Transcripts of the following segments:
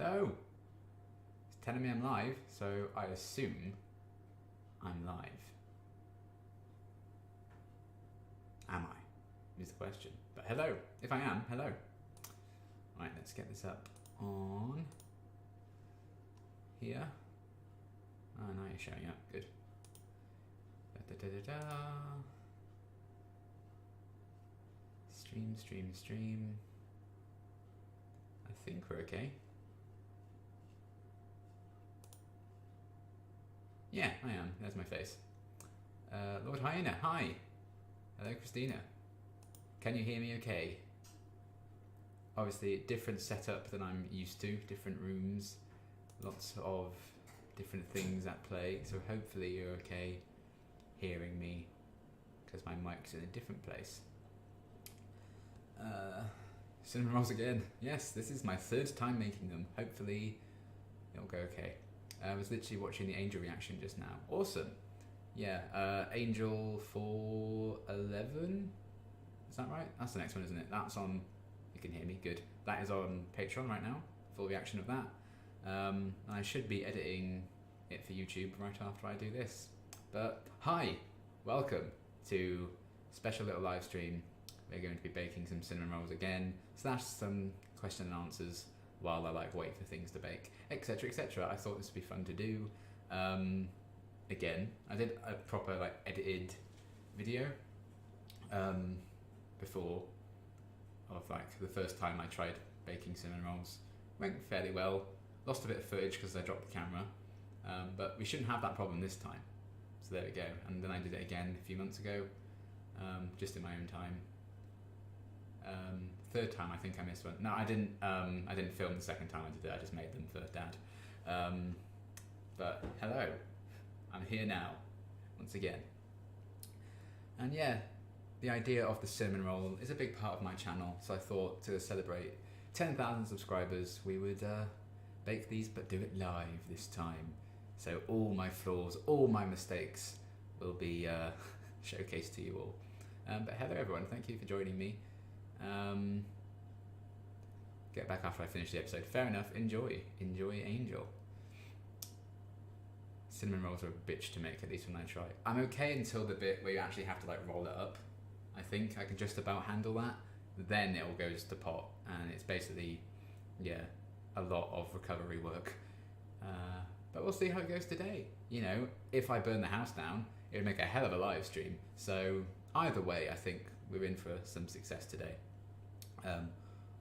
Hello. It's 10 AM live, so I assume I'm live. Am I? Is the question. But hello. If I am, hello. Right, let's get this up on here. Oh, now you're showing up. Good. Da, da, da, da, da. Stream. I think we're okay. Yeah, I am. There's my face. Lord Hyena, hi. Hello, Christina. Can you hear me okay? Obviously, different setup than I'm used to. Different rooms. Lots of different things at play. So hopefully you're okay hearing me because my mic's in a different place. Cinnamon rolls again. Yes, this is my third time making them. Hopefully it'll go okay. I was literally watching the Angel reaction just now. Awesome. Yeah, Angel 411. Is that right? That's the next one, isn't it? That's on. You can hear me. Good. That is on Patreon right now. Full reaction of that. I should be editing it for YouTube right after I do this. But hi, welcome to a special little live stream. We're going to be baking some cinnamon rolls again, / some question and answers while I wait for things to bake, etc, etc. I thought this would be fun to do. Again, I did a proper edited video before of the first time I tried baking cinnamon rolls. Went fairly well. Lost a bit of footage because I dropped the camera, but we shouldn't have that problem this time. So there we go. And then I did it again a few months ago, just in my own time. Third time I think I missed one. No, I didn't. I didn't film the second time I did it. I just made them for Dad. But hello, I'm here now, once again. And yeah, the idea of the cinnamon roll is a big part of my channel. So I thought to celebrate 10,000 subscribers, we would bake these, but do it live this time. So all my flaws, all my mistakes will be showcased to you all. But hello everyone, thank you for joining me. Get back after I finish the episode. Fair enough, enjoy Angel. Cinnamon rolls are a bitch to make, at least when I try. I'm okay until the bit where you actually have to roll it up. I think I can just about handle that. Then it all goes to pot, and it's basically, yeah, a lot of recovery work. But we'll see how it goes today. You know, if I burn the house down, it would make a hell of a live stream. So either way, I think we're in for some success today.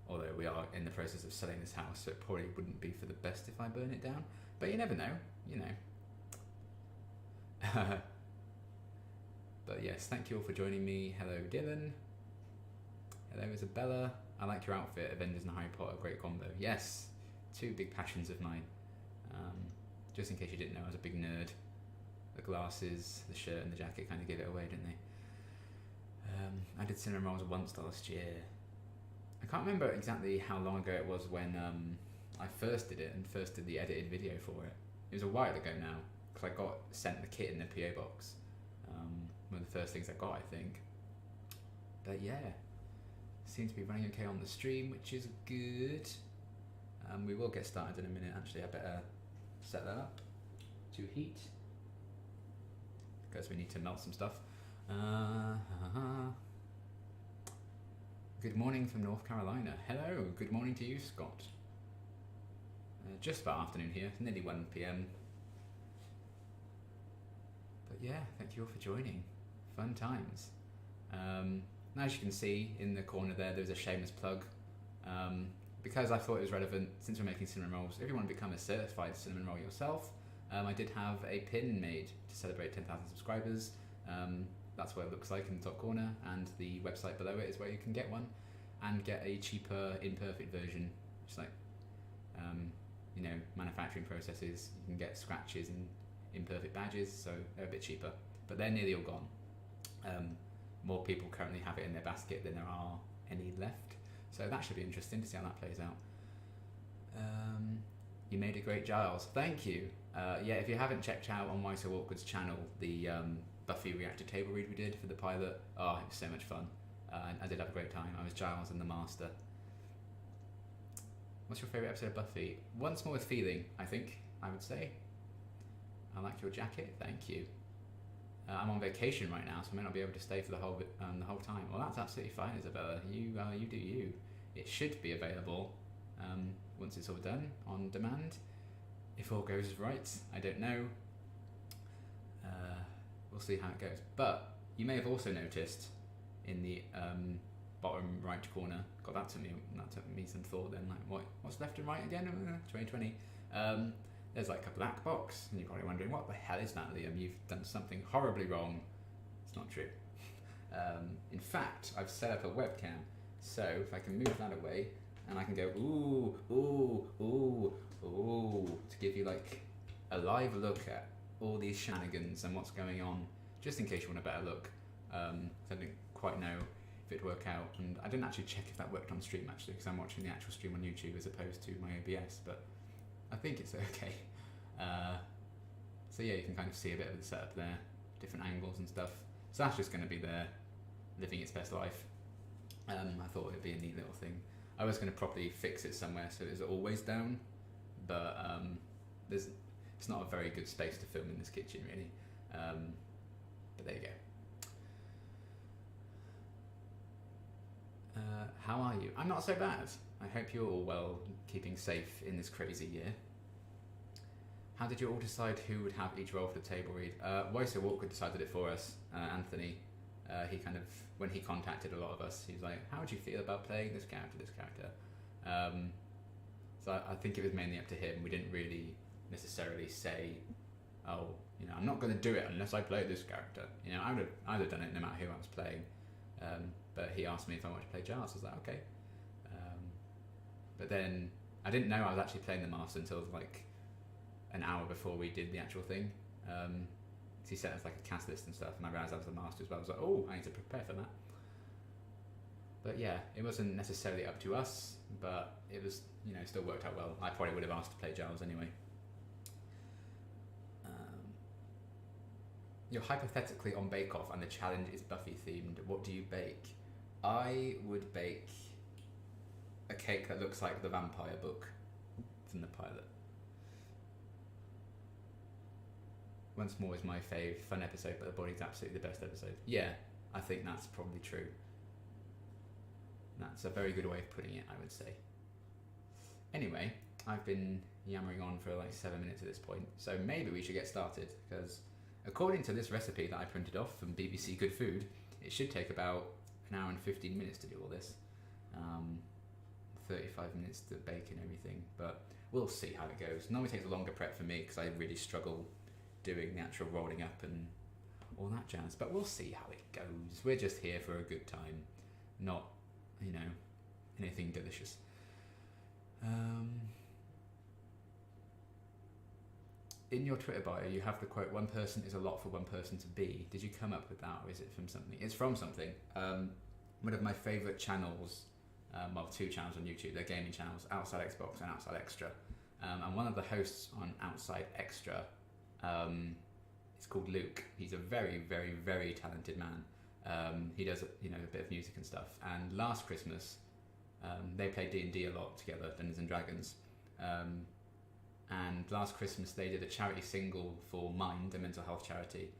Although we are in the process of selling this house, so it probably wouldn't be for the best if I burn it down. But you never know, you know. But yes, thank you all for joining me. Hello Dylan. Hello Isabella. I like your outfit, Avengers and Harry Potter, great combo. Yes, two big passions of mine. Just in case you didn't know, I was a big nerd. The glasses, the shirt and the jacket kind of gave it away, didn't they? I did cinnamon rolls once last year. I can't remember exactly how long ago it was when I first did it and first did the edited video for it. It was a while ago now, because I got sent the kit in the PO box. One of the first things I got, I think. But yeah, seems to be running okay on the stream, which is good. We will get started in a minute. Actually, I better set that up to heat because we need to melt some stuff. Good morning from North Carolina. Hello, good morning to you, Scott. Just about afternoon here, nearly 1 PM. But yeah, thank you all for joining. Fun times. Now, as you can see in the corner there's a shameless plug. Because I thought it was relevant, since we're making cinnamon rolls, if you want to become a certified cinnamon roll yourself, I did have a pin made to celebrate 10,000 subscribers. That's what it looks like in the top corner, and the website below it is where you can get one and get a cheaper imperfect version, just you know, manufacturing processes. You can get scratches and imperfect badges, so they're a bit cheaper, but they're nearly all gone. More people currently have it in their basket than there are any left, so that should be interesting to see how that plays out. You made a great Giles, thank you. Yeah, if you haven't checked out on Why So Awkward's channel the Buffy reactor table read we did for the pilot, oh, it was so much fun. I did have a great time. I was Giles and the Master. What's your favourite episode of Buffy? Once More with Feeling, I think, I would say. I like your jacket, thank you. I'm on vacation right now, so I may not be able to stay for the whole time. Well, that's absolutely fine, Isabella. You do you. It should be available once it's all done on demand, if all goes right. I don't know. We'll see how it goes. But you may have also noticed in the bottom right corner, God, that took me some thought then. Like, what's left and right again? 2020. There's like a black box, and you're probably wondering, what the hell is that, Liam? You've done something horribly wrong. It's not true. In fact, I've set up a webcam, so if I can move that away, and I can go ooh, ooh, ooh, ooh, to give you like a live look at all these shenanigans and what's going on, just in case you want a better look. I didn't quite know if it'd work out, and I didn't actually check if that worked on stream actually, because I'm watching the actual stream on YouTube as opposed to my OBS, but I think it's okay. So yeah, you can kind of see a bit of the setup there, different angles and stuff. So that's just going to be there, living its best life. I thought it would be a neat little thing. I was going to properly fix it somewhere so it's always down, but it's not a very good space to film in this kitchen really. But there you go. How are you? I'm not so bad. I hope you're all well, keeping safe in this crazy year. How did you all decide who would have each role for the table read? Why So Awkward decided it for us, Anthony. He kind of, when he contacted a lot of us, he was like, how would you feel about playing this character? So I think it was mainly up to him. We didn't really necessarily say, oh, you know, I'm not going to do it unless I play this character. You know, I'd have done it no matter who I was playing. But he asked me if I wanted to play Giles. I was like, okay. But then I didn't know I was actually playing the Master until like an hour before we did the actual thing. He set us like a cast list and stuff, and I realised I was the Master as well. I was like, oh, I need to prepare for that. But yeah, it wasn't necessarily up to us, but it was, you know, still worked out well. I probably would have asked to play Giles anyway. You're hypothetically on Bake Off and the challenge is Buffy themed. What do you bake? I would bake a cake that looks like the vampire book from the pilot. Once More is my fave. Fun episode, but The Body's absolutely the best episode. Yeah, I think that's probably true. That's a very good way of putting it, I would say. Anyway, I've been yammering on for like 7 minutes at this point, so maybe we should get started, because according to this recipe that I printed off from BBC Good Food, it should take about an hour and 15 minutes to do all this. 35 minutes to bake and everything, but we'll see how it goes. Normally takes a longer prep for me because I really struggle doing the actual rolling up and all that jazz, but we'll see how it goes. We're just here for a good time, not, you know, anything delicious. In your Twitter bio, you have the quote, "One person is a lot for one person to be." Did you come up with that, or is it from something? It's from something. One of my favourite channels, well, two channels on YouTube, they're gaming channels, Outside Xbox and Outside Extra. And one of the hosts on Outside Extra, it's called Luke. He's a very, very, very talented man. He does, you know, a bit of music and stuff. And last Christmas, they played D&D a lot together, Dungeons and Dragons. And last Christmas they did a charity single for Mind, a mental health charity,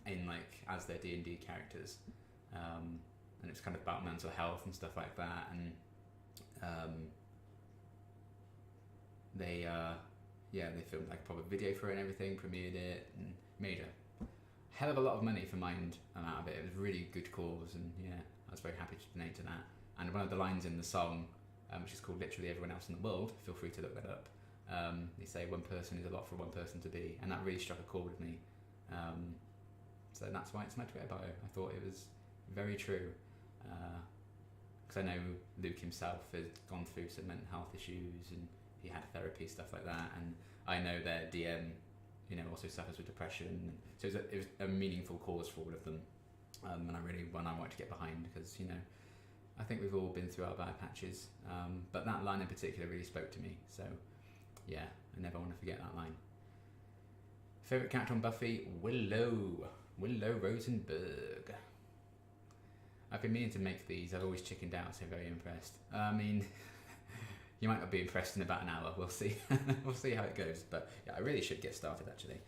in like as their D&D characters, and it's kind of about mental health and stuff like that. And they filmed like a proper video for it and everything, premiered it, and made a hell of a lot of money for Mind out of it. It was a really good cause, and yeah, I was very happy to donate to that. And one of the lines in the song, which is called Literally Everyone Else in the World, feel free to look that up. They say one person is a lot for one person to be, and that really struck a chord with me. So that's why it's my Twitter bio. I thought it was very true, because I know Luke himself has gone through some mental health issues, and he had therapy, stuff like that, and I know their DM, you know, also suffers with depression, so it was a meaningful cause for all of them, and I really wanted to get behind, because, you know, I think we've all been through our bad patches, but that line in particular really spoke to me, so yeah, I never want to forget that line. Favourite character on Buffy? Willow Rosenberg. I've been meaning to make these, I've always chickened out, so very impressed. I mean, You might not be impressed in about an hour. We'll see. We'll see how it goes. But yeah, I really should get started actually.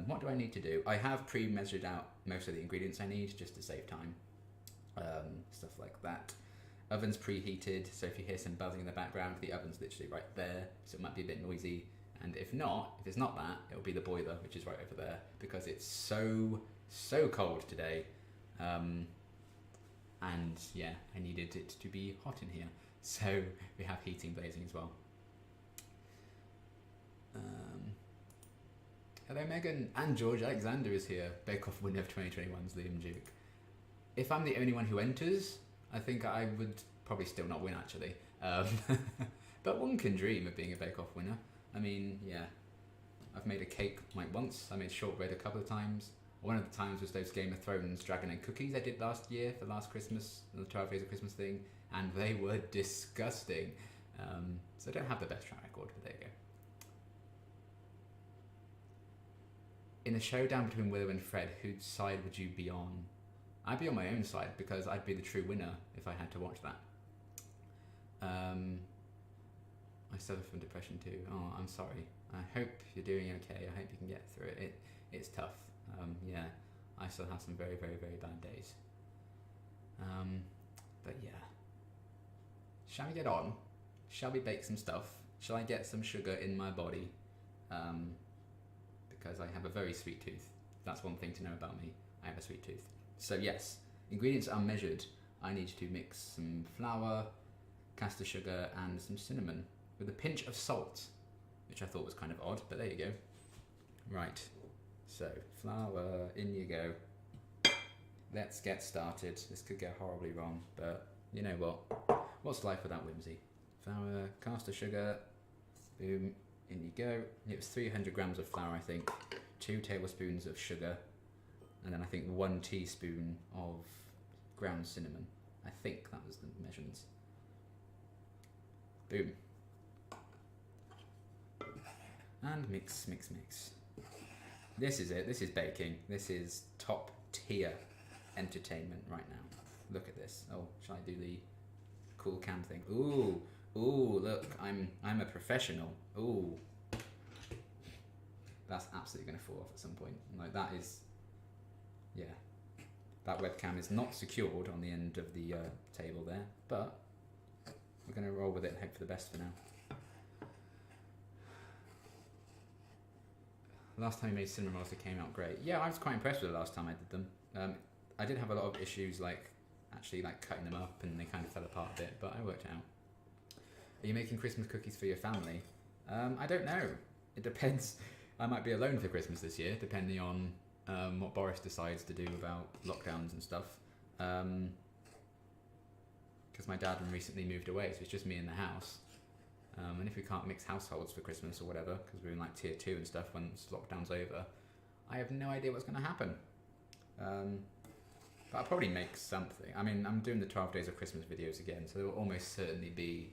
What do I need to do? I have pre-measured out most of the ingredients I need just to save time. Stuff like that. Oven's preheated, so if you hear some buzzing in the background, the oven's literally right there, so it might be a bit noisy. And if it's not that, it'll be the boiler, which is right over there, because it's so cold today. And yeah, I needed it to be hot in here. So we have heating blazing as well. Hello Megan, and George Alexander is here. Bake Off winner of 2021's Liam Duke. If I'm the only one who enters, I think I would probably still not win actually. But one can dream of being a Bake Off winner. I mean, yeah. I've made a cake like once. I made shortbread a couple of times. One of the times was those Game of Thrones dragon egg cookies I did last year for last Christmas, the 12 days of Christmas thing, and they were disgusting. So I don't have the best track record, but there you go. In a showdown between Willow and Fred, whose side would you be on? I'd be on my own side because I'd be the true winner if I had to watch that. I suffer from depression too. Oh, I'm sorry. I hope you're doing okay. I hope you can get through it. It's tough. Yeah, I still have some very, very, very bad days. But yeah. Shall we get on? Shall we bake some stuff? Shall I get some sugar in my body? Because I have a very sweet tooth. That's one thing to know about me. I have a sweet tooth. So yes, ingredients are measured. I need to mix some flour, caster sugar, and some cinnamon with a pinch of salt, which I thought was kind of odd, but there you go. Right, so flour, in you go. Let's get started. This could go horribly wrong, but you know what? What's life without whimsy? Flour, caster sugar, boom, in you go. It was 300 grams of flour, I think, 2 tablespoons of sugar, and then I think 1 teaspoon of ground cinnamon. I think that was the measurements. Boom. And mix, mix, mix. This is it. This is baking. This is top tier entertainment right now. Look at this. Oh, shall I do the cool cam thing? Ooh, ooh, look, I'm a professional. Ooh. That's absolutely going to fall off at some point. Like that is, yeah. That webcam is not secured on the end of the table there, but we're going to roll with it and hope for the best for now. Last time I made cinnamon rolls, they came out great. Yeah, I was quite impressed with the last time I did them. I did have a lot of issues like actually like cutting them up and they kind of fell apart a bit, but I worked out. Are you making Christmas cookies for your family? I don't know. It depends. I might be alone for Christmas this year, depending on what Boris decides to do about lockdowns and stuff. Because my dad recently moved away, so it's just me in the house. And if we can't mix households for Christmas or whatever, because we're in like tier 2 and stuff once lockdown's over, I have no idea what's going to happen. But I'll probably make something. I mean, I'm doing the 12 days of Christmas videos again, so there will almost certainly be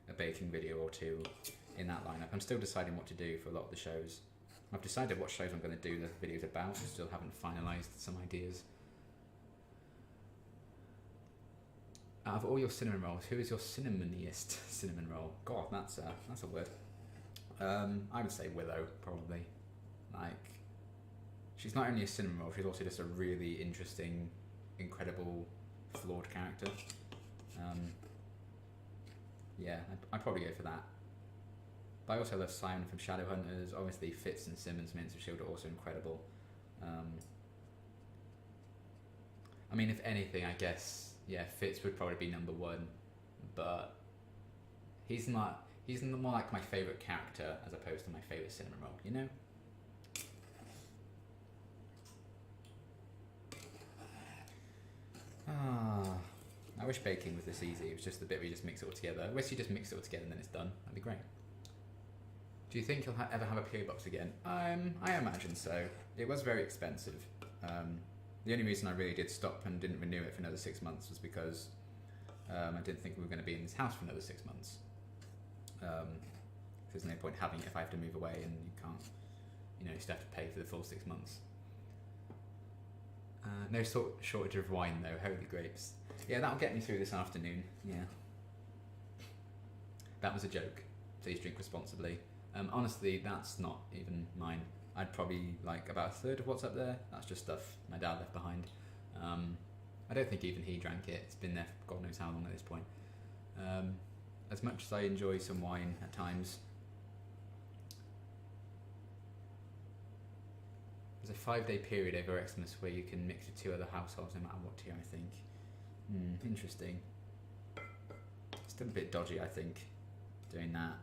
a baking video or two in that lineup. I'm still deciding what to do for a lot of the shows. I've decided what shows I'm going to do the videos about, I still haven't finalised some ideas. Out of all your cinnamon rolls, who is your cinnamoniest cinnamon roll? God, that's a word. I would say Willow, probably. Like, she's not only a cinnamon roll, she's also just a really interesting, incredible, flawed character. Yeah, I'd probably go for that. But I also love Simon from Shadowhunters. Obviously, Fitz and Simmons Mints of S.H.I.E.L.D. are also incredible. I mean, if anything, I guess, yeah, Fitz would probably be number 1, but he's more like my favourite character as opposed to my favourite cinnamon roll, you know? I wish baking was this easy. It was just the bit where you just mix it all together. I wish you just mix it all together and then it's done. That'd be great. Do you think you'll ever have a PO box again? I imagine so. It was very expensive. The only reason I really did stop and didn't renew it for another 6 months was because I didn't think we were going to be in this house for another 6 months. There's no point having it if I have to move away and you can't, you still have to pay for the full 6 months. No shortage of wine though, holy grapes. Yeah, that'll get me through this afternoon, yeah. That was a joke. Please drink responsibly. Honestly, that's not even mine. I'd probably like about a third of what's up there. That's just stuff my dad left behind. I don't think even he drank it. It's been there for God knows how long at this point. As much as I enjoy some wine at times, there's a 5-day period over Xmas where you can mix with 2 other households no matter what tier, I think. Interesting. Still a bit dodgy, I think, doing that.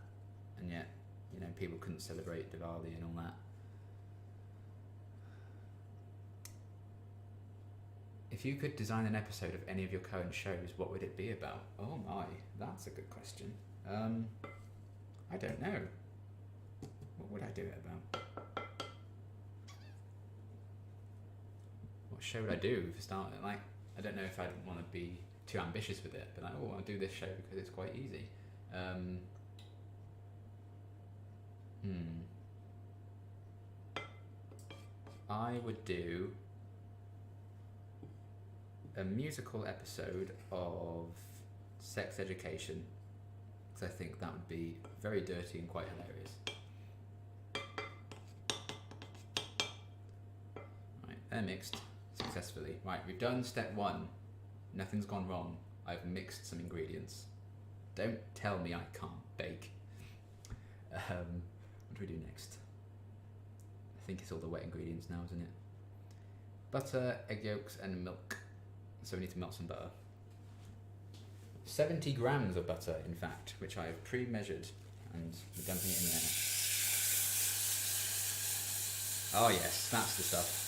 And yet, you know, people couldn't celebrate Diwali and all that. If you could design an episode of any of your current shows, what would it be about? Oh my, that's a good question. I don't know. What would I do it about? What show would I do for starting? Like, I don't know if I'd want to be too ambitious with it, but like, oh, I'll do this show because it's quite easy. I would do a musical episode of sex education, because I think that would be very dirty and quite hilarious. Right, they're mixed successfully. Right, we've done step 1. Nothing's gone wrong. I've mixed some ingredients. Don't tell me I can't bake. What do we do next? I think it's all the wet ingredients now, isn't it? Butter, egg yolks, and milk. So we need to melt some butter. 70 grams of butter, in fact, which I've pre-measured, and we're dumping it in there. Oh yes, that's the stuff.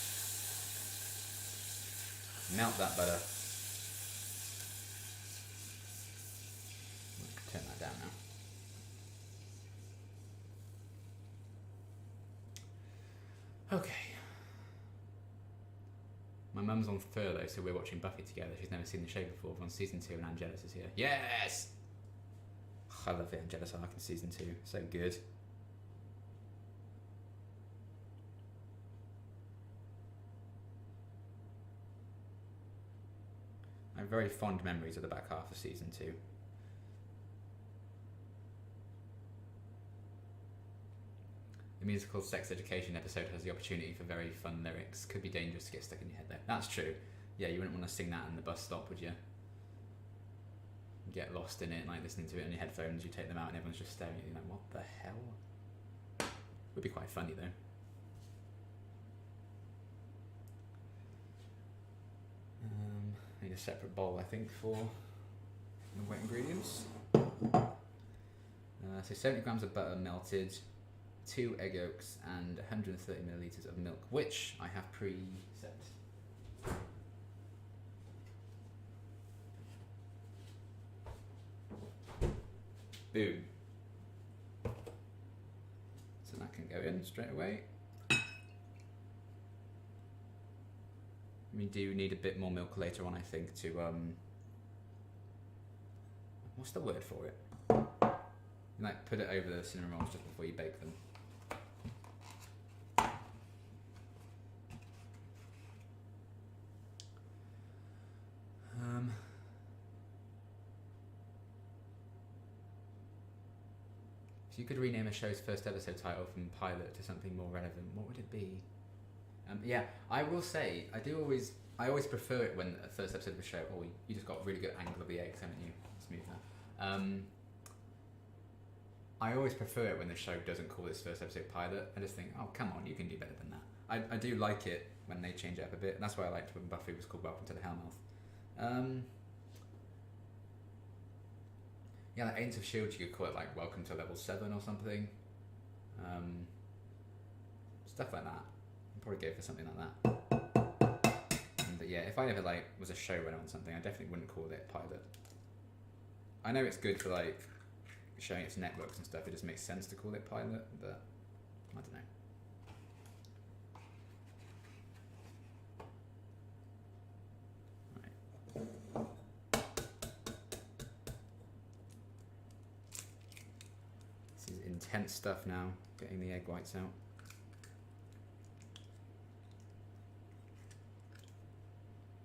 Melt that butter. Turn that down now. Okay. My mum's on furlough, so we're watching Buffy together. She's never seen the show before. We're on season 2 and Angelus is here. Yes! I love the Angelus arc in season 2. So good. I have very fond memories of the back half of season 2. The musical sex education episode has the opportunity for very fun lyrics. Could be dangerous to get stuck in your head though. That's true. Yeah, you wouldn't want to sing that in the bus stop, would you? Get lost in it, like listening to it on your headphones, you take them out and everyone's just staring at you like, what the hell? Would be quite funny though. I need a separate bowl, I think, for the wet ingredients. So 70 grams of butter melted, 2 egg yolks, and 130 millilitres of milk, which I have pre-set. Boom. So that can go in straight away. We do need a bit more milk later on, I think, to, what's the word for it? You like put it over the cinnamon rolls just before you bake them. If you could rename a show's first episode title from pilot to something more relevant, what would it be? Yeah, I will say, I always prefer it when the first episode of a show, oh, you just got a really good angle of the eggs, haven't you? Smooth that. I always prefer it when the show doesn't call its first episode pilot. I just think, oh, come on, you can do better than that. I do like it when they change it up a bit, and that's why I liked when Buffy was called Welcome to the Hellmouth. Yeah, like Agents of S.H.I.E.L.D., you could call it like Welcome to Level 7 or something. Stuff like that. I'd probably go for something like that. And yeah, if I ever like was a showrunner on something, I definitely wouldn't call it pilot. I know it's good for like showing its networks and stuff, it just makes sense to call it pilot, but I don't know. This is intense stuff now, getting the egg whites out.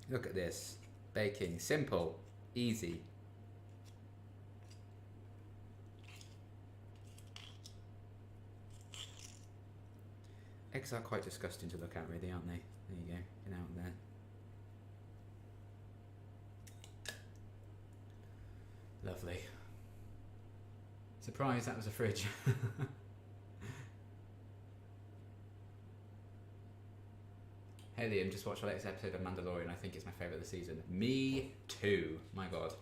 Look at this. Baking. Simple. Easy. Eggs are quite disgusting to look at, really, aren't they? There you go, get out there. Lovely. Surprised that was a fridge. Hey Liam, just watched the latest episode of Mandalorian. I think it's my favourite of the season. Me too. My god.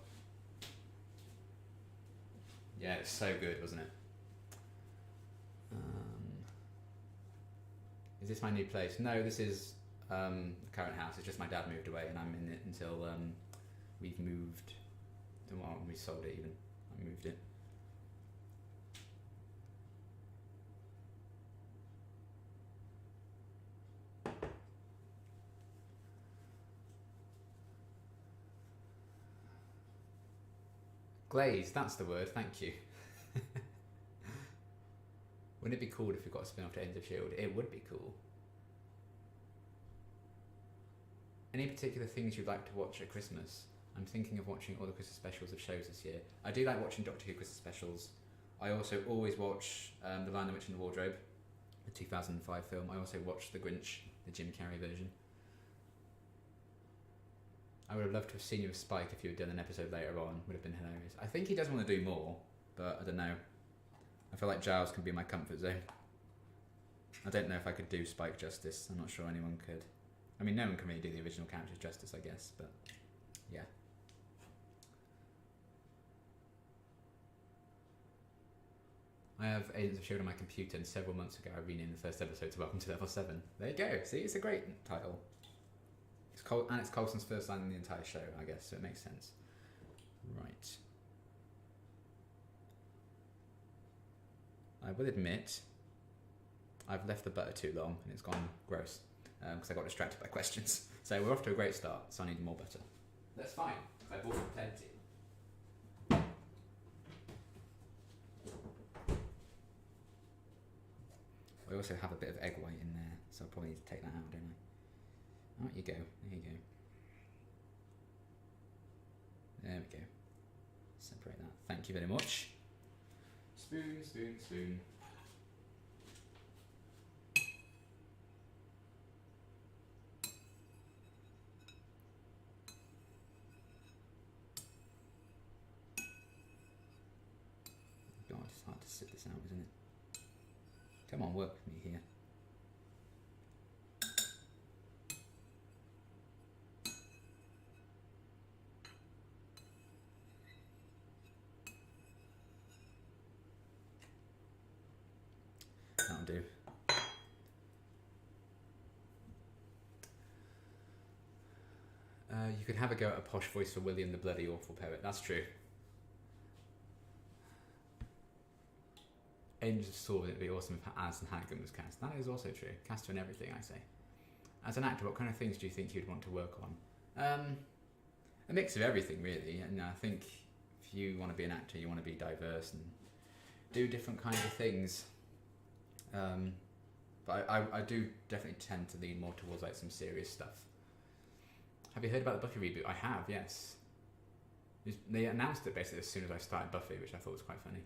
Yeah, it's so good, wasn't it? Is this my new place? No, this is the current house. It's just my dad moved away and I'm in it until we've moved. Well, we sold it even. I moved it. Glaze, that's the word, thank you. Wouldn't it be cool if we got a spin-off to Agents of S.H.I.E.L.D.? It would be cool. Any particular things you'd like to watch at Christmas? I'm thinking of watching all the Christmas specials of shows this year. I do like watching Doctor Who Christmas specials. I also always watch The Lion, the Witch and the Wardrobe, the 2005 film. I also watch The Grinch, the Jim Carrey version. I would have loved to have seen you with Spike if you had done an episode later on. Would have been hilarious. I think he does want to do more, but I don't know. I feel like Giles can be my comfort zone. I don't know if I could do Spike justice. I'm not sure anyone could. I mean, no one can really do the original characters justice, I guess, but yeah. I have Agents of S.H.I.E.L.D. on my computer, and several months ago I renamed the first episode to Welcome to Level 7. There you go. See, it's a great title. And it's Coulson's first line in the entire show, I guess, so it makes sense. Right. I will admit, I've left the butter too long and it's gone gross because I got distracted by questions. So we're off to a great start, so I need more butter. That's fine, because I bought plenty. I also have a bit of egg white in there, so I'll probably need to take that out, don't I? Out you go, there you go. There we go. Separate that. Thank you very much. Spoon, spoon, spoon. God, it's hard to sit this out, isn't it? Come on, work with me here. That'll do. You could have a go at a posh voice for William the Bloody Awful Poet. That's true. Angels of Sword, it'd be awesome if Alison Hannigan was cast. That is also true. Cast her in everything, I say. As an actor, what kind of things do you think you'd want to work on? A mix of everything, really. And I think if you want to be an actor, you want to be diverse and do different kinds of things. But I do definitely tend to lean more towards like some serious stuff. Have you heard about the Buffy reboot? I have, yes. They announced it basically as soon as I started Buffy, which I thought was quite funny.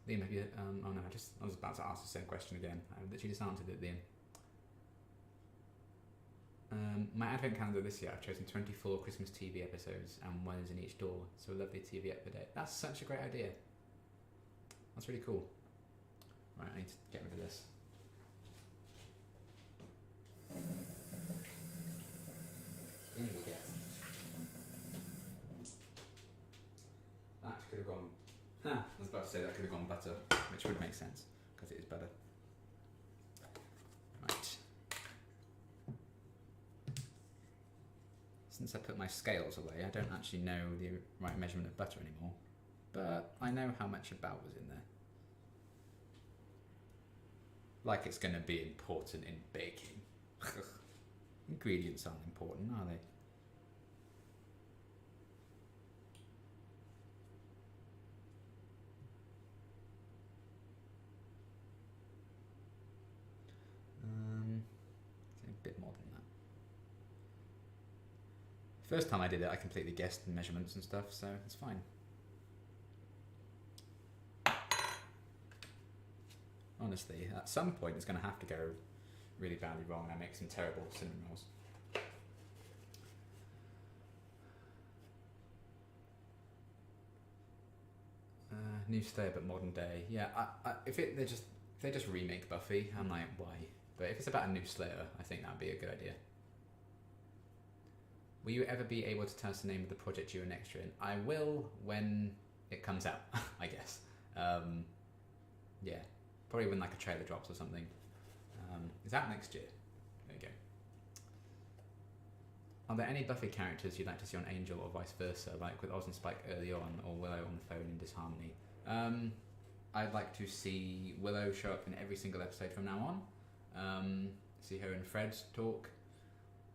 Liam, have you? Oh no, I was about to ask the same question again. I literally just answered it, Liam. My advent calendar this year, I've chosen 24 Christmas TV episodes and one is in each door, so a lovely TV ep per day. That's such a great idea. That's really cool. Right, I need to get rid of this. In we get. That could have gone. I was about to say that could have gone butter, which would make sense because it is butter. Right. Since I put my scales away, I don't actually know the right measurement of butter anymore, but I know how much about was in there. Like it's going to be important in baking. Ingredients aren't important, are they? A bit more than that. First time I did it, I completely guessed the measurements and stuff, so it's fine. Honestly, at some point it's going to have to go really badly wrong and I make some terrible cinnamon rolls. New Slayer but modern day. Yeah, if they just remake Buffy, I'm like, why? But if it's about a new Slayer, I think that'd be a good idea. Will you ever be able to tell us the name of the project you're next year in? I will when it comes out, I guess. Yeah, probably when like a trailer drops or something. Is that next year? There you go. Are there any Buffy characters you'd like to see on Angel or vice versa, like with Oz and Spike early on, or Willow on the phone in Disharmony? I'd like to see Willow show up in every single episode from now on. See her and Fred talk.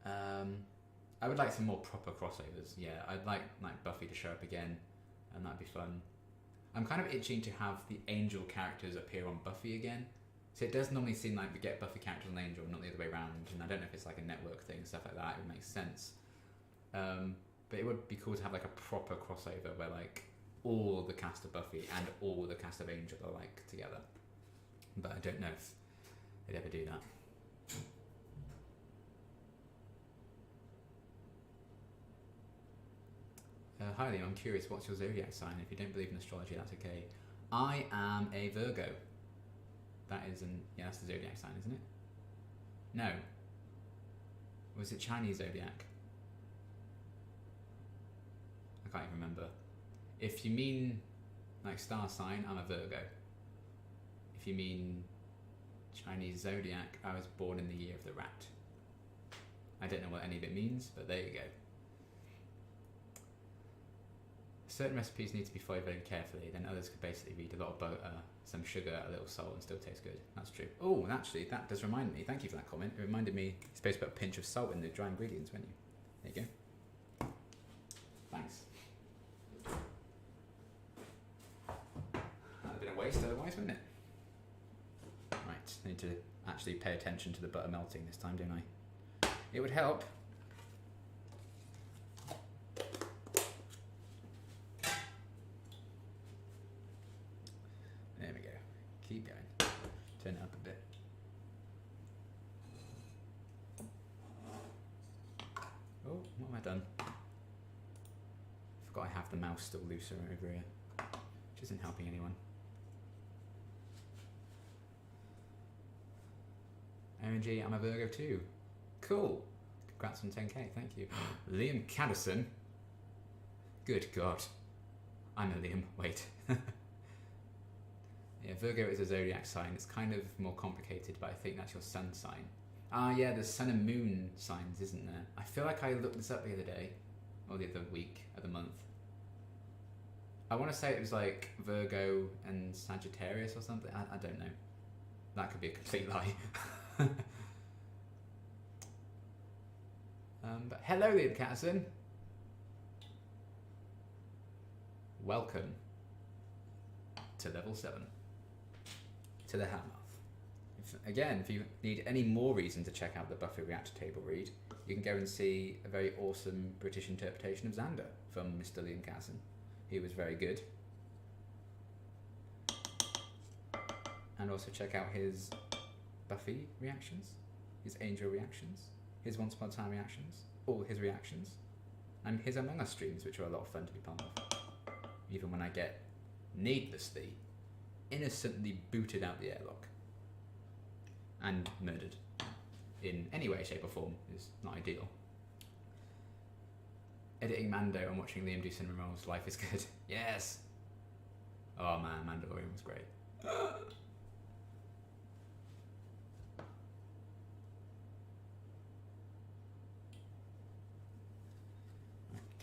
I would like some more proper crossovers. Yeah, I'd like Buffy to show up again, and that'd be fun. I'm kind of itching to have the Angel characters appear on Buffy again. So it does normally seem like we get Buffy characters on Angel, not the other way around. And I don't know if it's like a network thing, stuff like that. It would make sense. But it would be cool to have like a proper crossover where like all the cast of Buffy and all the cast of Angel are like together. But I don't know if they'd ever do that. Hi Liam, I'm curious, what's your zodiac sign? If you don't believe in astrology, that's okay. I am a Virgo. That's the zodiac sign, isn't it? No. Was it Chinese zodiac? I can't even remember. If you mean like star sign, I'm a Virgo. If you mean Chinese zodiac, I was born in the year of the rat. I don't know what any of it means, but there you go. Certain recipes need to be followed very carefully, then others could basically read a lot of butter, some sugar, a little salt and still taste good. That's true. Oh, and actually, that does remind me. Thank you for that comment. It reminded me, you're supposed to put a pinch of salt in the dry ingredients, weren't you? There you go. Thanks. That'd have been a waste otherwise, wouldn't it? Right, I need to actually pay attention to the butter melting this time, don't I? It would help. Keep going. Turn it up a bit. Oh, what have I done? I forgot I have the mouse still looser over here, which isn't helping anyone. OMG, I'm a Virgo too. Cool. Congrats on 10k, thank you. Liam Caddison. Good God. I'm a Liam, wait. Yeah, Virgo is a zodiac sign. It's kind of more complicated, but I think that's your sun sign. Ah, yeah, there's sun and moon signs, isn't there? I feel like I looked this up the other day, or the other week, of the month. I want to say it was like Virgo and Sagittarius or something. I don't know. That could be a complete lie. But hello, Liam Catterson. Welcome to level 7. To the Hatmouth. If you need any more reason to check out the Buffy Reactor Table read, you can go and see a very awesome British interpretation of Xander from Mr. Liam Casson. He was very good. And also check out his Buffy reactions, his Angel reactions, his Once Upon a Time reactions, all his reactions, and his Among Us streams, which are a lot of fun to be part of. Even when I get needlessly, innocently booted out the airlock and murdered in any way, shape or form is not ideal. Editing Mando and watching Liam do cinnamon rolls, life is good. Yes! Oh man, Mandalorian was great.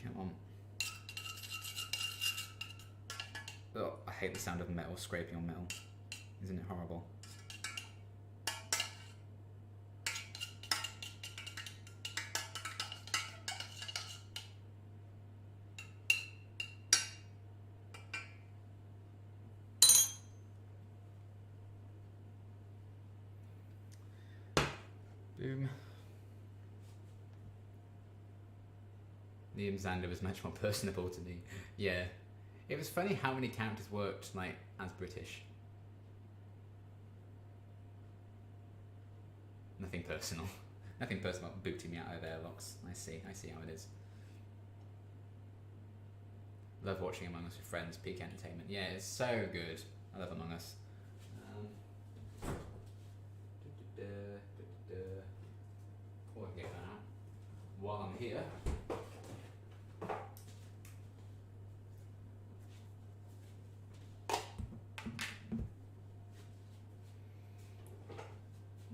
Come on. Oh, I hate the sound of metal scraping on metal. Isn't it horrible? Boom. Liam Xander was much more personable to me. Yeah. It was funny how many characters worked like as British. Nothing personal. Nothing personal about booting me out of airlocks. I see how it is. Love watching Among Us with friends, peak entertainment. Yeah, it's so good. I love Among Us. Oh, I can get that out. While I'm here.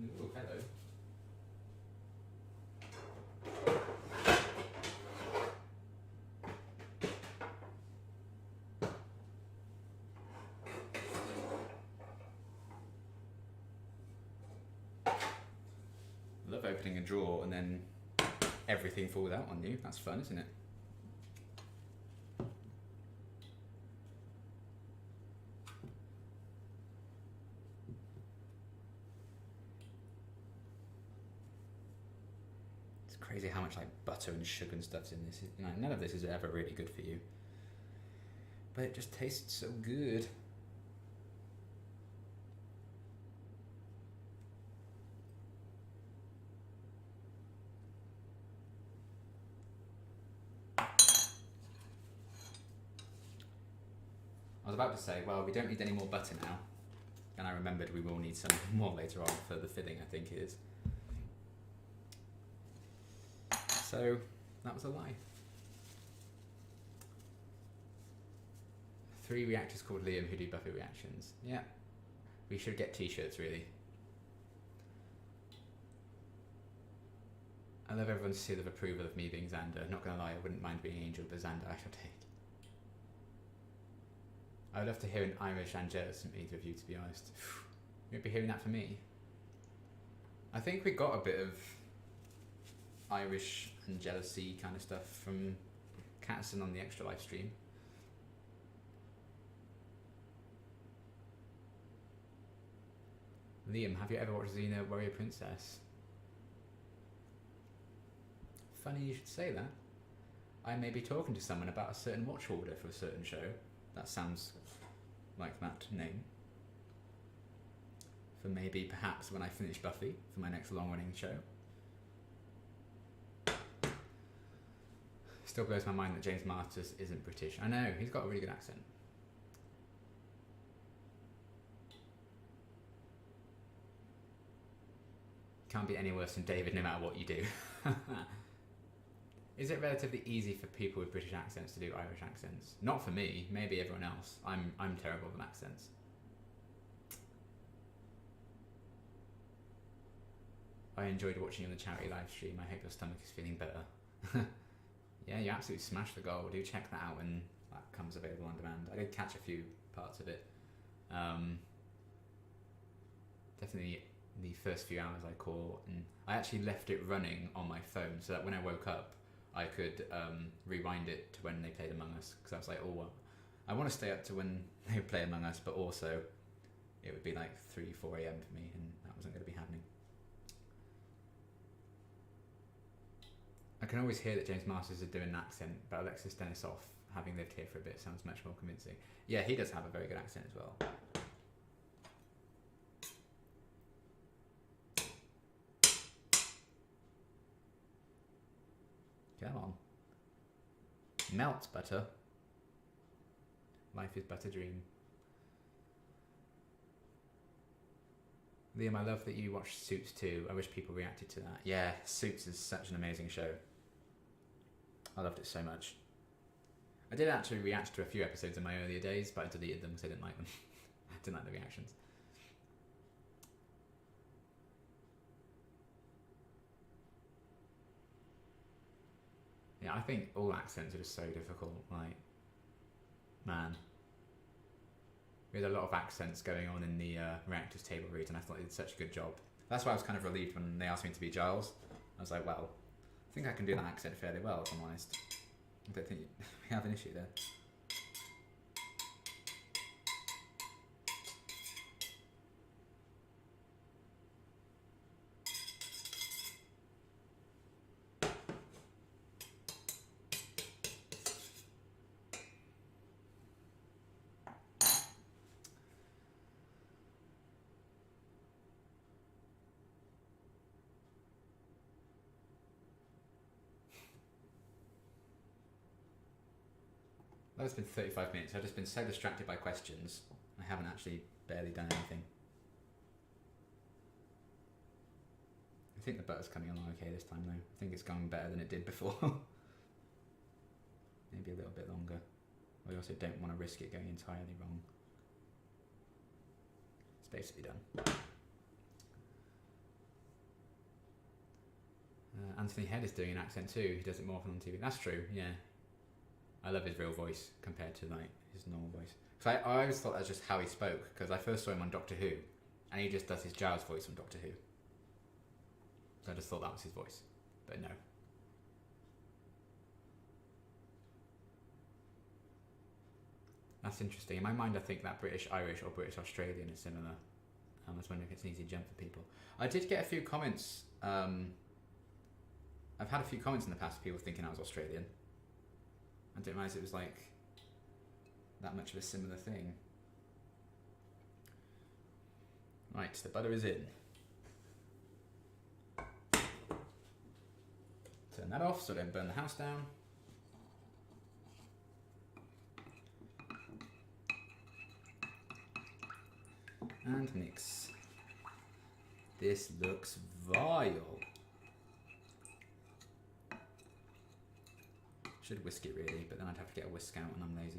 Ooh, hello. Love opening a drawer and then everything falls out on you. That's fun, isn't it? It's crazy how much like butter and sugar and stuff's in this. You know, none of this is ever really good for you, but it just tastes so good. I was about to say, well, we don't need any more butter now. And I remembered we will need some more later on for the filling, I think it is. So, that was a lie. 3 reactors called Liam who do Buffy reactions. Yeah. We should get t-shirts, really. I love everyone's seal of approval of me being Xander. Not gonna lie, I wouldn't mind being Angel, but Xander I shall take. I would love to hear an Irish and jealous from either of you, to be honest. You won't be hearing that from me. I think we got a bit of Irish and jealousy kind of stuff from Catson on the extra live stream. Liam, have you ever watched Xena Warrior Princess? Funny you should say that. I may be talking to someone about a certain watch order for a certain show. That sounds like that name. For maybe, perhaps, when I finish Buffy, for my next long-running show. Still blows my mind that James Marsters isn't British. I know, he's got a really good accent. Can't be any worse than David no matter what you do. Is it relatively easy for people with British accents to do Irish accents? Not for me, maybe everyone else. I'm terrible with accents. I enjoyed watching you on the charity live stream. I hope your stomach is feeling better. Yeah, you absolutely smashed the goal. Do check that out when that comes available on demand. I did catch a few parts of it. Definitely the first few hours I caught, and I actually left it running on my phone so that when I woke up I could rewind it to when they played Among Us, because I was like, oh, well, I want to stay up to when they play Among Us, but also it would be like 3-4 a.m. for me, and that wasn't going to be happening. I can always hear that James Marsters is doing an accent, but Alexis Denisoff, having lived here for a bit, sounds much more convincing. Yeah, he does have a very good accent as well. Come on. Melt butter. Life is but a dream. Liam, I love that you watched Suits too. I wish people reacted to that. Yeah, Suits is such an amazing show. I loved it so much. I did actually react to a few episodes in my earlier days, but I deleted them because I didn't like them. I didn't like the reactions. Yeah, I think all accents are just so difficult. Like, man. We had a lot of accents going on in the reactors table read, and I thought they did such a good job. That's why I was kind of relieved when they asked me to be Giles. I was like, well, I think I can do that accent fairly well, if I'm honest. I don't think we have an issue there. Well, it's been 35 minutes. I've just been so distracted by questions. I haven't actually barely done anything. I think the butter's coming along okay this time though. I think it's going better than it did before. Maybe a little bit longer. We also don't want to risk it going entirely wrong. It's basically done. Anthony Head is doing an accent too. He does it more often on TV. That's true, yeah. I love his real voice compared to like his normal voice. Because I always thought that's just how he spoke. Because I first saw him on Doctor Who, and he just does his Giles voice on Doctor Who. So I just thought that was his voice, but no. That's interesting. In my mind, I think that British Irish or British Australian is similar. I was wondering if it's an easy jump for people. I did get a few comments. I've had a few comments in the past of people thinking I was Australian. I didn't realise it was like that much of a similar thing. Right, the butter is in. Turn that off so I don't burn the house down. And mix. This looks vile. Should whisk it really, but then I'd have to get a whisk out and I'm lazy.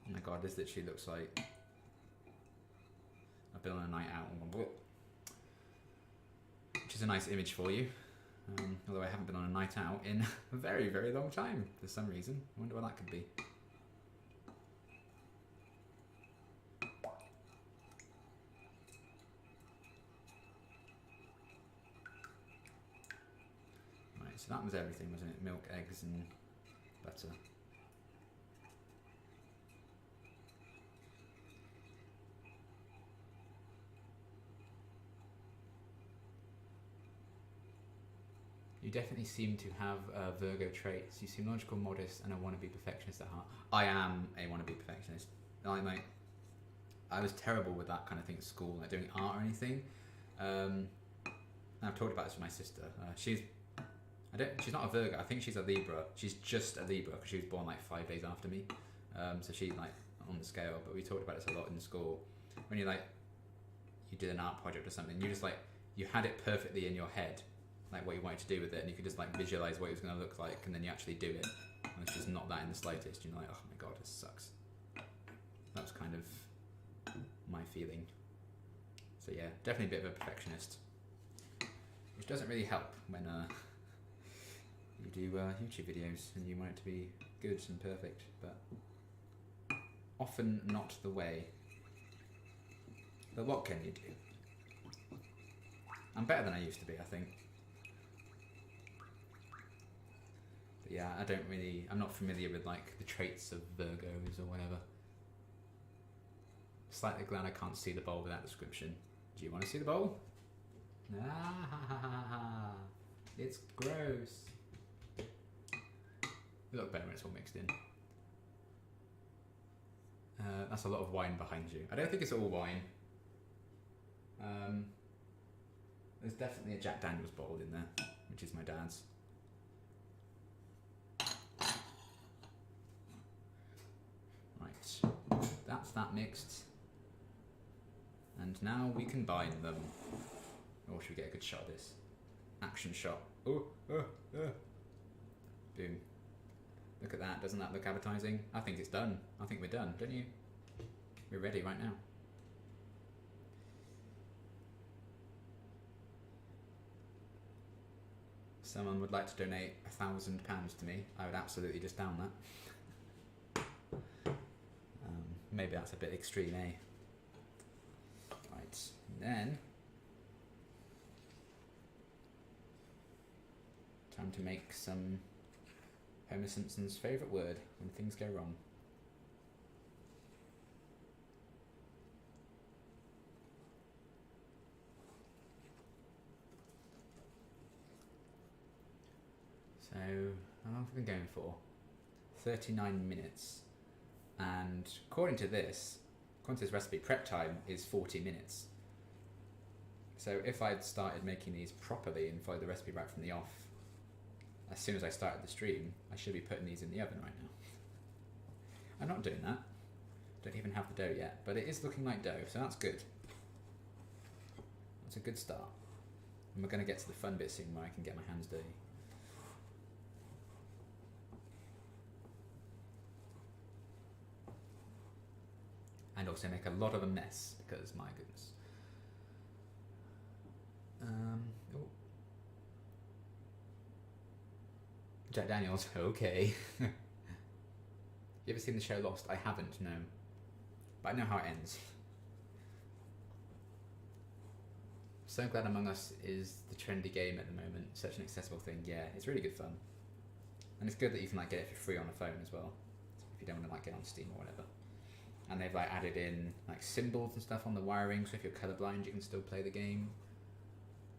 Oh my god, this literally looks like I've been on a night out. Which is a nice image for you. Although I haven't been on a night out in a very, very long time for some reason. I wonder what that could be. Right, so that was everything, wasn't it? Milk, eggs and butter. You definitely seem to have Virgo traits. You seem logical, modest, and a wannabe perfectionist at heart. I am a wannabe perfectionist. I was terrible with that kind of thing at school, like doing art or anything. I've talked about this with my sister. She's not a Virgo. I think she's a Libra. She's just a Libra because she was born like 5 days after me. So she's like on the scale. But we talked about this a lot in school. When you did an art project or something, you had it perfectly in your head, like what you wanted to do with it, and you could just like visualize what it was going to look like, and then you actually do it, and it's just not that in the slightest. You're like, oh my god, this sucks. That was kind of my feeling. So yeah, definitely a bit of a perfectionist, which doesn't really help when you do YouTube videos and you want it to be good and perfect, but often not the way. But what can you do? I'm better than I used to be, I think. But yeah, I'm not familiar with like the traits of Virgos or whatever. Slightly glad I can't see the bowl without description. Do you want to see the bowl? Ah, it's gross. It'll look better when it's all mixed in. That's a lot of wine behind you. I don't think it's all wine. There's definitely a Jack Daniels bottle in there, which is my dad's. Right, that's that mixed. And now we combine them. Or should we get a good shot of this? Action shot. Boom. Look at that, doesn't that look appetizing? I think it's done. I think we're done, don't you? We're ready right now. Someone would like to donate £1,000 to me, I would absolutely just down that. Maybe that's a bit extreme, eh? Right, then time to make some Homer Simpson's favourite word when things go wrong. So, how long have we been going for? 39 minutes. And according to this recipe, prep time is 40 minutes. So if I'd started making these properly and followed the recipe right from the off, as soon as I started the stream, I should be putting these in the oven right now. I'm not doing that. Don't even have the dough yet, but it is looking like dough, so that's good. That's a good start. And we're going to get to the fun bit soon where I can get my hands dirty. And also make a lot of a mess, because my goodness. Oh. Jack Daniels, okay. You ever seen the show Lost? I haven't, no. But I know how it ends. So glad Among Us is the trendy game at the moment. Such an accessible thing. Yeah, it's really good fun. And it's good that you can like get it for free on a phone as well, if you don't want to like get on Steam or whatever. And they've like added in like symbols and stuff on the wiring, so if you're colorblind you can still play the game.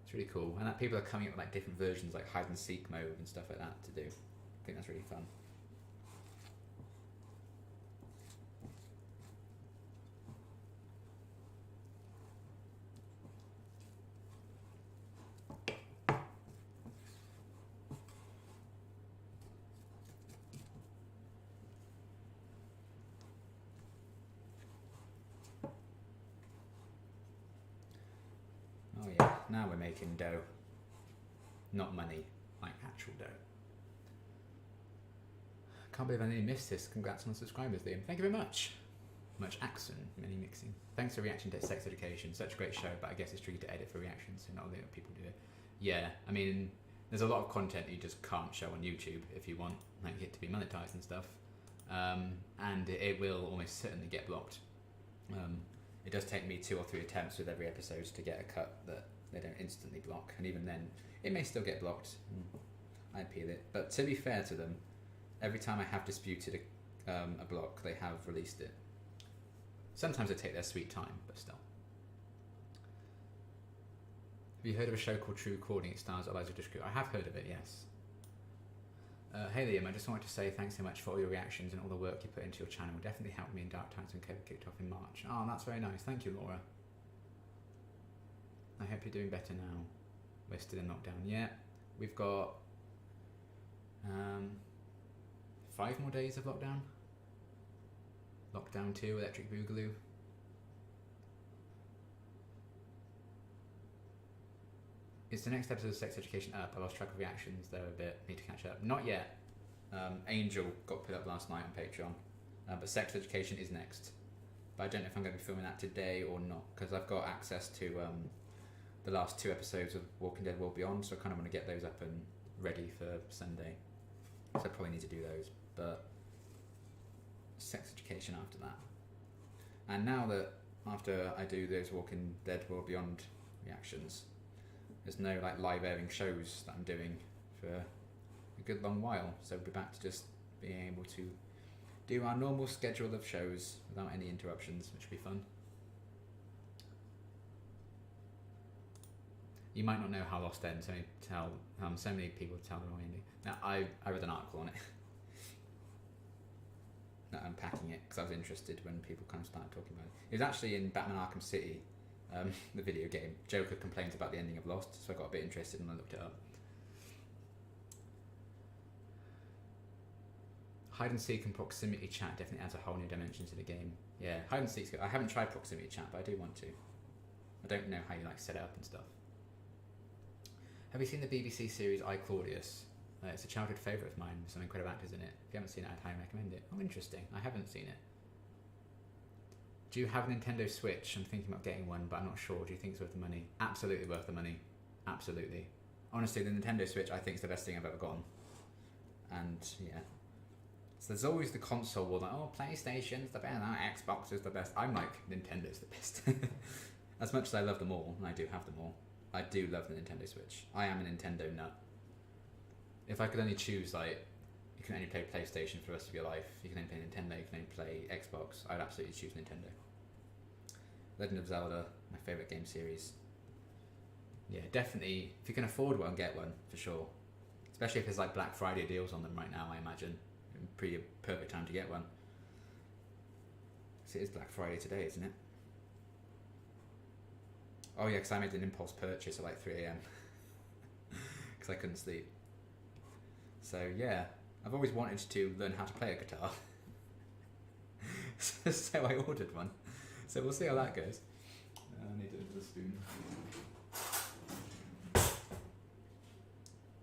It's really cool. And that people are coming up with like different versions, like hide and seek mode and stuff like that to do. I think that's really fun. Oh yeah, now we're making dough. Not money, like actual dough. Can't believe I nearly missed this. Congrats on the subscribers, Liam. Thank you very much. Much accent, many mixing. Thanks for reaction to Sex Education. Such a great show, but I guess it's tricky to edit for reactions, so not a lot of people do it. Yeah, I mean, there's a lot of content you just can't show on YouTube if you want like it to be monetized and stuff. And it will almost certainly get blocked. It does take me 2 or 3 attempts with every episode to get a cut that they don't instantly block, and even then, it may still get blocked. I appeal it, but to be fair to them, every time I have disputed a block, they have released it. Sometimes they take their sweet time, but still. Have you heard of a show called True Recording? It stars Eliza Dushku. I have heard of it, yes. Hey Liam, I just wanted to say thanks so much for all your reactions and all the work you put into your channel. It definitely helped me in dark times when COVID kicked off in March. Oh, that's very nice. Thank you, Laura. I hope you're doing better now. We're still in lockdown. Yeah, we've got 5 more days of lockdown. Lockdown 2, Electric Boogaloo. Is the next episode of Sex Education up? I lost track of reactions there a bit. Need to catch up. Not yet. Angel got put up last night on Patreon. But Sex Education is next. But I don't know if I'm going to be filming that today or not, because I've got access to the last 2 episodes of Walking Dead World Beyond, so I kind of want to get those up and ready for Sunday. So I probably need to do those. But Sex Education after that. And now that after I do those Walking Dead World Beyond reactions, there's no like live airing shows that I'm doing for a good long while, so we'll be back to just being able to do our normal schedule of shows without any interruptions, which will be fun. You might not know how Lost ends, so many people tell the wrong ending. Now, I read an article on it, not unpacking it, because I was interested when people kind of started talking about it. It was actually in Batman Arkham City, the video game. Joker complains about the ending of Lost, so I got a bit interested and I looked it up. Hide and seek and proximity chat definitely adds a whole new dimension to the game. Yeah, hide and seek's good. I haven't tried proximity chat, but I do want to. I don't know how you like set it up and stuff. Have you seen the BBC series I, Claudius? It's a childhood favourite of mine with some incredible actors in it. If you haven't seen it, I'd highly recommend it. Oh, interesting. I haven't seen it. Do you have a Nintendo Switch? I'm thinking about getting one, but I'm not sure. Do you think it's worth the money? Absolutely worth the money. Absolutely. Honestly, the Nintendo Switch I think is the best thing I've ever gotten. And yeah. So there's always the console war, like, oh, PlayStation's the best, oh, Xbox is the best. I'm like, Nintendo's the best. As much as I love them all, and I do have them all, I do love the Nintendo Switch. I am a Nintendo nut. If I could only choose, like, you can only play PlayStation for the rest of your life, you can only play Nintendo, you can only play Xbox, I'd absolutely choose Nintendo. Legend of Zelda, my favourite game series. Yeah, definitely, if you can afford one, get one, for sure. Especially if there's like Black Friday deals on them right now, I imagine. Pretty perfect time to get one. So it is Black Friday today, isn't it? Oh yeah, because I made an impulse purchase at like 3 AM because I couldn't sleep. So yeah, I've always wanted to learn how to play a guitar. So I ordered one. So we'll see how that goes. I need another spoon.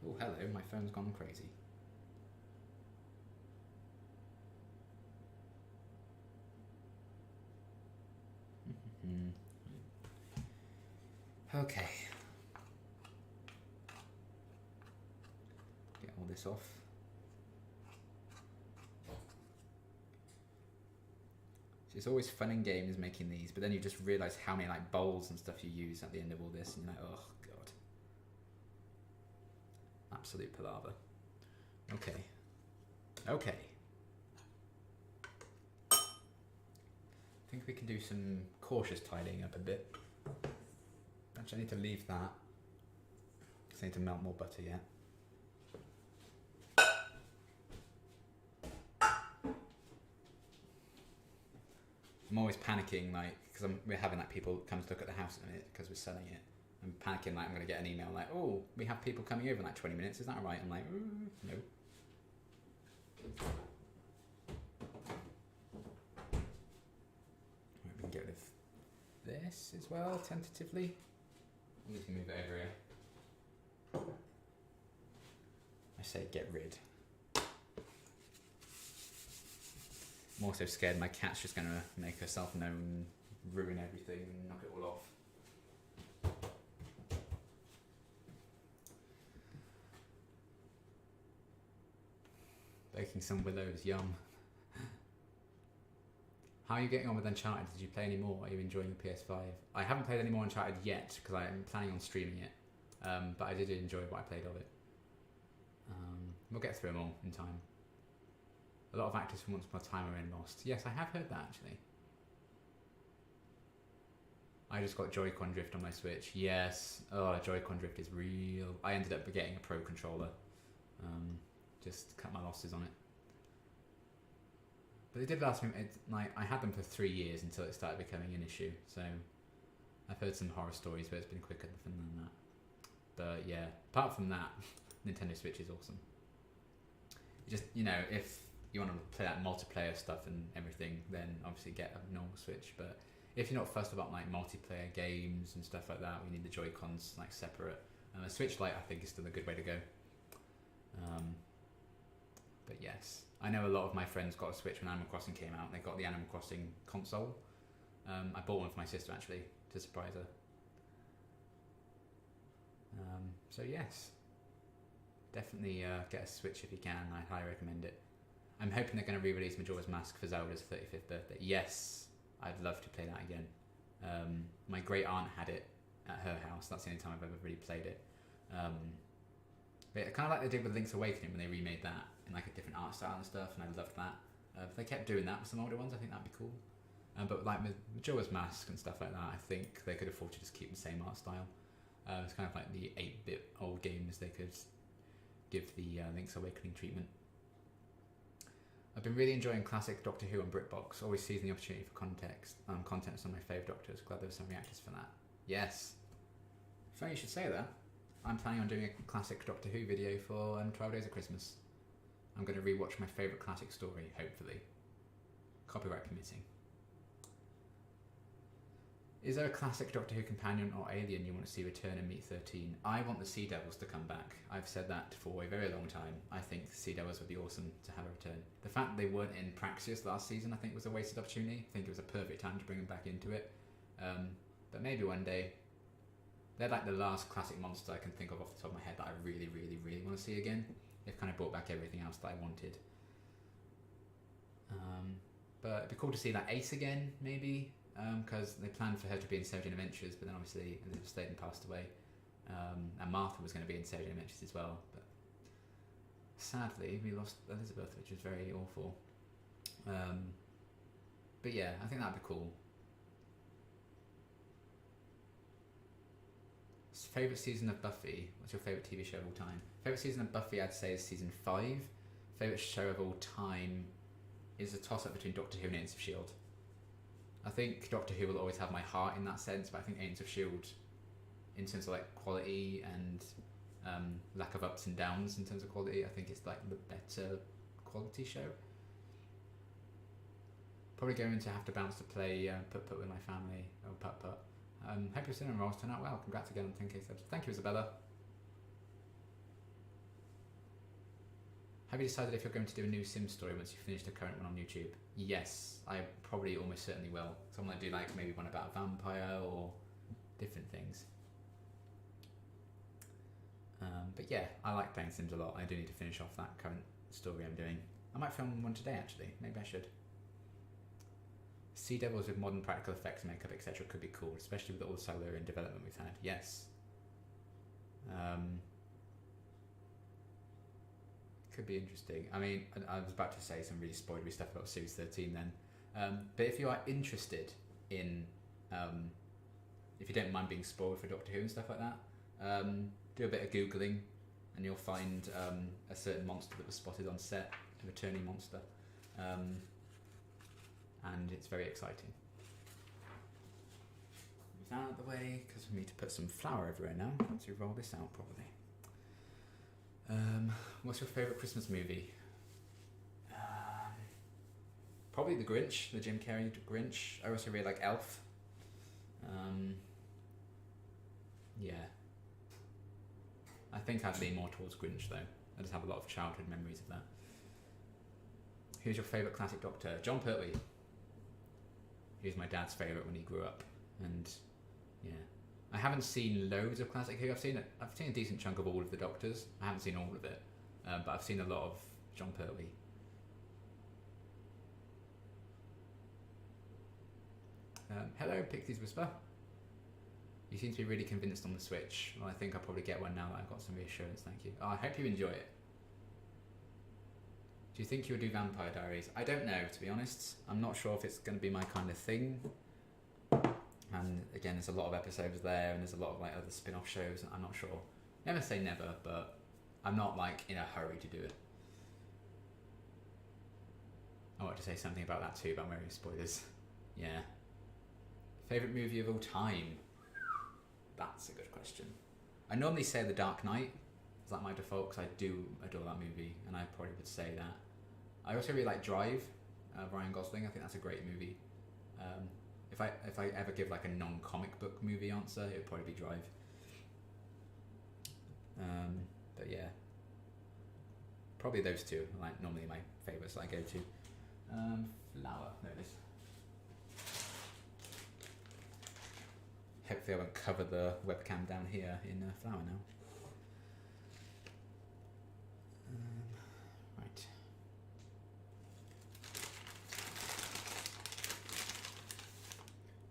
Oh, hello, my phone's gone crazy. Okay. Get all this off. It's always fun and games making these, but then you just realise how many like bowls and stuff you use at the end of all this, and you're like, oh god. Absolute palaver. Okay. Okay. I think we can do some cautious tidying up a bit. Actually, I need to leave that. Because I need to melt more butter yet. I'm always panicking, like, because we're having like people come to look at the house in a minute because we're selling it. I'm panicking, like I'm going to get an email like, oh, we have people coming over in like 20 minutes, is that right? I'm like, no. Right, we can get rid of this as well, tentatively. I need to move it over here. I say get rid. I'm also scared my cat's just going to make herself known, ruin everything, and knock it all off. Baking some willows, yum. How are you getting on with Uncharted? Did you play any more? Are you enjoying the PS5? I haven't played any more Uncharted yet because I'm planning on streaming it, but I did enjoy what I played of it. We'll get through them all in time. A lot of actors from Once Upon a Time are in Lost. Yes, I have heard that actually. I just got Joy-Con drift on my Switch. Yes. Oh, Joy-Con drift is real. I ended up getting a Pro controller. Just cut my losses on it. But it did last me. Like I had them for 3 years until it started becoming an issue. So I've heard some horror stories, but it's been quicker than that. But yeah, apart from that, Nintendo Switch is awesome. Just if you want to play that multiplayer stuff and everything, then obviously get a normal Switch. But if you're not fussed about like multiplayer games and stuff like that, we need the Joy-Cons like separate. And a Switch Lite I think is still a good way to go. But yes, I know a lot of my friends got a Switch when Animal Crossing came out. They got the Animal Crossing console. I bought one for my sister actually to surprise her. So yes, definitely get a Switch if you can. I highly recommend it. I'm hoping they're going to re-release Majora's Mask for Zelda's 35th birthday. Yes, I'd love to play that again. My great aunt had it at her house. That's the only time I've ever really played it. But kind of like they did with Link's Awakening when they remade that in like a different art style and stuff, and I loved that. If they kept doing that with some older ones, I think that'd be cool. But like with Majora's Mask and stuff like that, I think they could afford to just keep the same art style. It's kind of like the 8-bit old games. They could give the Link's Awakening treatment. I've been really enjoying classic Doctor Who on BritBox, always seizing the opportunity for content on some of my favourite Doctors. Glad there were some reactors for that. Yes. Funny you should say that. I'm planning on doing a classic Doctor Who video for 12 Days of Christmas. I'm going to rewatch my favourite classic story, hopefully. Copyright permitting. Is there a classic Doctor Who companion or alien you want to see return and meet 13? I want the Sea Devils to come back. I've said that for a very long time. I think the Sea Devils would be awesome to have a return. The fact that they weren't in Praxis last season I think was a wasted opportunity. I think it was a perfect time to bring them back into it. But maybe one day. They're like the last classic monster I can think of off the top of my head that I really, really, really want to see again. They've kind of brought back everything else that I wanted. But it'd be cool to see that Ace again, maybe. Because they planned for her to be in 17 Adventures, but then obviously Elizabeth Staten passed away. And Martha was going to be in 17 Adventures as well. But sadly, we lost Elizabeth, which was very awful. But yeah, I think that'd be cool. Favourite season of Buffy? What's your favourite TV show of all time? Favourite season of Buffy, I'd say, is season 5. Favourite show of all time is a toss-up between Doctor Who and Agents of S.H.I.E.L.D. I think Doctor Who will always have my heart in that sense, but I think Agents of S.H.I.E.L.D., in terms of like quality and lack of ups and downs in terms of quality. I think it's like the better quality show. Probably going to have to bounce to play Put Put with my family, or Putt Putt. Hope your cinema rolls turn out well. Congrats again on 10k subs. Thank you, Isabella. Have you decided if you're going to do a new Sim story once you finish the current one on YouTube? Yes, I probably almost certainly will. So I'm going to do like maybe one about a vampire or different things. But yeah, I like playing Sims a lot. I do need to finish off that current story I'm doing. I might film one today actually. Maybe I should. Sea Devils with modern practical effects, makeup, etc. could be cool, especially with all the Silurian development we've had. Yes. Could be interesting. I mean, I was about to say some really spoilery stuff about Series 13 then. But if you are interested in, if you don't mind being spoiled for Doctor Who and stuff like that, do a bit of Googling and you'll find a certain monster that was spotted on set, a returning monster. And it's very exciting. Move that out of the way because we need to put some flour everywhere now to roll this out properly. What's your favourite Christmas movie? Probably The Grinch, the Jim Carrey Grinch. I also really like Elf. Yeah. I think I'd lean more towards Grinch though. I just have a lot of childhood memories of that. Who's your favourite classic Doctor? John Pertwee. He was my dad's favourite when he grew up, and yeah, I haven't seen loads of classic Who. I've seen a decent chunk of all of the Doctors. I haven't seen all of it, but I've seen a lot of John Pertwee. Hello, Pixies Whisper. You seem to be really convinced on the Switch. Well, I think I'll probably get one now that I've got some reassurance. Thank you. Oh, I hope you enjoy it. Do you think you'll do Vampire Diaries? I don't know, to be honest. I'm not sure if it's going to be my kind of thing. And again, there's a lot of episodes there, and there's a lot of like other spin-off shows. I'm not sure. Never say never, but I'm not like in a hurry to do it. I want to say something about that too, about various spoilers. Yeah. Favorite movie of all time? That's a good question. I normally say The Dark Knight. Is that my default? Because I do adore that movie, and I probably would say that. I also really like Drive, Ryan Gosling. I think that's a great movie. If I ever give like a non-comic book movie answer, it would probably be Drive. But yeah, probably those two are like normally my favourites that I go to. Flour, there it is. Hopefully I won't cover the webcam down here in flour now. Right.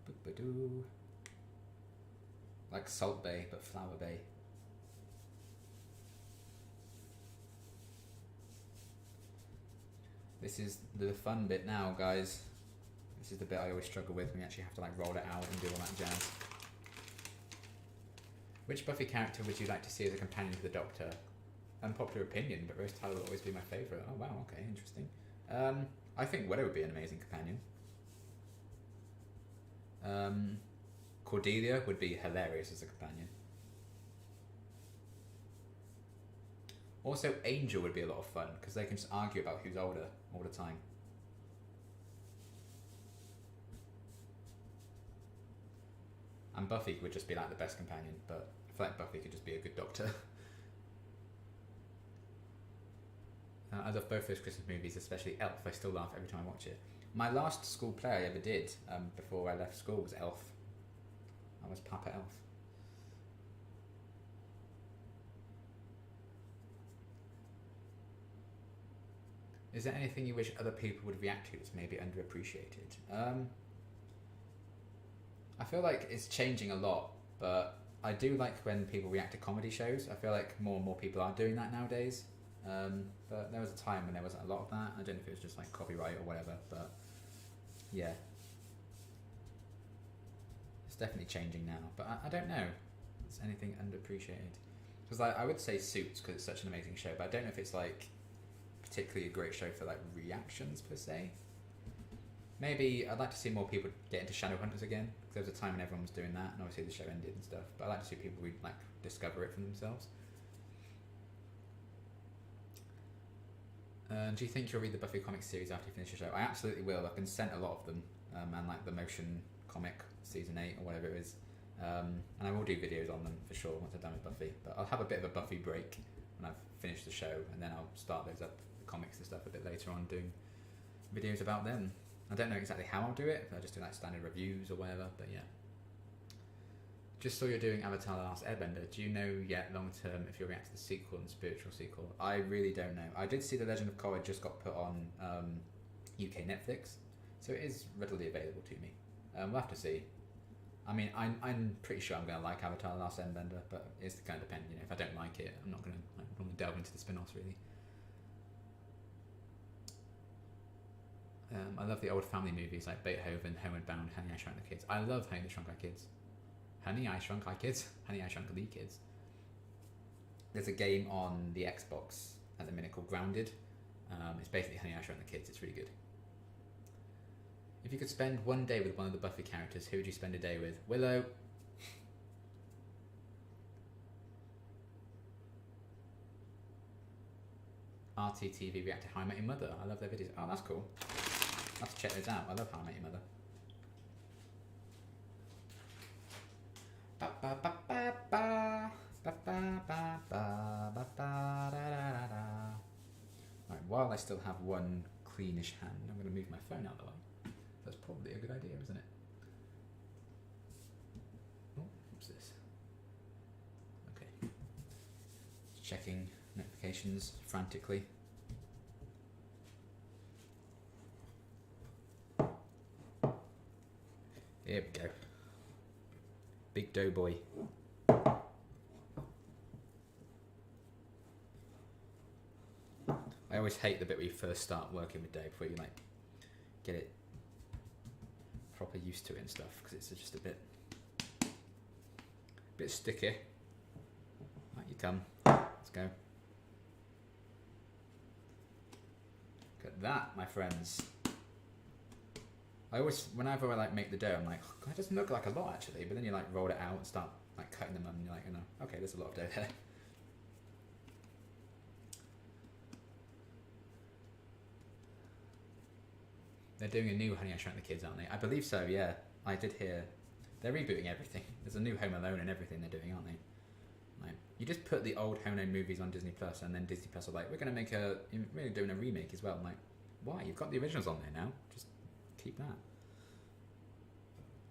Boop-ba-doo. Like Salt Bay, but Flour Bay. This is the fun bit now, guys. This is the bit I always struggle with when you actually have to like roll it out and do all that jazz. Which Buffy character would you like to see as a companion to the Doctor? Unpopular opinion, but Rose Tyler will always be my favourite. Oh wow, okay, interesting. I think Willow would be an amazing companion. Cordelia would be hilarious as a companion. Also, Angel would be a lot of fun, because they can just argue about who's older all the time. And Buffy would just be like the best companion, but I feel like Buffy could just be a good Doctor. I love both those Christmas movies, especially Elf. I still laugh every time I watch it. My last school play I ever did before I left school was Elf. I was Papa Elf. Is there anything you wish other people would react to that's maybe underappreciated? I feel like it's changing a lot, but I do like when people react to comedy shows. I feel like more and more people are doing that nowadays. But there was a time when there wasn't a lot of that. I don't know if it was just like copyright or whatever, but yeah. It's definitely changing now, but I don't know if it's anything underappreciated. Because like, I would say Suits because it's such an amazing show, but I don't know if it's like particularly a great show for like reactions per se. Maybe I'd like to see more people get into Shadowhunters again, because there was a time when everyone was doing that, and obviously the show ended and stuff, but I'd like to see people like discover it for themselves. Do you think you'll read the Buffy comic series after you finish the show? I absolutely will. I've been sent a lot of them, and like the motion comic season 8 or whatever it is. And I will do videos on them for sure once I'm done with Buffy. But I'll have a bit of a Buffy break when I've finished the show, and then I'll start those up, the comics and stuff, a bit later on, doing videos about them. I don't know exactly how I'll do it. I'll just do like standard reviews or whatever. But yeah. Just saw you're doing Avatar: The Last Airbender. Do you know yet long term if you'll react to the sequel and spiritual sequel? I really don't know. I did see The Legend of Korra just got put on UK Netflix, so it is readily available to me. We'll have to see. I mean, I'm pretty sure I'm going to like Avatar: The Last Airbender, but it's going to depend. You know, if I don't like it, I'm not going to delve into the spin-offs really. I love the old family movies like Beethoven, Homeward Bound, Honey, I Shrunk the Kids. I love Honey, I Shrunk Our Kids. Honey, I Shrunk Our Kids? Honey, I Shrunk the Kids. There's a game on the Xbox at the minute called Grounded. It's basically Honey, I Shrunk the Kids. It's really good. If you could spend one day with one of the Buffy characters, who would you spend a day with? Willow. RTTV react to How I Met Your Mother. I love their videos. Oh, that's cool. I'll have to check those out. I love How I Met Your Mother. Ba ba ba ba ba ba ba ba ba ba da da da. Right, while I still have one cleanish hand, I'm going to move my phone out of the way. That's probably a good idea, isn't it? Oh, what's this? Okay. Checking notifications frantically. Here we go. Big dough boy. I always hate the bit where you first start working with dough before you like get it proper used to it and stuff, because it's just a bit sticky. Right, you come. Let's go. Look at that, my friends. I always, whenever I like make the dough, I'm like, oh, God, it doesn't look like a lot actually. But then you like roll it out and start like cutting them up, and you're like, okay, there's a lot of dough there. They're doing a new Honey, I Shrunk the Kids, aren't they? I believe so, yeah. I did hear. They're rebooting everything. There's a new Home Alone and everything they're doing, aren't they? Like, you just put the old Home Alone movies on Disney Plus, and then Disney Plus are like, we're doing a remake as well. I'm like, why? You've got the originals on there now. Just keep that.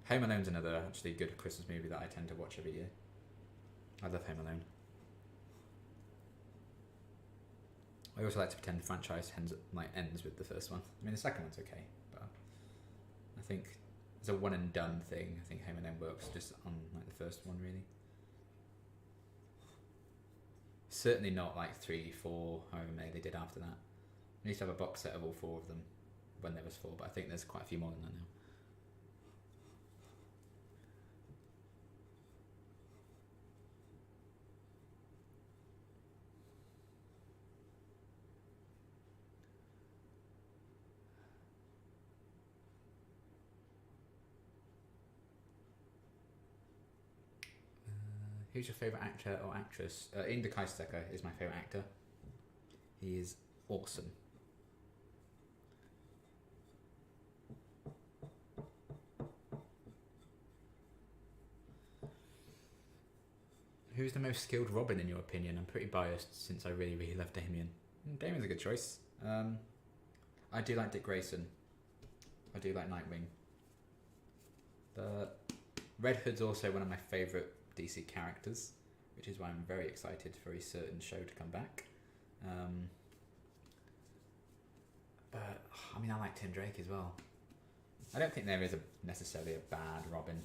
Home Alone's another actually good Christmas movie that I tend to watch every year. I love Home Alone. I also like to pretend the franchise ends with the first one. I mean, the second one's okay, but I think it's a one and done thing. I think Home Alone works just on like the first one, really. Certainly not like 3, 4, however many they did after that. I used to have a box set of all 4 of them when there was 4, but I think there's quite a few more than that now. Who's your favourite actor or actress? Inda Kaistecker is my favourite actor. He is awesome. Who's the most skilled Robin in your opinion? I'm pretty biased since I really, really love Damien. Damien's a good choice. I do like Dick Grayson. I do like Nightwing. But Red Hood's also one of my favourite DC characters, which is why I'm very excited for a certain show to come back. But I mean, I like Tim Drake as well. I don't think there is necessarily a bad Robin,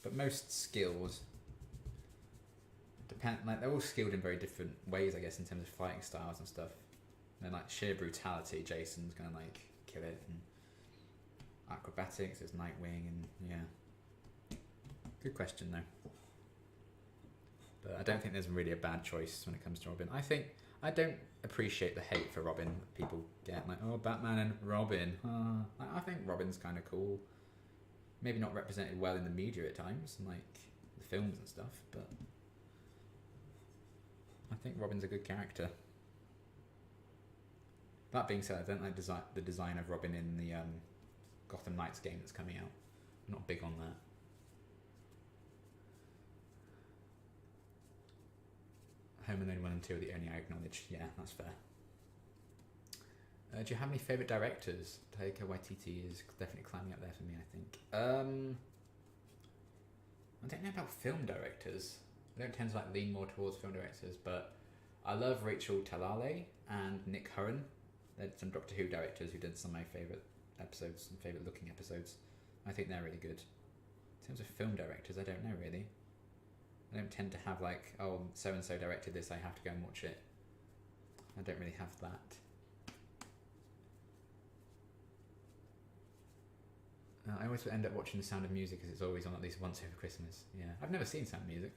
but most skills depend. Like they're all skilled in very different ways, I guess, in terms of fighting styles and stuff. And then like sheer brutality, Jason's gonna like kill it, and acrobatics is Nightwing, and yeah. Good question though. But I don't think there's really a bad choice when it comes to Robin. I don't appreciate the hate for Robin that people get. Like, oh, Batman and Robin. I think Robin's kind of cool. Maybe not represented well in the media at times, like the films and stuff, but I think Robin's a good character. That being said, I don't like the design of Robin in the Gotham Knights game that's coming out. I'm not big on that. Home Alone 1 and 2 are the only I acknowledge. Yeah, that's fair. Do you have any favourite directors? Taika Waititi is definitely climbing up there for me, I think. I don't know about film directors. I don't tend to like lean more towards film directors, but I love Rachel Talalay and Nick Curran. They're some Doctor Who directors who did some of my favourite episodes and favourite looking episodes. I think they're really good. In terms of film directors, I don't know really. I don't tend to have like, oh, so-and-so directed this, I have to go and watch it. I don't really have that. I always end up watching The Sound of Music because it's always on at least once over Christmas. Yeah, I've never seen Sound of Music.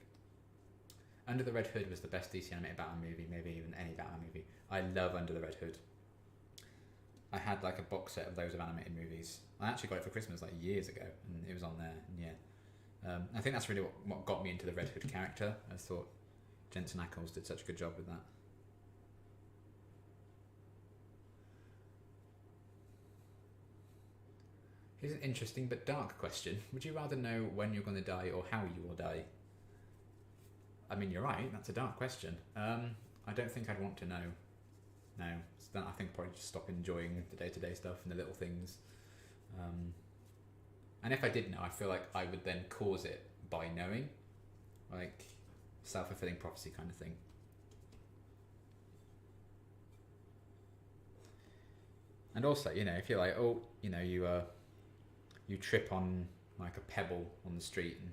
Under the Red Hood was the best DC animated Batman movie, maybe even any Batman movie. I love Under the Red Hood. I had like a box set of loads of animated movies. I actually got it for Christmas like years ago, and it was on there. And yeah, I think that's really what got me into the Red Hood character. I thought Jensen Ackles did such a good job with that. Here's an interesting but dark question. Would you rather know when you're going to die or how you will die? I mean, you're right, that's a dark question. I don't think I'd want to know. No. So then I think I'd probably just stop enjoying the day-to-day stuff and the little things. And if I did know, I feel like I would then cause it by knowing. Like, self-fulfilling prophecy kind of thing. And also, you know, if you're like, oh, you know, you trip on like a pebble on the street and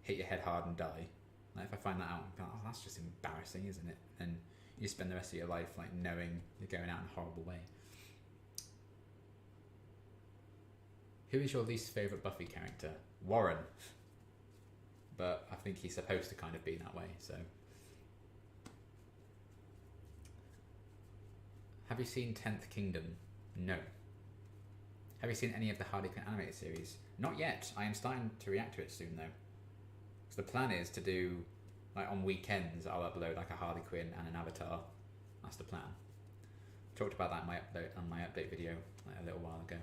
hit your head hard and die. Like if I find that out, I'm like, oh, that's just embarrassing, isn't it? And you spend the rest of your life like knowing you're going out in a horrible way. Who is your least favourite Buffy character? Warren. But I think he's supposed to kind of be that way, so. Have you seen 10th Kingdom? No. Have you seen any of the Harley Quinn animated series? Not yet. I am starting to react to it soon though. So the plan is to do, like on weekends, I'll upload like a Harley Quinn and an Avatar. That's the plan. Talked about that on my update video like a little while ago.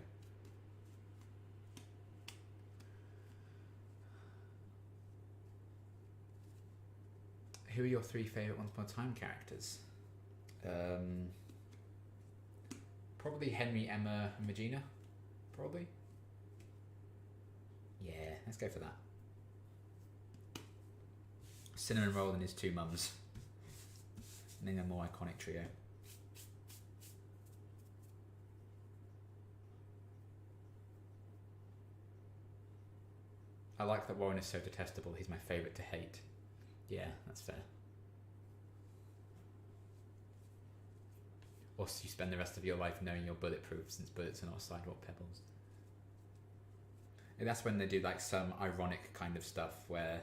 Who are your 3 favourite Once Upon a Time characters? Probably Henry, Emma, and Regina. Probably. Yeah, let's go for that. Cinnamon Roll and his 2 mums. And then a more iconic trio. I like that Warren is so detestable, he's my favourite to hate. Yeah, that's fair. Or you spend the rest of your life knowing you're bulletproof since bullets are not sidewalk pebbles. And that's when they do like some ironic kind of stuff where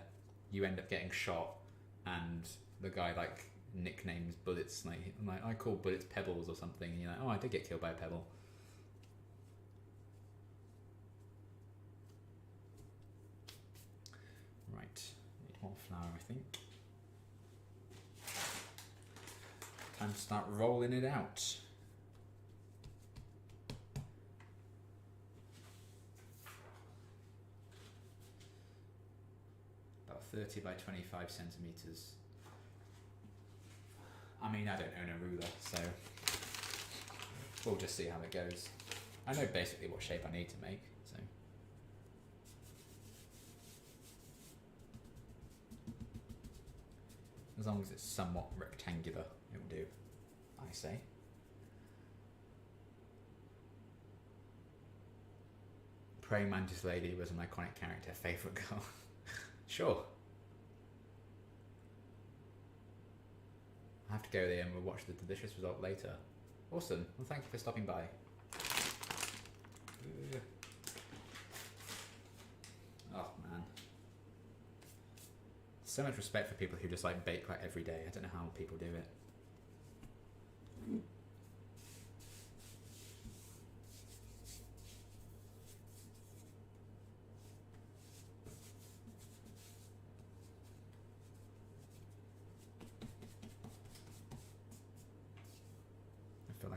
you end up getting shot and the guy like nicknames bullets like I call bullets pebbles or something, and you're like, oh, I did get killed by a pebble. Right, need more flour I think. Time to start rolling it out. About 30 by 25 centimetres. I mean, I don't own a ruler, so we'll just see how it goes. I know basically what shape I need to make, so. As long as it's somewhat rectangular, it will do, I say. Praying Mantis Lady was an iconic character, favourite girl. Sure. I have to go there and we'll watch the delicious result later. Awesome. Well, thank you for stopping by. Oh, man. So much respect for people who just like bake like every day. I don't know how people do it.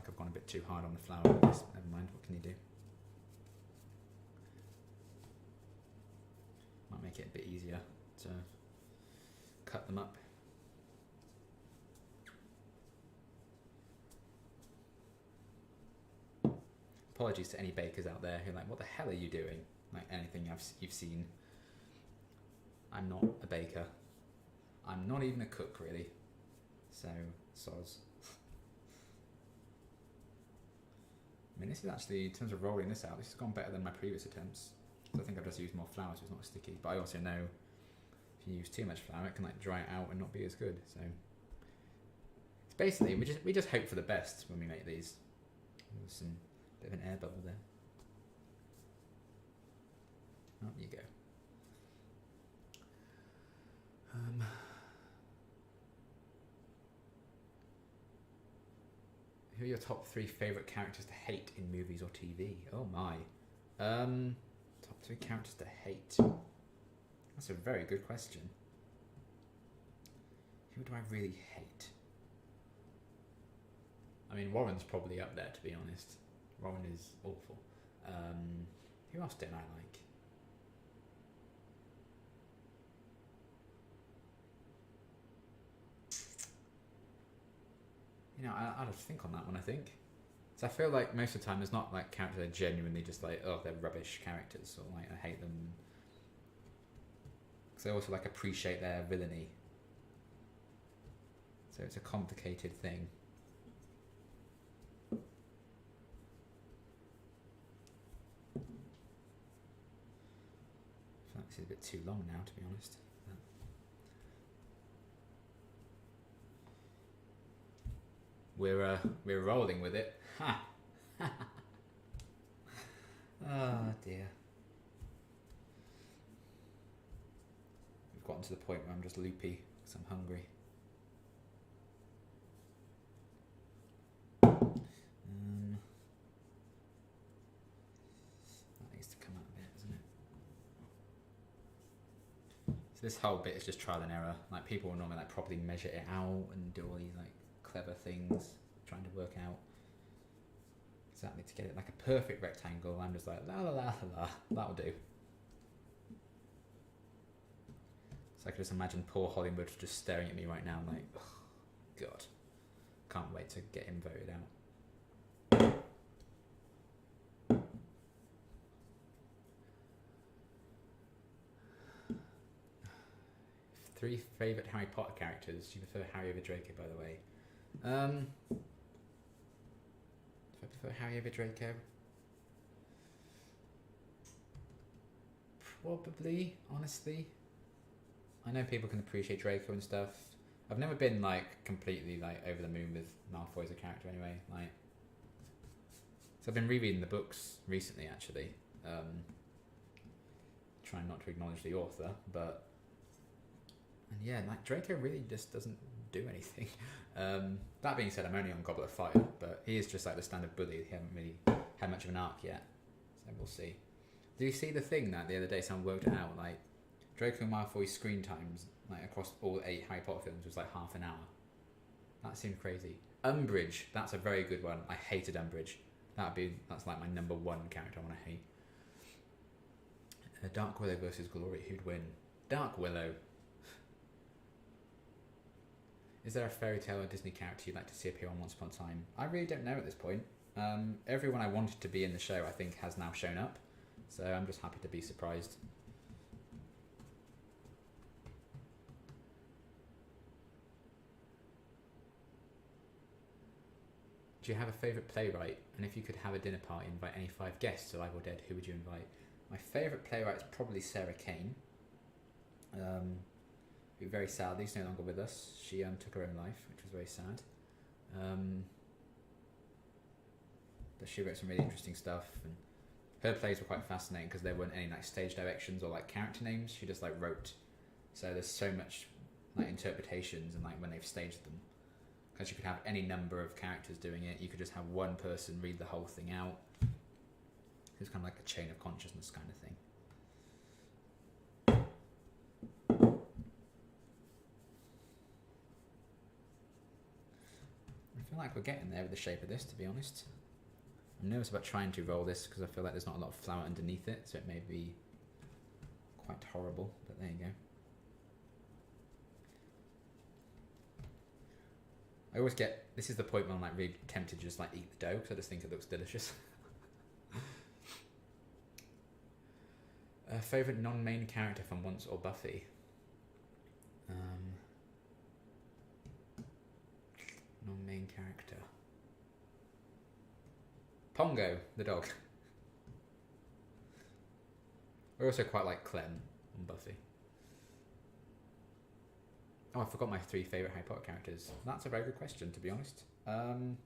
like I've gone a bit too hard on the flower with this. Never mind, what can you do? Might make it a bit easier to cut them up. Apologies to any bakers out there who are like, what the hell are you doing? Like anything you've seen. I'm not a baker. I'm not even a cook, really. So, soz. I mean, this is actually, in terms of rolling this out, this has gone better than my previous attempts. So I think I've just used more flour, so it's not sticky. But I also know if you use too much flour, it can like dry it out and not be as good. So it's basically we just hope for the best when we make these. There's some bit of an air bubble there. Up you go. Who are your top 3 favourite characters to hate in movies or TV? Oh my. Top 3 characters to hate. That's a very good question. Who do I really hate? I mean, Warren's probably up there, to be honest. Warren is awful. Who else don't I like? You know, I'll have to think on that one, I think. So I feel like most of the time there's not like characters that are genuinely just like, oh, they're rubbish characters, or like I hate them. Because I also like appreciate their villainy. So it's a complicated thing. I feel like this is a bit too long now, to be honest. We're rolling with it. Ha! Oh dear. We've gotten to the point where I'm just loopy because I'm hungry. That needs to come out a bit, doesn't it? So this whole bit is just trial and error. Like people will normally like properly measure it out and do all these like clever things, trying to work out exactly to get it like a perfect rectangle. I'm just like la la la la, that'll do. So I can just imagine poor Hollywood just staring at me right now like, oh, God, can't wait to get him voted out. 3 favourite Harry Potter characters. Do you prefer Harry over Draco, by the way? Do I prefer Harry over Draco? Probably, honestly. I know people can appreciate Draco and stuff. I've never been like completely like over the moon with Malfoy as a character anyway. Like, so I've been rereading the books recently actually. Trying not to acknowledge the author, but and yeah, like Draco really just doesn't do anything. That being said, I'm only on Goblet of Fire, but he is just like the standard bully. He hasn't really had much of an arc yet, so we'll see. Do you see the thing that the other day someone worked it out? Like Draco Malfoy's screen times, like across all 8 Harry Potter films, was like half an hour. That seemed crazy. Umbridge, that's a very good one. I hated Umbridge. That's like my number 1 character I want to hate. Dark Willow versus Glory, who'd win? Dark Willow. Is there a fairy tale or Disney character you'd like to see appear on Once Upon a Time? I really don't know at this point. Everyone I wanted to be in the show, I think, has now shown up. So I'm just happy to be surprised. Do you have a favourite playwright? And if you could have a dinner party and invite any 5 guests, alive or dead, who would you invite? My favourite playwright is probably Sarah Kane. Very sadly, she's no longer with us. She took her own life, which was very sad. But she wrote some really interesting stuff, and her plays were quite fascinating because there weren't any like stage directions or like character names. She just like wrote, so there's so much like interpretations and like when they've staged them. Because you could have any number of characters doing it. You could just have one person read the whole thing out. It's kind of like a chain of consciousness kind of thing. I feel like we're getting there with the shape of this, to be honest. I'm nervous about trying to roll this because I feel like there's not a lot of flour underneath it, so it may be quite horrible, but there you go. I always get, this is the point when I'm like really tempted to just like eat the dough because I just think it looks delicious. Favourite non-main character from Once or Buffy? Non-main character. Pongo, the dog. I also quite like Clem on Buffy. Oh, I forgot my 3 favourite Harry Potter characters. That's a very good question, to be honest. When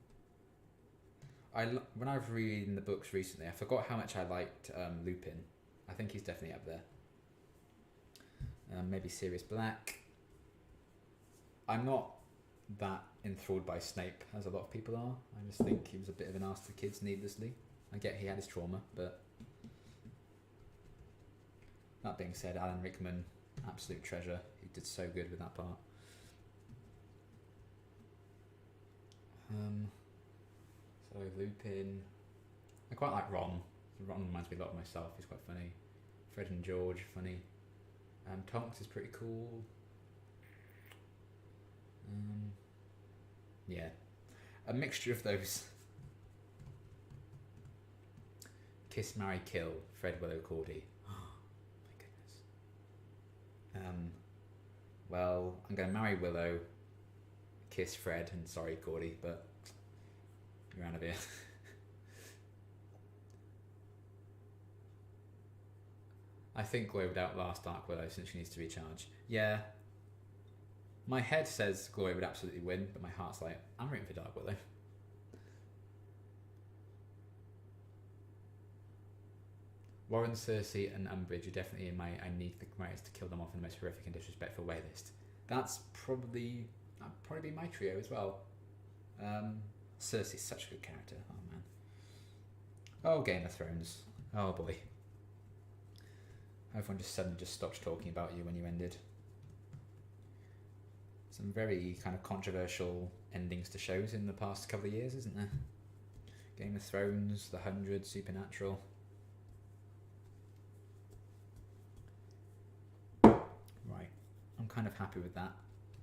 I was reading the books recently, I forgot how much I liked Lupin. I think he's definitely up there. Maybe Sirius Black. I'm not that enthralled by Snape as a lot of people are. I just think he was a bit of an arse to kids needlessly. I get he had his trauma, but that being said, Alan Rickman, absolute treasure. He did so good with that part. So Lupin. I quite like Ron. Ron reminds me a lot of myself. He's quite funny. Fred and George, funny. Tonks is pretty cool. Yeah, a mixture of those. Kiss, marry, kill. Fred, Willow, Cordy. Oh my goodness. Well, I'm going to marry Willow, kiss Fred, and sorry Cordy, but you're out of here. I think Glory would outlast Dark Willow since she needs to recharge. Yeah. My head says Glory would absolutely win, but my heart's like, I'm rooting for Dark Willow. Warren, Cersei, and Umbridge are definitely in my I need the writers to kill them off in the most horrific and disrespectful way list. That'd probably be my trio as well. Cersei's such a good character. Oh man. Oh, Game of Thrones. Oh boy. Everyone just suddenly just stopped talking about you when you ended. Some very kind of controversial endings to shows in the past couple of years, isn't there? Game of Thrones, The 100, Supernatural. Right, I'm kind of happy with that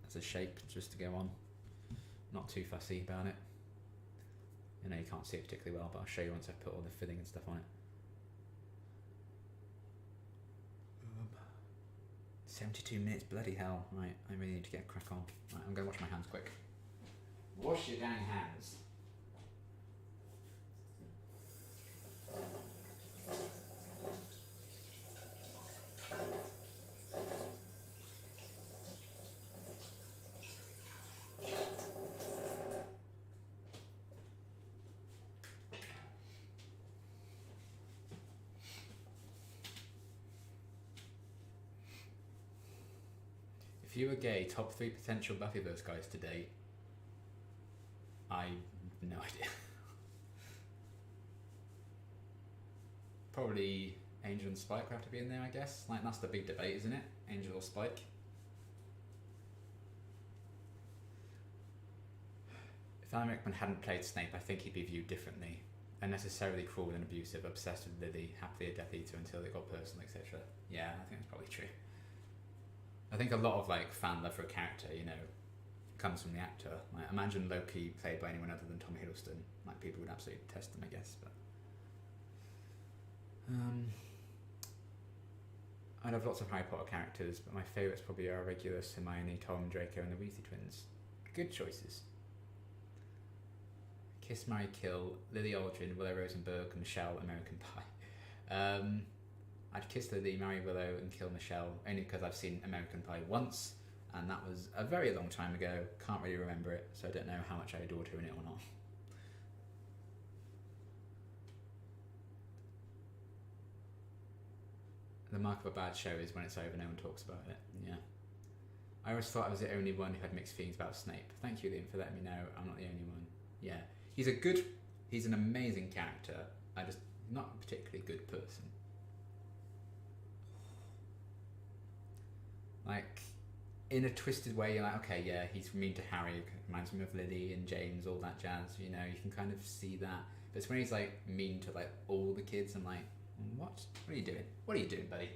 as a shape just to go on. Not too fussy about it. I know you can't see it particularly well, but I'll show you once I've put all the filling and stuff on it. 72 minutes, bloody hell. Right, I really need to get a crack on. Right, I'm going to wash my hands quick. Wash your dang hands. If you were gay, top 3 potential Buffyverse guys to date, I have no idea. Probably Angel and Spike would have to be in there, I guess. Like, that's the big debate, isn't it? Angel or Spike? If Alan Rickman hadn't played Snape, I think he'd be viewed differently. Unnecessarily cruel and abusive, obsessed with Lily, happily a Death Eater until it got personal, etc. Yeah, I think that's probably true. I think a lot of like fan love for a character, you know, comes from the actor. Like, imagine Loki played by anyone other than Tom Hiddleston. Like, people would absolutely test them, I guess. But I love lots of Harry Potter characters, but my favourites probably are Regulus, Hermione, Tom, Draco, and the Weasley twins. Good choices. Kiss, Marry, Kill, Lily Aldrin, Willow Rosenberg, Michelle, American Pie. I'd kiss Lily, marry Willow, and kill Michelle, only because I've seen American Pie once, and that was a very long time ago. Can't really remember it, so I don't know how much I adored her in it or not. The mark of a bad show is when it's over, no one talks about it. Yeah. I always thought I was the only one who had mixed feelings about Snape. Thank you, Liam, for letting me know I'm not the only one. Yeah. He's an amazing character. I just, not a particularly good person. Like, in a twisted way, you're like, okay, yeah, he's mean to Harry, reminds me of Lily and James, all that jazz, you know, you can kind of see that. But it's when he's like mean to like all the kids, I'm like, what are you doing? What are you doing, buddy?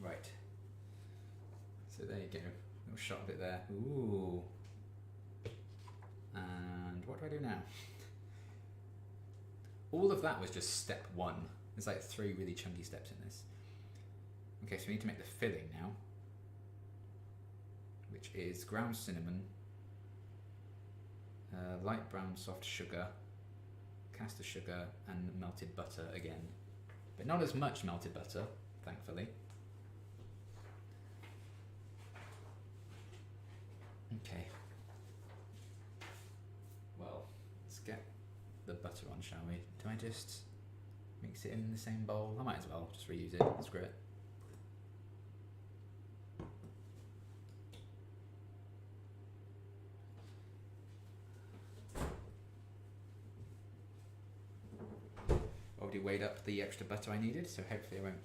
Right. So there you go. Little shot of it there. Ooh. And what do I do now? All of that was just step one. There's like 3 really chunky steps in this. Okay, so we need to make the filling now, which is ground cinnamon, light brown soft sugar, caster sugar, and melted butter again. But not as much melted butter, thankfully. Okay. Well, let's get the butter on, shall we? Do I just mix it in the same bowl? I might as well just reuse it. Screw it. Already weighed up the extra butter I needed, so hopefully I won't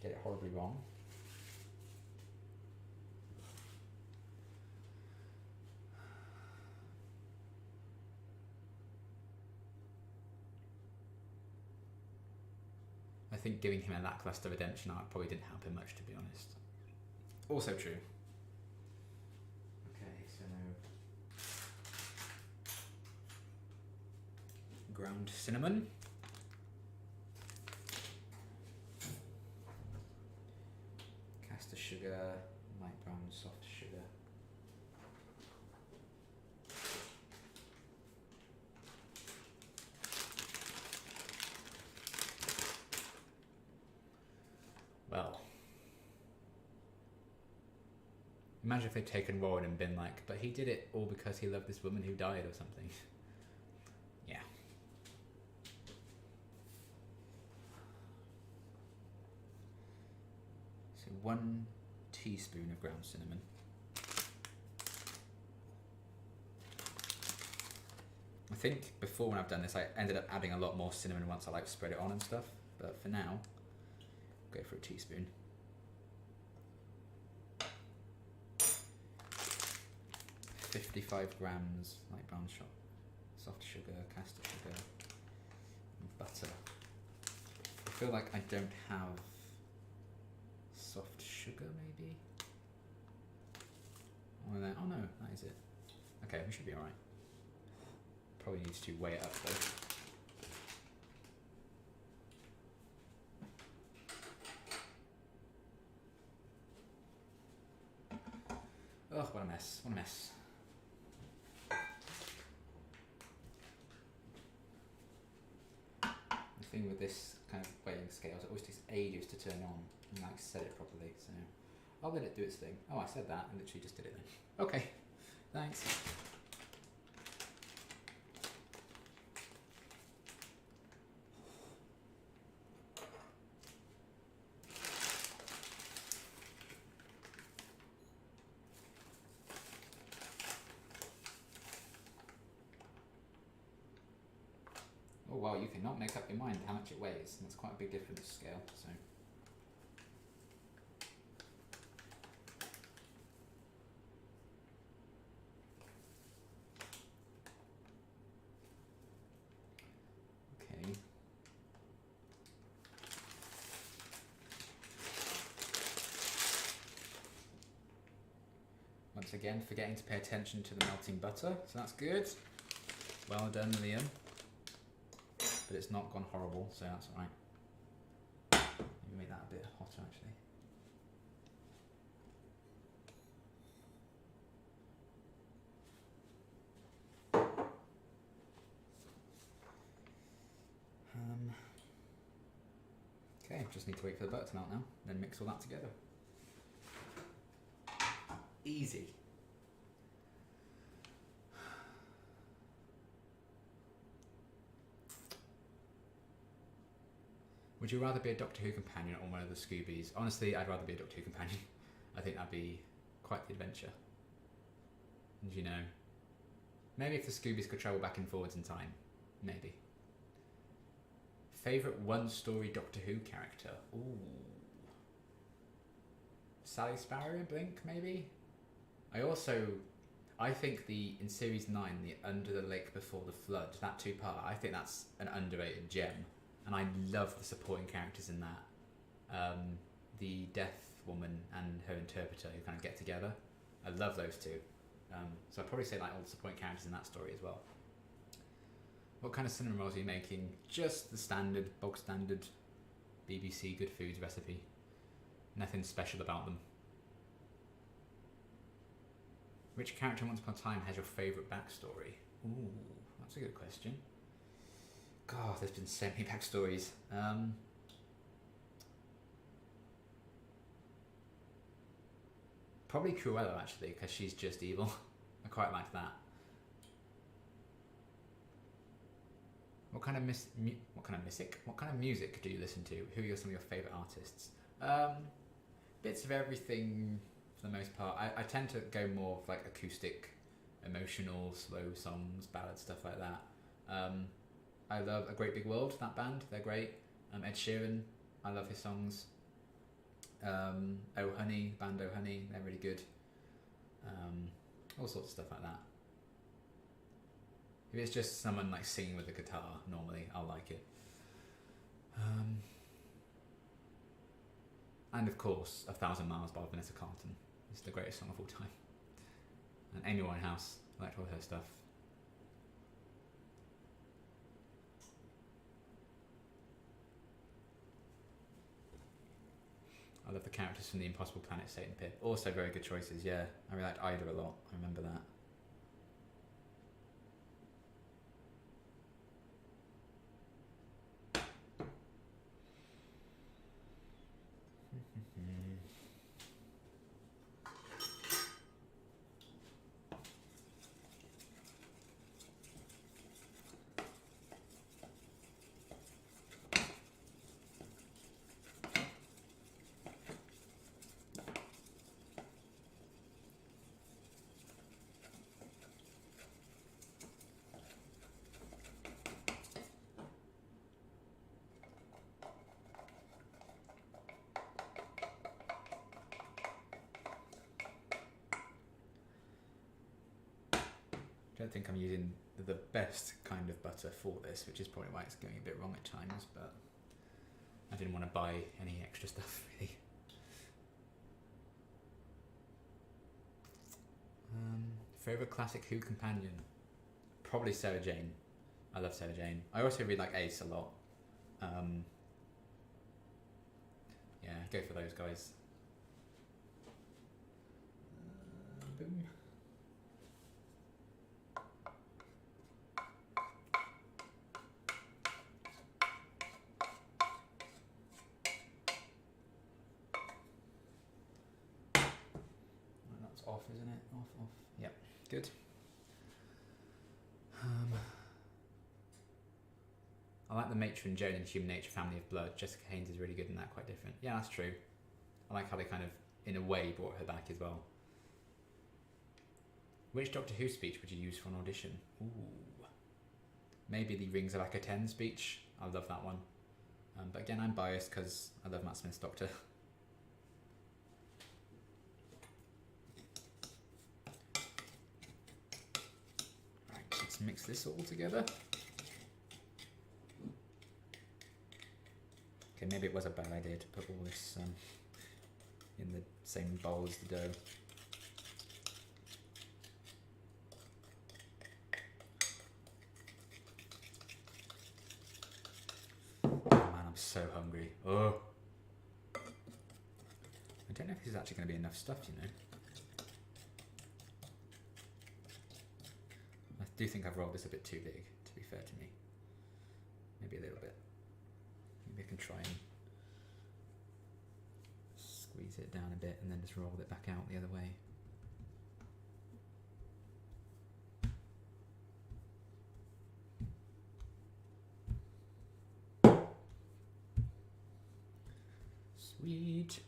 get it horribly wrong. I think giving him a lackluster redemption arc probably didn't help him much, to be honest. Also true. Okay, so ground cinnamon. Caster sugar, light brown soft sugar. Well, imagine if they'd taken Warren and been like, but he did it all because he loved this woman who died or something. Yeah. So 1 teaspoon of ground cinnamon. I think before when I've done this, I ended up adding a lot more cinnamon once I like spread it on and stuff. But for now, go for a teaspoon. 55 grams light brown soft sugar, caster sugar, and butter. I feel like I don't have soft sugar, maybe? Oh no, that is it. Okay, we should be alright. Probably needs to weigh it up though. Oh, what a mess, what a mess. The thing with this kind of weighing scales, it always takes ages to turn on and like set it properly, so I'll let it do its thing. Oh, I said that, I literally just did it then. Okay, thanks. Oh wow, you cannot make up your mind how much it weighs. That's quite a big difference scale, so. Okay. Once again, forgetting to pay attention to the melting butter, so that's good. Well done, Liam. But it's not gone horrible, so that's alright. Maybe make that a bit hotter actually. Okay, just need to wait for the butter to melt now, then mix all that together. Easy. Would you rather be a Doctor Who companion or one of the Scoobies? Honestly, I'd rather be a Doctor Who companion. I think that'd be quite the adventure. And you know, maybe if the Scoobies could travel back and forwards in time, maybe. Favourite one-story Doctor Who character? Ooh. Sally Sparrow in Blink, maybe. I think in series 9, the Under the Lake Before the Flood, that 2-part, I think that's an underrated gem, and I love the supporting characters in that. The deaf woman and her interpreter who kind of get together. I love those two. So I'd probably say like all the supporting characters in that story as well. What kind of cinnamon rolls are you making? Just the standard, bog standard BBC Good Foods recipe. Nothing special about them. Which character Once Upon a Time has your favourite backstory? Ooh, that's a good question. God, there's been so many backstories. Probably Cruella, actually, because she's just evil. I quite like that. What kind of music do you listen to? Who are some of your favourite artists? Bits of everything for the most part. I tend to go more of like acoustic, emotional, slow songs, ballads, stuff like that. I love A Great Big World, that band, they're great. Ed Sheeran, I love his songs. Oh Honey, band Oh Honey, they're really good. All sorts of stuff like that. If it's just someone like singing with a guitar, normally I'll like it. And of course, 1,000 Miles by Vanessa Carlton. It's the greatest song of all time. And Amy Winehouse, I liked all her stuff. I love the characters from The Impossible Planet, Satan Pip. Also very good choices, yeah. I really liked Ida a lot, I remember that. I don't think I'm using the best kind of butter for this, which is probably why it's going a bit wrong at times, but I didn't want to buy any extra stuff, really. Favourite classic Who companion? Probably Sarah Jane. I love Sarah Jane. I also really like Ace a lot. Yeah, go for those guys. Boom. Off, isn't it? Off. Yep, good. I like the Matron Joan in Human Nature Family of Blood. Jessica Haynes is really good in that, quite different. Yeah, that's true. I like how they kind of, in a way, brought her back as well. Which Doctor Who speech would you use for an audition? Ooh. Maybe the Rings of Akhaten speech. I love that one. But again, I'm biased because I love Matt Smith's Doctor. Let's mix this all together. Okay, maybe it was a bad idea to put all this in the same bowl as the dough. Oh man, I'm so hungry. Oh! I don't know if this is actually going to be enough stuff, you know. I do think I've rolled this a bit too big, to be fair to me. Maybe a little bit. Maybe I can try and squeeze it down a bit and then just roll it back out the other way. Sweet.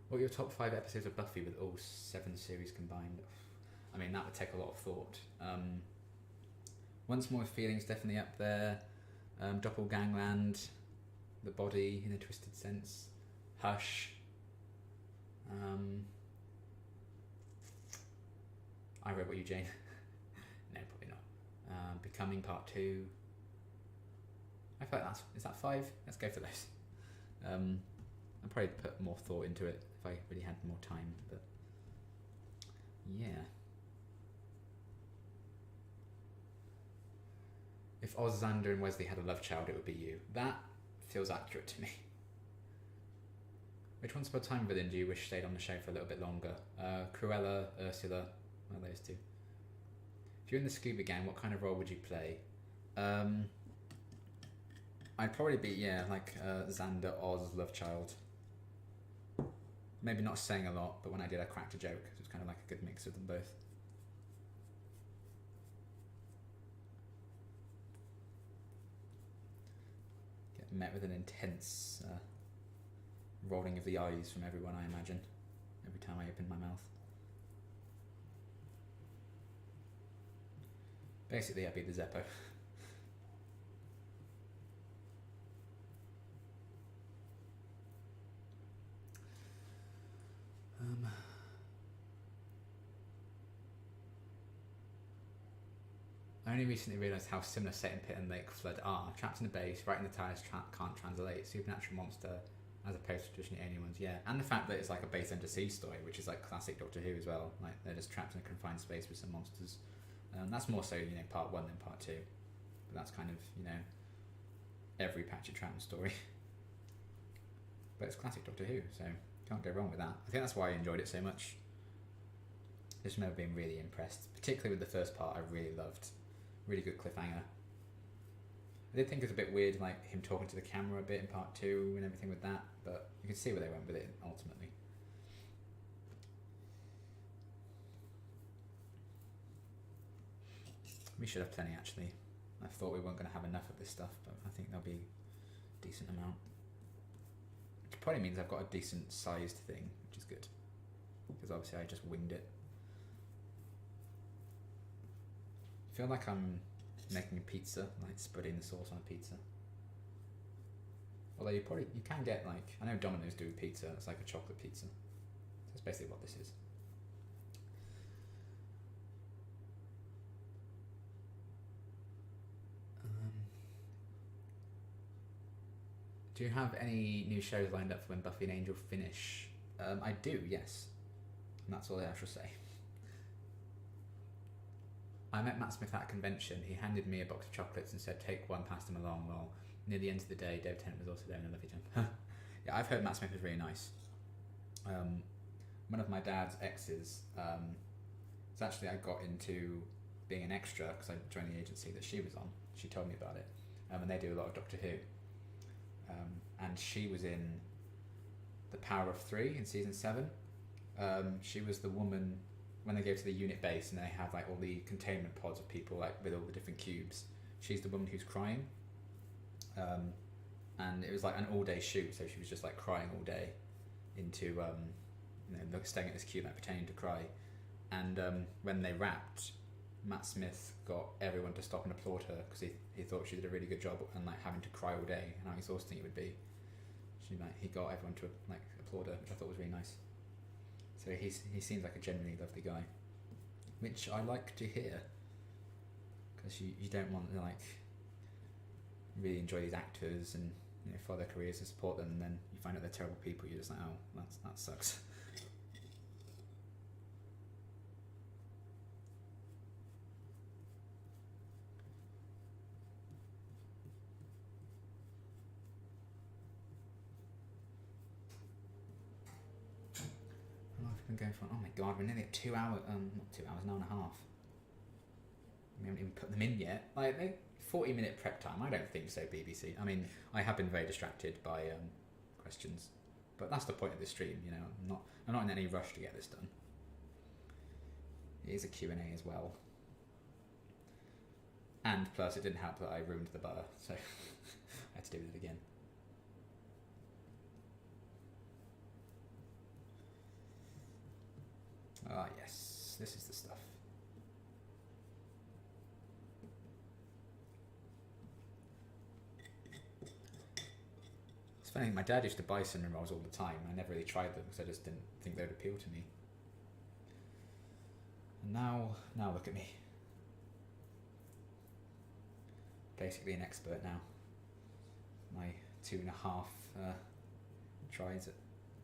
What are your top 5 episodes of Buffy with all 7 series combined? I mean, that would take a lot of thought. Once More Feelings definitely up there. Doppelgangland. the body in a twisted sense. Hush. I Robot You, Jane. No, probably not. Becoming Part 2. I feel like is that 5? Let's go for those. I'd probably put more thought into it if I really had more time, but yeah. If Oz, Xander and Wesley had a love child, it would be you. That feels accurate to me. Which Once Upon a Time villain do you wish stayed on the show for a little bit longer? Cruella, Ursula, one of those two. If you're in the Scuba Gang, what kind of role would you play? I'd probably be, like Xander, Oz, love child. Maybe not saying a lot, but when I did, I cracked a joke. It was kind of like a good mix of them both. Get met with an intense rolling of the eyes from everyone, I imagine, every time I open my mouth. Basically, I'd be the Zeppo. I only recently realised how similar Satan Pit and Lake Flood are. Trapped in a base, right in the tires, can't translate. Supernatural monster as opposed to traditionally alien ones, yeah. And the fact that it's like a base under sea story, which is like classic Doctor Who as well. Like they're just trapped in a confined space with some monsters. That's more so, part 1 than part 2. But that's kind of, every Patch of Troughton story. But it's classic Doctor Who, so can't go wrong with that. I think that's why I enjoyed it so much. I just remember being really impressed, particularly with the first part. I really loved. Really good cliffhanger. I did think it was a bit weird, like him talking to the camera a bit in part 2 and everything with that, but you can see where they went with it ultimately. We should have plenty actually. I thought we weren't going to have enough of this stuff, but I think there'll be a decent amount. Which probably means I've got a decent sized thing, which is good. Because obviously I just winged it. I feel like I'm making a pizza, like spreading the sauce on a pizza. Although you can get I know Domino's do pizza, it's like a chocolate pizza. That's basically what this is. Do you have any new shows lined up for when Buffy and Angel finish? I do, yes. And that's all I shall say. I met Matt Smith at a convention. He handed me a box of chocolates and said, take one, pass them along. Well, near the end of the day, Dave Tennant was also there and I love you, Yeah, I've heard Matt Smith is really nice. One of my dad's exes, so actually I got into being an extra because I joined the agency that she was on. She told me about it. And they do a lot of Doctor Who. And she was in The Power of Three in season 7. She was the woman when they go to the unit base and they have all the containment pods of people with all the different cubes. She's the woman who's crying. And it was an all-day shoot, so she was just crying all day into staying at this cube pretending to cry. And when they wrapped, Matt Smith got everyone to stop and applaud her because he thought she did a really good job and having to cry all day and how exhausting it would be. He got everyone to applaud her, which I thought was really nice. So he seems like a genuinely lovely guy, which I like to hear, because you don't want to really enjoy these actors and follow their careers and support them, and then you find out they're terrible people. You're just oh, that sucks. Been going for, oh my god, we're nearly at 2 hours, not 2 hours, an hour and a half. We haven't even put them in yet. 40-minute prep time, I don't think so, BBC. I mean, I have been very distracted by questions, but that's the point of this stream, I'm not in any rush to get this done. It is a Q&A as well. And plus, it didn't help that I ruined the bar, so I had to do it again. Ah, yes, this is the stuff. funny thing, my dad used to buy cinnamon rolls all the time. I never really tried them because I just didn't think they would appeal to me. And now look at me. Basically an expert now. My 2.5 tries at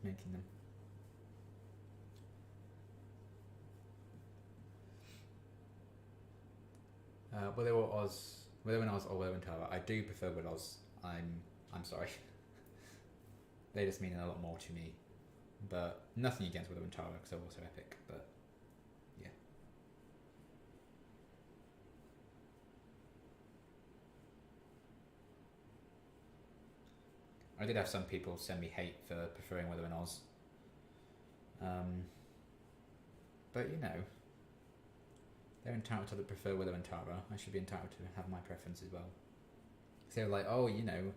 making them. Willow and Oz or Willow and Tara. I do prefer Willow's. I'm sorry. They just mean a lot more to me. But nothing against Willow and Tara because they're also epic. But yeah. I did have some people send me hate for preferring Willow and Oz. But you know, they're entitled to prefer Willow and Tara. I should be entitled to have my preference as well. So they're like, oh, you know,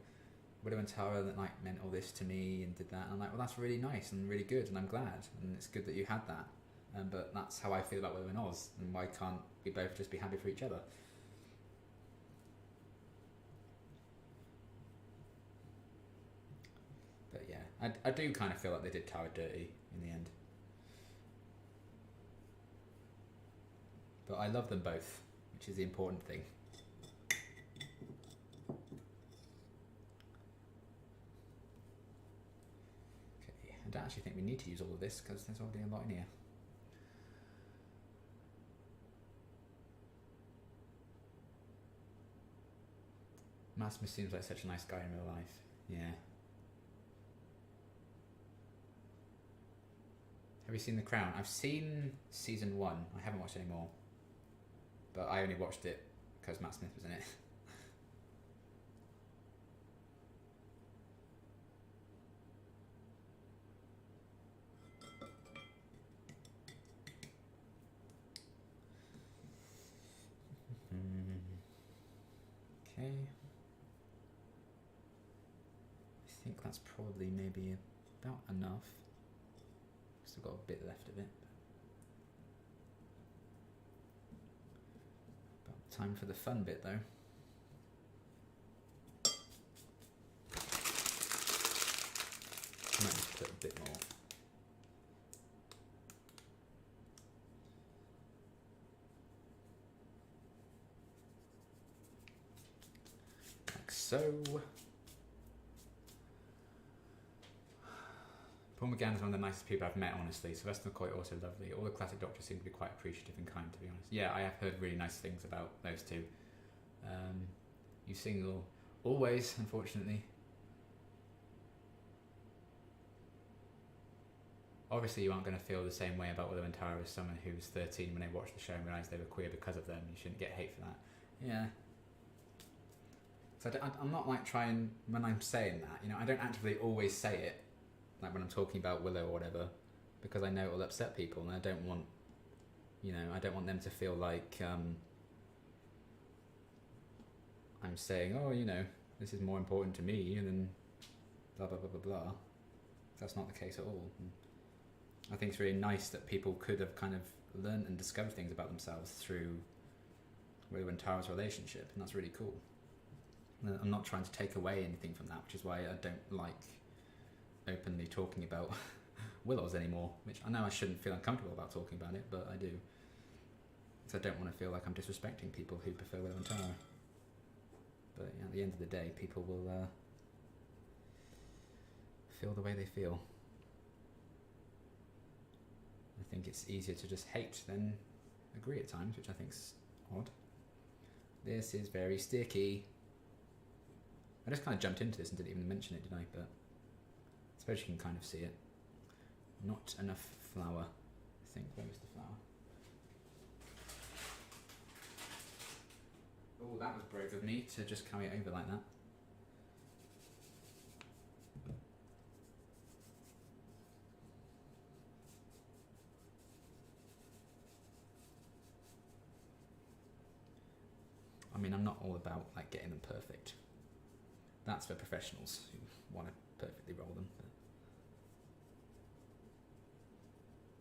Willow and Tara that like meant all this to me and did that. And I'm like, well, that's really nice and really good, and I'm glad, and it's good that you had that. But that's how I feel about Willow and Oz, and why can't we both just be happy for each other? But yeah, I do kind of feel like they did Tara dirty in the end. But I love them both, which is the important thing. Okay, I don't actually think we need to use all of this because there's already a lot in here. Maximus seems like such a nice guy in real life. Yeah. Have you seen The Crown? I've seen season 1. I haven't watched any more. But I only watched it because Matt Smith was in it. Okay. I think that's probably maybe about enough. Still got a bit left of it. About time for the fun bit though. I might just put a bit more. Like so. Paul McGann is one of the nicest people I've met, honestly. Sylvester McCoy also lovely. All the classic Doctors seem to be quite appreciative and kind, to be honest. Yeah, I have heard really nice things about those two. You single always, unfortunately. Obviously, you aren't going to feel the same way about Willow and Tara as someone who was 13 when they watched the show and realised they were queer because of them. You shouldn't get hate for that. Yeah. So I'm not like trying, when I'm saying that, you know, I don't actively always say it. Like when I'm talking about Willow or whatever, because I know it'll upset people, and I don't want, you know, I don't want them to feel like I'm saying, oh, you know, this is more important to me, and then blah blah blah blah blah. That's not the case at all. And I think it's really nice that people could have kind of learned and discovered things about themselves through Willow and Tara's relationship, and that's really cool. And I'm not trying to take away anything from that, which is why I don't like openly talking about Willows anymore, which I know I shouldn't feel uncomfortable about talking about it, but I do. Because I don't want to feel like I'm disrespecting people who prefer Willow and Tara. But yeah, at the end of the day, people will feel the way they feel. I think it's easier to just hate than agree at times, which I think's odd. This is very sticky. I just kind of jumped into this and didn't even mention it, did I? But I suppose you can kind of see it. Not enough flour. I think. Where was the flour? Oh, that was brave of me to just carry it over like that. I mean, I'm not all about like getting them perfect. That's for professionals who want to perfectly roll them.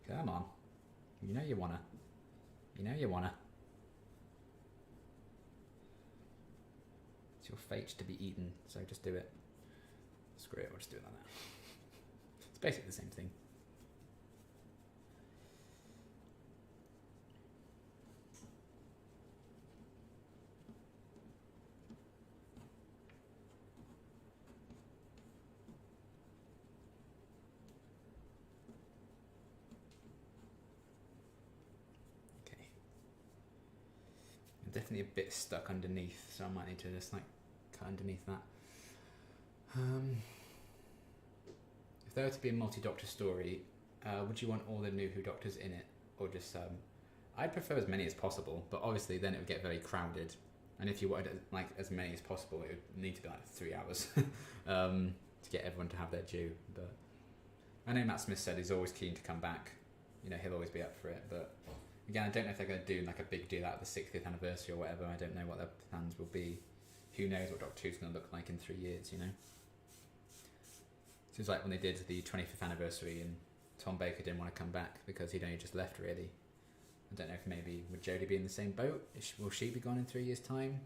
But come on. You know you wanna. You know you wanna. It's your fate to be eaten, so just do it. Screw it, we'll just do it like that. It's basically the same thing. Definitely a bit stuck underneath, so I might need to just like cut underneath that. If there were to be a multi-doctor story, would you want all the new Who Doctors in it, or just I'd prefer as many as possible, but obviously then it would get very crowded, and if you wanted like as many as possible, it would need to be like 3 hours to get everyone to have their due. But I know Matt Smith said he's always keen to come back. You know, he'll always be up for it, but again, I don't know if they're going to do like a big deal out of the 60th anniversary or whatever. I don't know what their plans will be. Who knows what Doctor Who's going to look like in 3 years, you know? Seems like when they did the 25th anniversary and Tom Baker didn't want to come back because he'd only just left, really. I don't know if maybe would Jodie be in the same boat? Will she be gone in 3 years' time?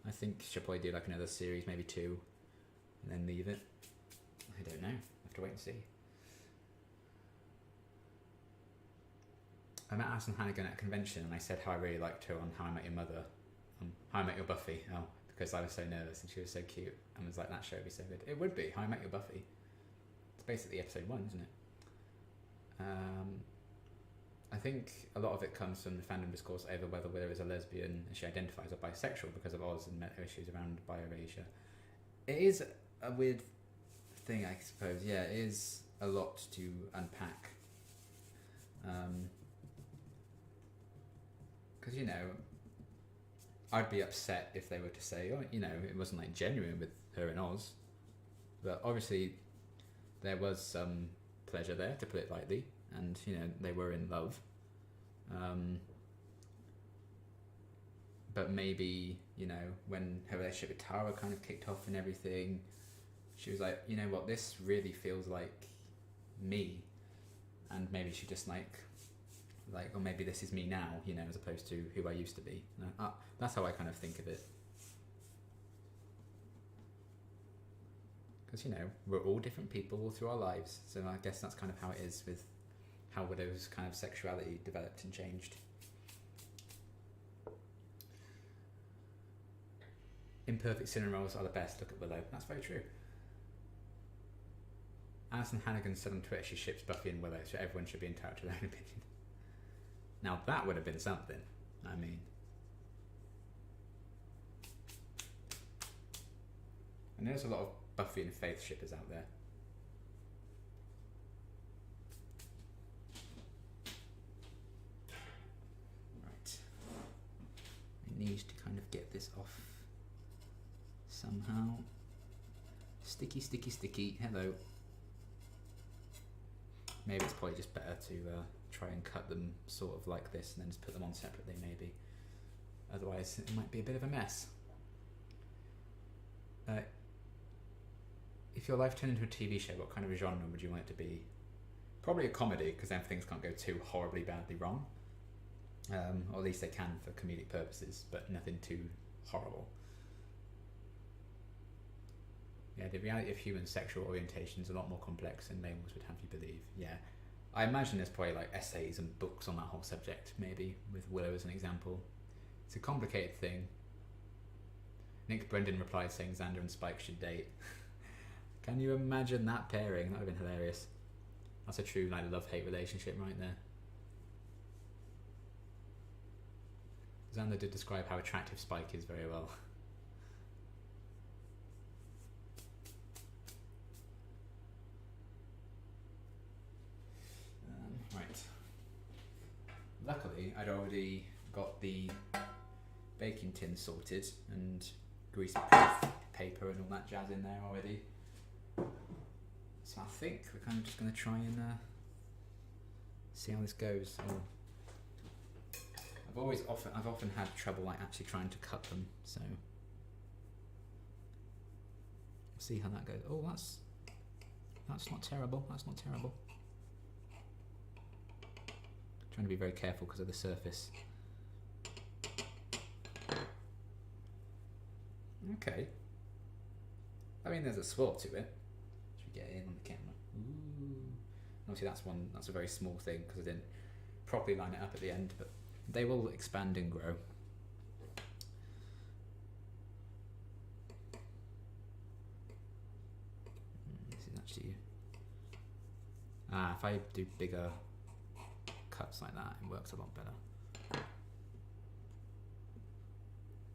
I think she'll probably do like another series, maybe 2, and then leave it. I don't know. I'll have to wait and see. I met Alison Hannigan at a convention and I said how I really liked her on How I Met Your Mother, How I Met Your Buffy, because I was so nervous and she was so cute and was like, that show would be so good. It would be, How I Met Your Buffy. It's basically episode 1, isn't it? I think a lot of it comes from the fandom discourse over whether Willow is a lesbian and she identifies as bisexual because of Oz and meta issues around bi-erasure. It is a weird thing, I suppose. Yeah, it is a lot to unpack. Because, you know, I'd be upset if they were to say, oh, you know, it wasn't like genuine with her and Oz. But obviously there was some pleasure there, to put it lightly, and, you know, they were in love. But maybe, you know, when her relationship with Tara kind of kicked off and everything, she was like, you know what, this really feels like me. And maybe she just like, or maybe this is me now, you know, as opposed to who I used to be. That's how I kind of think of it. Because, you know, we're all different people all through our lives, so I guess that's kind of how it is with how Widow's kind of sexuality developed and changed. Imperfect cinema roles are the best. Look at Willow. That's very true. Alison Hannigan said on Twitter she ships Buffy and Willow, so everyone should be entitled to their own opinion. Now that would have been something. I mean, and there's a lot of Buffy and Faith shippers out there. Right. I need to kind of get this off somehow. Sticky, sticky, sticky. Hello. Maybe it's probably just better to try and cut them sort of like this and then just put them on separately, maybe. Otherwise it might be a bit of a mess. If your life turned into a TV show, what kind of a genre would you want it to be? Probably a comedy, because then things can't go too horribly badly wrong. Or at least they can for comedic purposes, but nothing too horrible. Yeah, the reality of human sexual orientation is a lot more complex than labels would have you believe. Yeah, I imagine there's probably like essays and books on that whole subject, maybe, with Willow as an example. It's a complicated thing. Nick Brendan replied saying Xander and Spike should date. Can you imagine that pairing? That would have been hilarious. That's a true like love-hate relationship right there. Xander did describe how attractive Spike is very well. Right. Luckily, I'd already got the baking tin sorted and grease-proof paper and all that jazz in there already. So I think we're kind of just going to try and see how this goes. I've often had trouble like actually trying to cut them, so we'll see how that goes. Oh, that's not terrible. That's not terrible. Trying to be very careful because of the surface. Okay. I mean, there's a swirl to it. get in on the camera. Ooh. Obviously that's a very small thing because I didn't properly line it up at the end, but they will expand and grow. This is actually if I do bigger cuts like that, it works a lot better. I've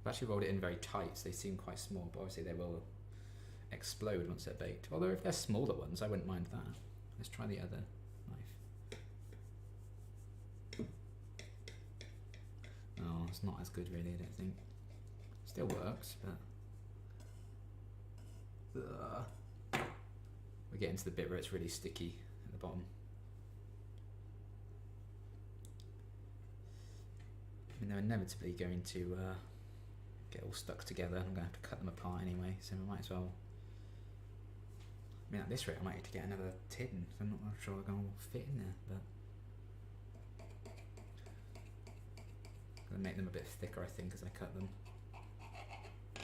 actually rolled it in very tight, so they seem quite small, but obviously they will explode once they're baked. Although if they're smaller ones, I wouldn't mind that. Let's try the other knife. Oh, it's not as good really, I don't think. Still works, but we're getting to the bit where it's really sticky at the bottom. I mean, they're inevitably going to get all stuck together. I'm going to have to cut them apart anyway, so we might as well. I mean, at this rate, I might need to get another tin. So I'm not sure they're going to fit in there, but I'm going to make them a bit thicker, I think, as I cut them.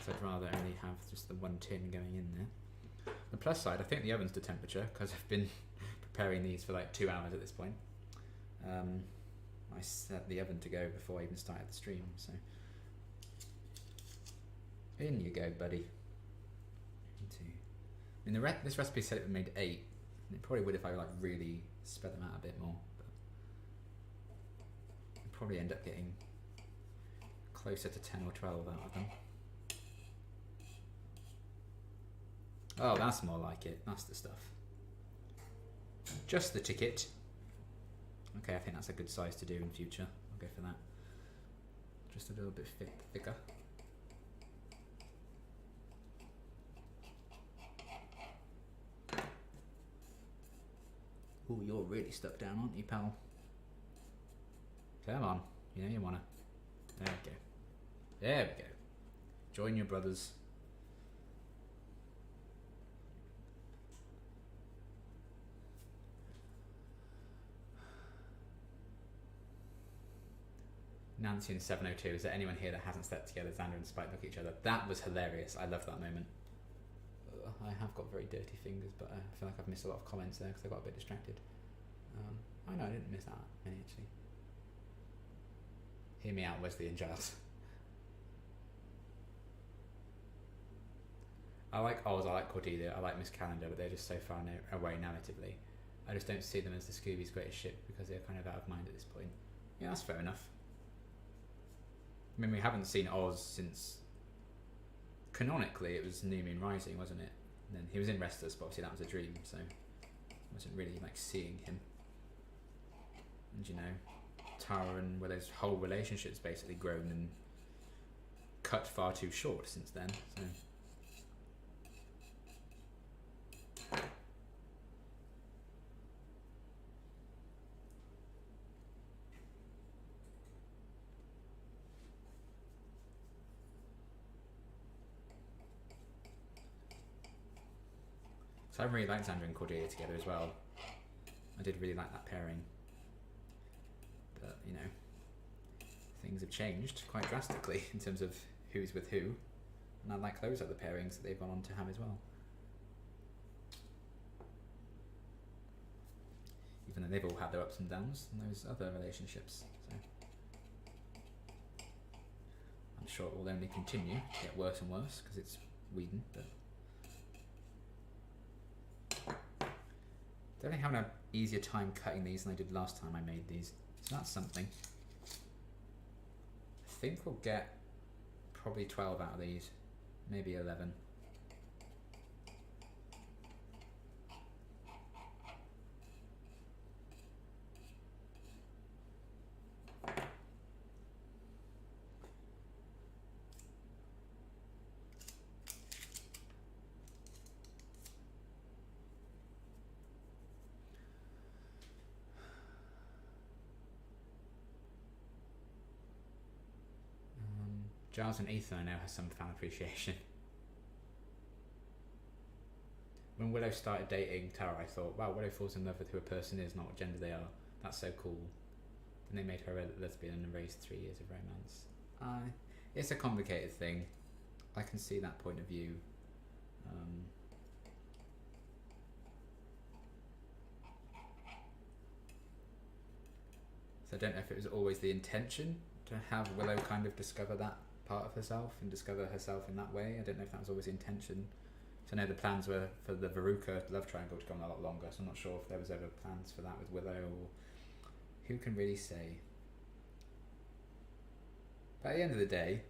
So I'd rather only have just the one tin going in there. The plus side, I think the oven's to temperature because I've been preparing these for like 2 hours at this point. I set the oven to go before I even started the stream, so in you go, buddy. I mean, this recipe said it made 8. And it probably would if I like really spread them out a bit more. But I'd probably end up getting closer to 10 or 12 out of them. Oh, that's more like it. That's the stuff. Just the ticket. Okay, I think that's a good size to do in future. I'll go for that. Just a little bit thicker. Ooh, you're really stuck down, aren't you, pal? Come on. You know you wanna. There we go. There we go. Join your brothers. Nancy and 702, is there anyone here that hasn't slept together? Xander and Spike look at each other. That was hilarious. I love that moment. I have got very dirty fingers, but I feel like I've missed a lot of comments there because I got a bit distracted. Oh no, I didn't miss that many actually. Hear me out, Wesley and Giles. I like Oz, I like Cordelia, I like Miss Calendar, but they're just so far away narratively. I just don't see them as the Scooby's greatest ship because they're kind of out of mind at this point. Yeah, that's fair enough. I mean, we haven't seen Oz since... Canonically, it was New Moon Rising, wasn't it? And then he was in Restless, but obviously that was a dream, so I wasn't really like seeing him. And you know, Tara and Willow's whole relationship's basically grown and cut far too short since then. So. So I really liked Xander and Cordelia together as well. I did really like that pairing. But, you know, things have changed quite drastically in terms of who's with who. And I like those other pairings that they've gone on to have as well. Even though they've all had their ups and downs in those other relationships. So I'm sure it will only continue to get worse and worse because it's Whedon, but definitely having an easier time cutting these than I did last time I made these. So that's something. I think we'll get probably 12 out of these, maybe 11. Giles and Ethan, I know, has some fan appreciation. When Willow started dating Tara, I thought, wow, Willow falls in love with who a person is, not what gender they are. That's so cool. Then they made her a lesbian and raised 3 years of romance. It's a complicated thing. I can see that point of view. So I don't know if it was always the intention to have Willow kind of discover that part of herself and discover herself in that way. I don't know if that was always the intention. So I know the plans were for the Veruca love triangle to go on a lot longer, so I'm not sure if there was ever plans for that with Willow, or who can really say. But at the end of the day,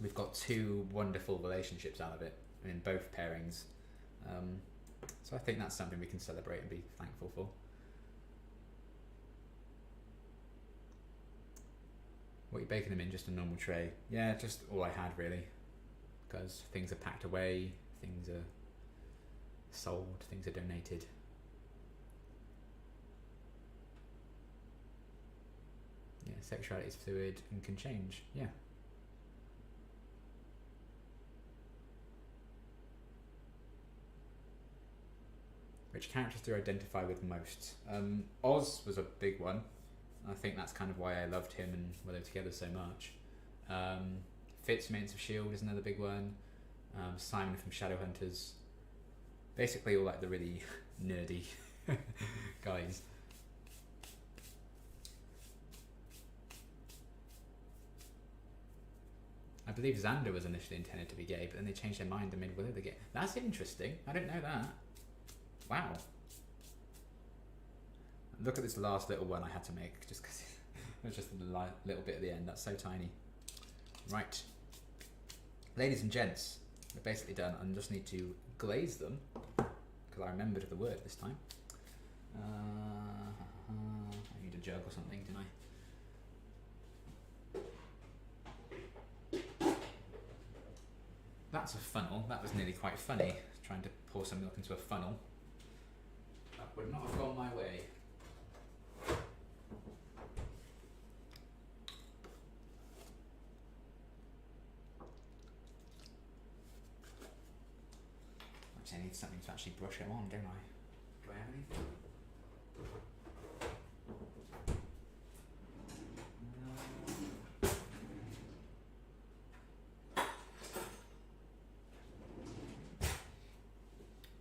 we've got two wonderful relationships out of it in both pairings. So I think that's something we can celebrate and be thankful for. What are you baking them in? Just a normal tray? Yeah, just all I had really, because things are packed away, things are sold, things are donated. Yeah, sexuality is fluid and can change. Yeah. Which characters do you identify with most? Oz was a big one. I think that's kind of why I loved him and Willow together so much. Fitz, Mates of S.H.I.E.L.D. is another big one. Simon from Shadowhunters. Basically all like the really nerdy guys. I believe Xander was initially intended to be gay, but then they changed their mind and made Willow the gay. That's interesting. I didn't know that. Wow. Look at this last little one I had to make, just because it was just a little bit at the end. That's so tiny. Right. Ladies and gents, we're basically done. I just need to glaze them, because I remembered the word this time. I need a jug or something, didn't I? That's a funnel. That was nearly quite funny, trying to pour some milk into a funnel. That would not have gone my way. I need something to actually brush it on, don't I? Do I have anything?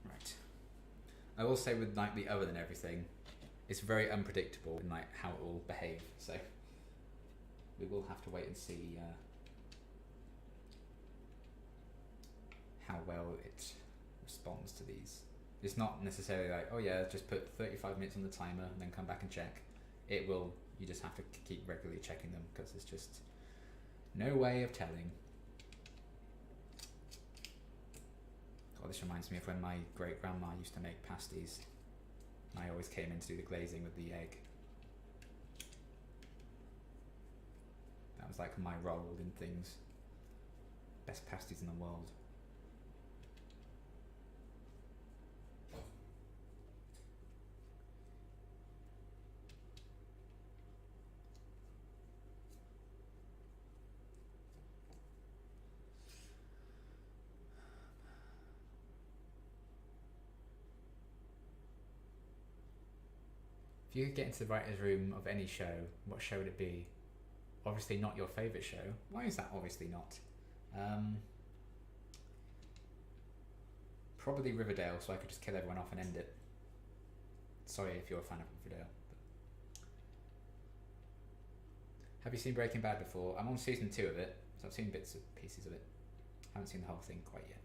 Right. I will say with like the oven and everything, it's very unpredictable in like how it will behave. So we will have to wait and see how well it responds to these. It's not necessarily like, oh yeah, just put 35 minutes on the timer and then come back and check. It will, you just have to keep regularly checking them, because there's just no way of telling. God, this reminds me of when my great grandma used to make pasties. I always came in to do the glazing with the egg. That was like my role in things. Best pasties in the world. If you could get into the writer's room of any show, what show would it be? Obviously not your favourite show. Why is that obviously not? Probably Riverdale, so I could just kill everyone off and end it. Sorry if you're a fan of Riverdale. Have you seen Breaking Bad before? I'm on season 2 of it, so I've seen bits and pieces of it. Haven't seen the whole thing quite yet.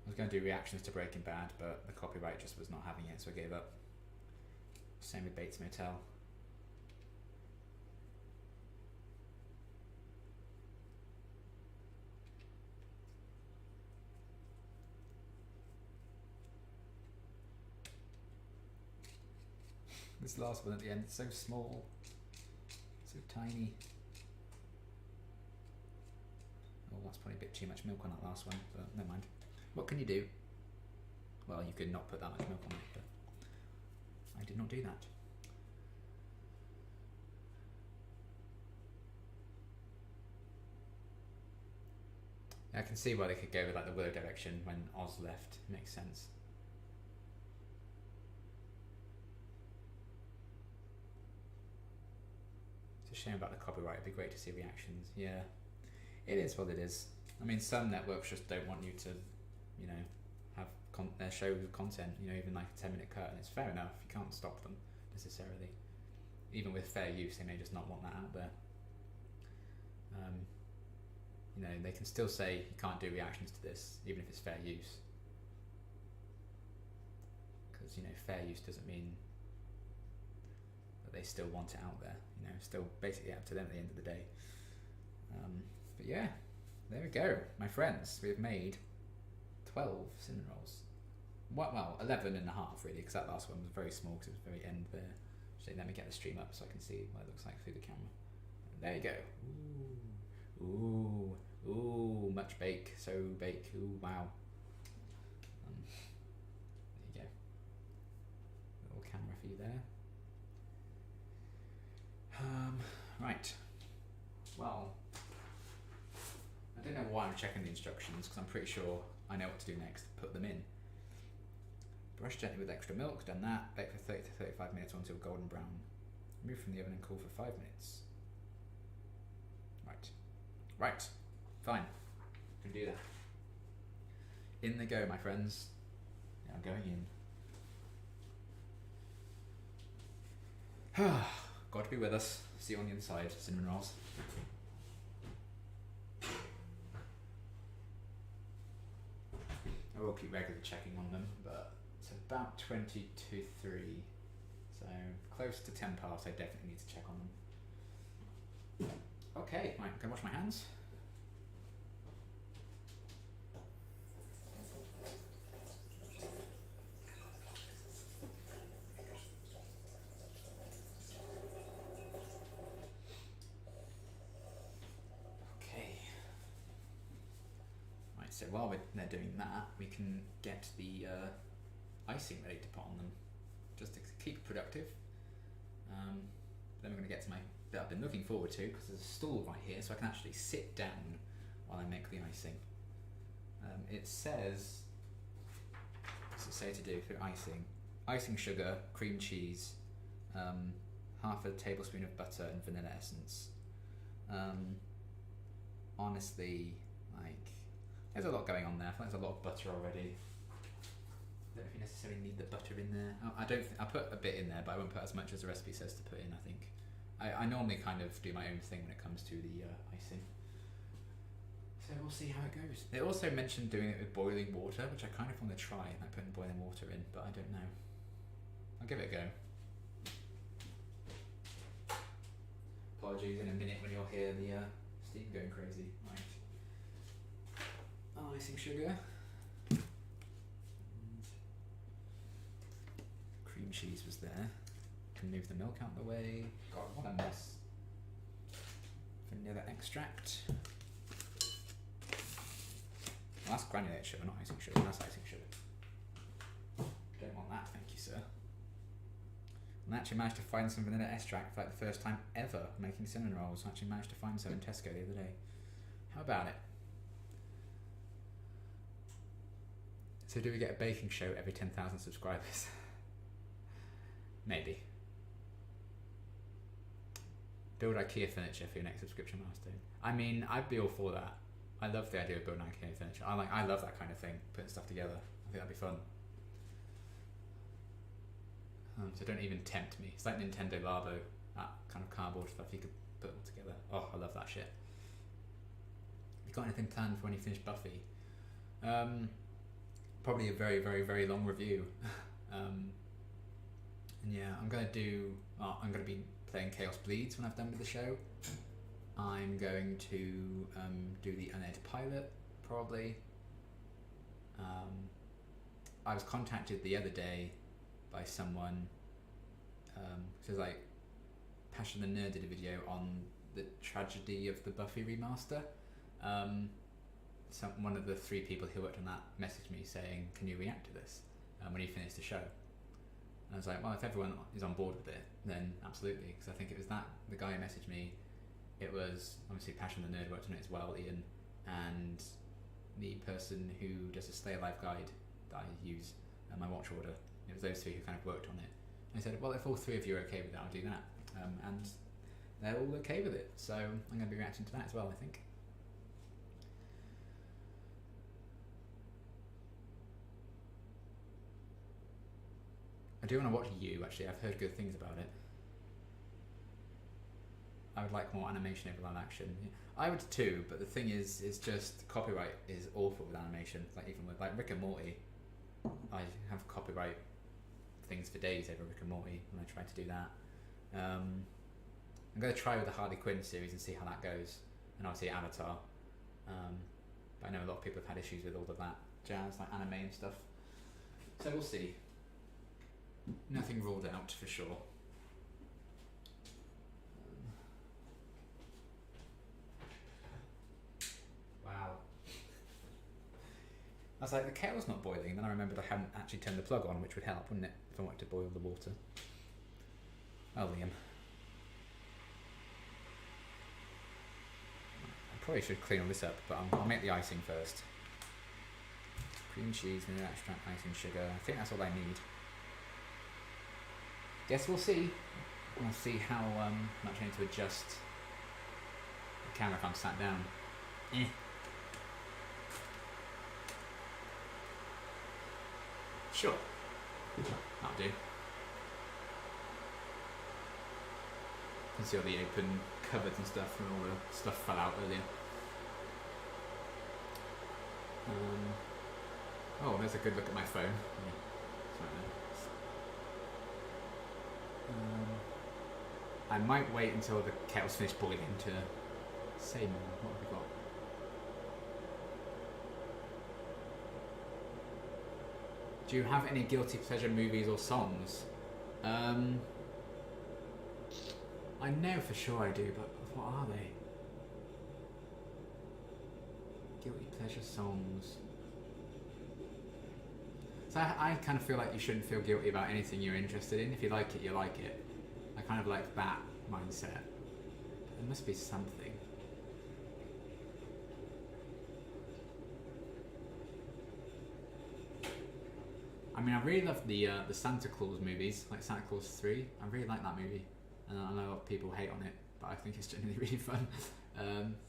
I was going to do reactions to Breaking Bad, but the copyright just was not having it, so I gave up. Same with Bates Motel. This last one at the end is so small, so tiny. Oh, that's probably a bit too much milk on that last one, but never mind. What can you do? Well, you could not put that much milk on it, but I did not do that. I can see why they could go with like the Willow direction when Oz left. It makes sense. It's a shame about the copyright. It'd be great to see reactions. Yeah, it is what it is. I mean, some networks just don't want you to, you know, have their show content, you know, even like a 10-minute cut, and it's fair enough. You can't stop them necessarily. Even with fair use, they may just not want that out there. You know, they can still say you can't do reactions to this, even if it's fair use. Because, you know, fair use doesn't mean that they still want it out there. You know, still basically up to them at the end of the day. But yeah, there we go, my friends. We've made 12 cinnamon rolls. Well, 11 and a half really, because that last one was very small because it was very end there. So let me get the stream up so I can see what it looks like through the camera. There you go. Ooh, ooh, ooh, much bake, so bake. Ooh, wow. There you go. Little camera for you there. Right. Well, I don't know why I'm checking the instructions because I'm pretty sure I know what to do next. Put them in. Brush gently with extra milk, done that. Bake for 30 to 35 minutes or until golden brown. Remove from the oven and cool for 5 minutes. Right. Right. Fine. Can do that. In they go, my friends. Yeah, I'm going in. God be with us. See you on the other side, cinnamon rolls. I will keep regularly checking on them, but it's about 20 to 3, so close to 10 past. I definitely need to check on them. Okay, right, I'm gonna wash my hands. So while they're doing that, we can get the icing ready to put on them, just to keep it productive. Then we're going to get to my bit I've been looking forward to, because there's a stool right here, so I can actually sit down while I make the icing. It says, what's it say to do for icing? Icing sugar, cream cheese, half a tablespoon of butter and vanilla essence. Honestly, like, there's a lot going on there. I feel like there's a lot of butter already. I don't know if you necessarily need the butter in there. I don't. I put a bit in there, but I won't put as much as the recipe says to put in. I think. I normally kind of do my own thing when it comes to the icing. So we'll see how it goes. They also mentioned doing it with boiling water, which I kind of want to try, like putting boiling water in, but I don't know. I'll give it a go. Apologies in a minute when you'll hear the steam going crazy. Right. Icing sugar. And cream cheese was there. Can move the milk out of the way. God, what a mess. Vanilla extract. Well, that's granulated sugar, not icing sugar. That's icing sugar. Don't want that, thank you, sir. And I actually managed to find some vanilla extract for like the first time ever making cinnamon rolls. I actually managed to find some in Tesco the other day. How about it? So do we get a baking show every 10,000 subscribers? Maybe. Build IKEA furniture for your next subscription milestone. I mean, I'd be all for that. I love the idea of building IKEA furniture. I love that kind of thing, putting stuff together. I think that'd be fun. So don't even tempt me. It's like Nintendo Labo, that kind of cardboard stuff you could put all together. Oh, I love that shit. You got anything planned for when you finish Buffy? Probably a very, very, very long review. And yeah, I'm gonna be playing Chaos Bleeds when I've done with the show. I'm going to do the unedited pilot, probably. I was contacted the other day by someone, so like Passion the Nerd did a video on the tragedy of the Buffy remaster. One of the 3 people who worked on that messaged me saying, can you react to this when you finish the show? And I was like, well, if everyone is on board with it, then absolutely, because I think it was that, the guy who messaged me, it was obviously Passion the Nerd worked on it as well, Ian, and the person who does a Stay Alive guide that I use, my watch order, it was those 3 who kind of worked on it. And I said, well, if all 3 of you are okay with that, I'll do that. And they're all okay with it, so I'm going to be reacting to that as well, I think. I do want to watch You, actually. I've heard good things about it. I would like more animation over live action. I would too, but the thing is just copyright is awful with animation. Like even with like Rick and Morty, I have copyright things for days over Rick and Morty when I try to do that. I'm going to try with the Harley Quinn series and see how that goes, and obviously Avatar. But I know a lot of people have had issues with all of that jazz, like anime and stuff. So we'll see. Nothing ruled out for sure. Wow. I was like, the kettle's not boiling, then I remembered I hadn't actually turned the plug on, which would help, wouldn't it, if I wanted to boil the water. Oh, Liam. I probably should clean all this up, but I'll make the icing first. Cream cheese, vanilla extract, icing, sugar. I think that's all I need. Guess we'll see. We'll see how much I need to adjust the camera if I'm sat down. Sure. That'll do. You can see all the open cupboards and stuff, and all the stuff fell out earlier. Oh, there's a good look at my phone. I might wait until the kettle's finished boiling to say more. What have we got? Do you have any guilty pleasure movies or songs? I know for sure I do, but what are they? Guilty pleasure songs. So I kind of feel like you shouldn't feel guilty about anything you're interested in. If you like it, you like it. I kind of like that mindset. There must be something. I mean, I really love the Santa Claus movies, like Santa Claus 3. I really like that movie. And I know a lot of people hate on it, but I think it's generally really fun. So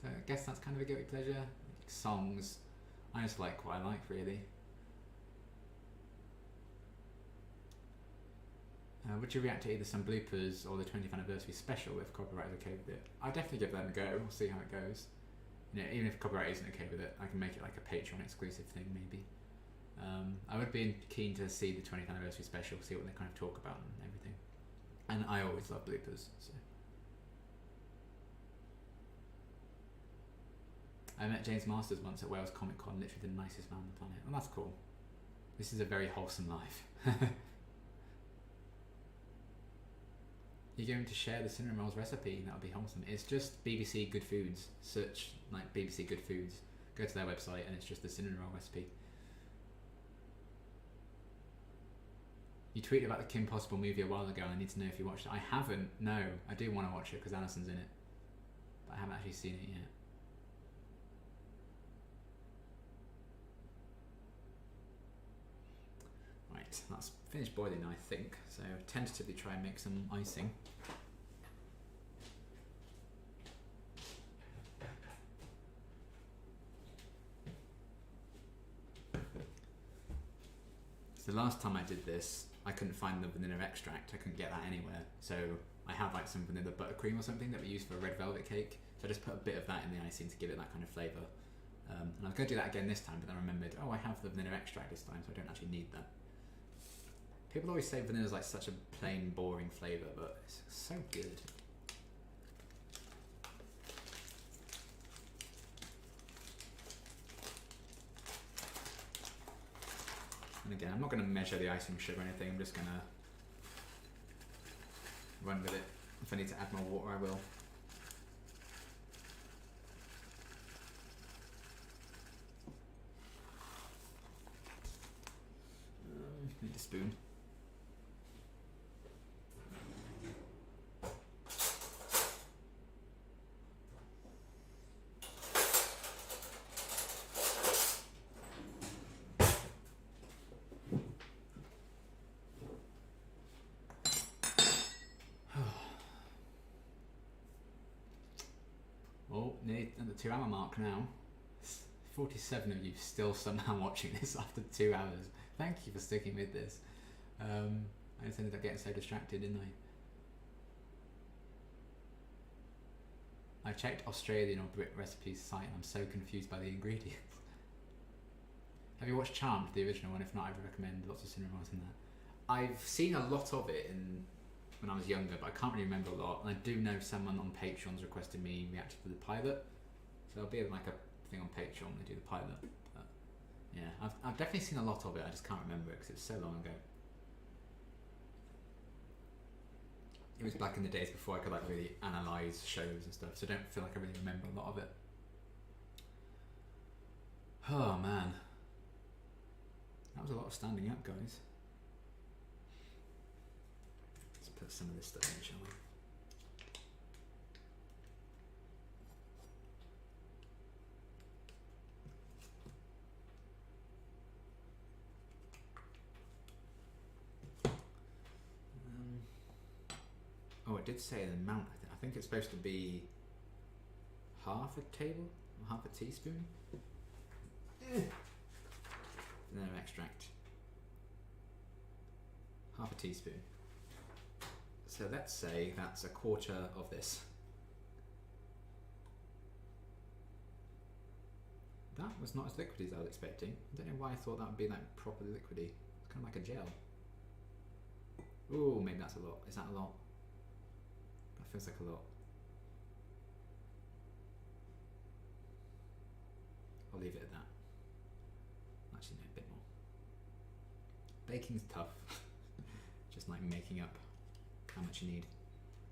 I guess that's kind of a guilty pleasure. Songs. I just like what I like, really. Would you react to either some bloopers or the 20th anniversary special if copyright is okay with it? I'd definitely give them a go. We'll see how it goes. You know, even if copyright isn't okay with it, I can make it like a Patreon exclusive thing, maybe. I would be keen to see the 20th anniversary special, see what they kind of talk about and everything. And I always love bloopers. So. I met James Masters once at Wales Comic Con, literally the nicest man on the planet. Well, that's cool. This is a very wholesome life. You're going to share the cinnamon rolls recipe? That would be wholesome. It's just BBC Good Foods. Search like BBC Good Foods. Go to their website and it's just the cinnamon roll recipe. You tweeted about the Kim Possible movie a while ago and I need to know if you watched it. I haven't. No, I do want to watch it because Alison's in it. But I haven't actually seen it yet. Right, that's finished boiling, I think. So tentatively try and make some icing. So the last time I did this, I couldn't find the vanilla extract. I couldn't get that anywhere. So I had like some vanilla buttercream or something that we used for a red velvet cake. So I just put a bit of that in the icing to give it that kind of flavour. And I was going to do that again this time, but then I remembered, oh, I have the vanilla extract this time, so I don't actually need that. People always say vanilla is like such a plain, boring flavour, but it's so good. And again, I'm not going to measure the icing sugar or anything, I'm just going to run with it. If I need to add more water, I will. Need a spoon. Well, nearly at the 2 hour mark now. 47 of you still somehow watching this after 2 hours. Thank you for sticking with this. I just ended up getting so distracted, didn't I? I checked Australian or Brit recipes site and I'm so confused by the ingredients. Have you watched Charmed, the original one? If not, I would recommend. Lots of cinema in that. I've seen a lot of it when I was younger, but I can't really remember a lot. And I do know someone on Patreon's requested me react to the pilot, so there'll be like a thing on Patreon when they do the pilot. But yeah, I've definitely seen a lot of it. I just can't remember it because it's so long ago. It was back in the days before I could like really analyse shows and stuff, so I don't feel like I really remember a lot of it. Oh man, that was a lot of standing up, guys. Let's put some of this stuff in, shall we? Oh, it did say the amount. I think it's supposed to be half a table, or half a teaspoon. No extract. Half a teaspoon. So let's say that's a quarter of this. That was not as liquidy as I was expecting. I don't know why I thought that would be like properly liquidy. It's kind of like a gel. Ooh, maybe that's a lot. Is that a lot? That feels like a lot. I'll leave it at that. Actually, no, a bit more. Baking's tough. Just like making up how much you need.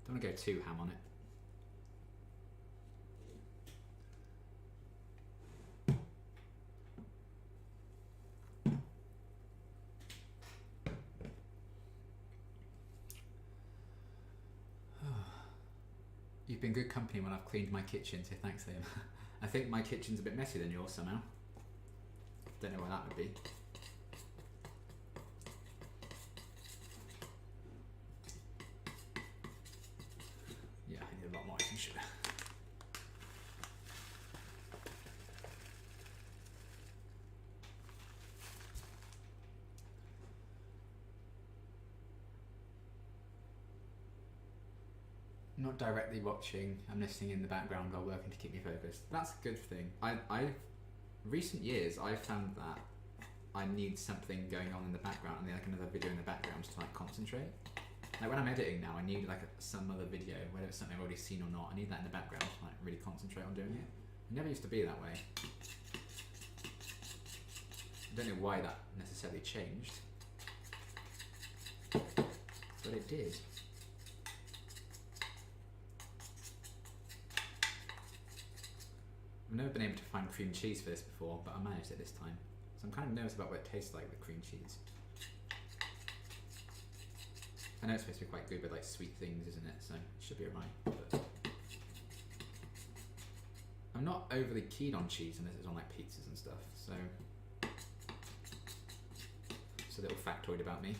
Don't want to go too ham on it. You've been good company when I've cleaned my kitchen, so thanks, Liam. I think my kitchen's a bit messy than yours somehow. Don't know why that would be. Yeah, I need a lot more icing sugar. Not directly watching, I'm listening in the background while working to keep me focused. That's a good thing. Recent years I've found that I need something going on in the background and like another video in the background to like concentrate. Like when I'm editing now, I need like some other video, whether it's something I've already seen or not. I need that in the background to like really concentrate on doing it. It never used to be that way. I don't know why that necessarily changed, but it did. I've never been able to find cream cheese for this before, but I managed it this time. So I'm kind of nervous about what it tastes like with cream cheese. I know it's supposed to be quite good with like sweet things, isn't it? So it should be alright. But I'm not overly keen on cheese unless it's on like pizzas and stuff. So it's a little factoid about me.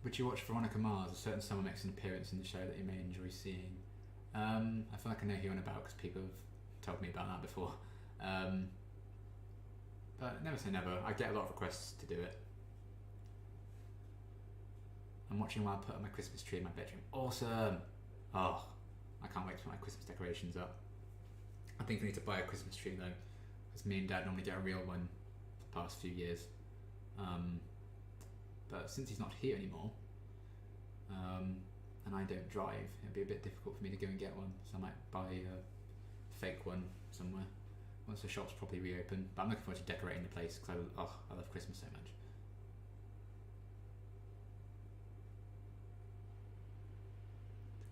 Would you watch Veronica Mars? A certain someone makes an appearance in the show that you may enjoy seeing. I feel like I know who you're on about because people have told me about that before. But never say never. I get a lot of requests to do it. I'm watching while I put up my Christmas tree in my bedroom. Awesome! Oh, I can't wait to put my Christmas decorations up. I think I need to buy a Christmas tree though, because me and Dad normally get a real one for the past few years. But since he's not here anymore, and I don't drive, it'd be a bit difficult for me to go and get one, so I might buy a fake one somewhere once the shop's properly reopened. But I'm looking forward to decorating the place because I love Christmas so much.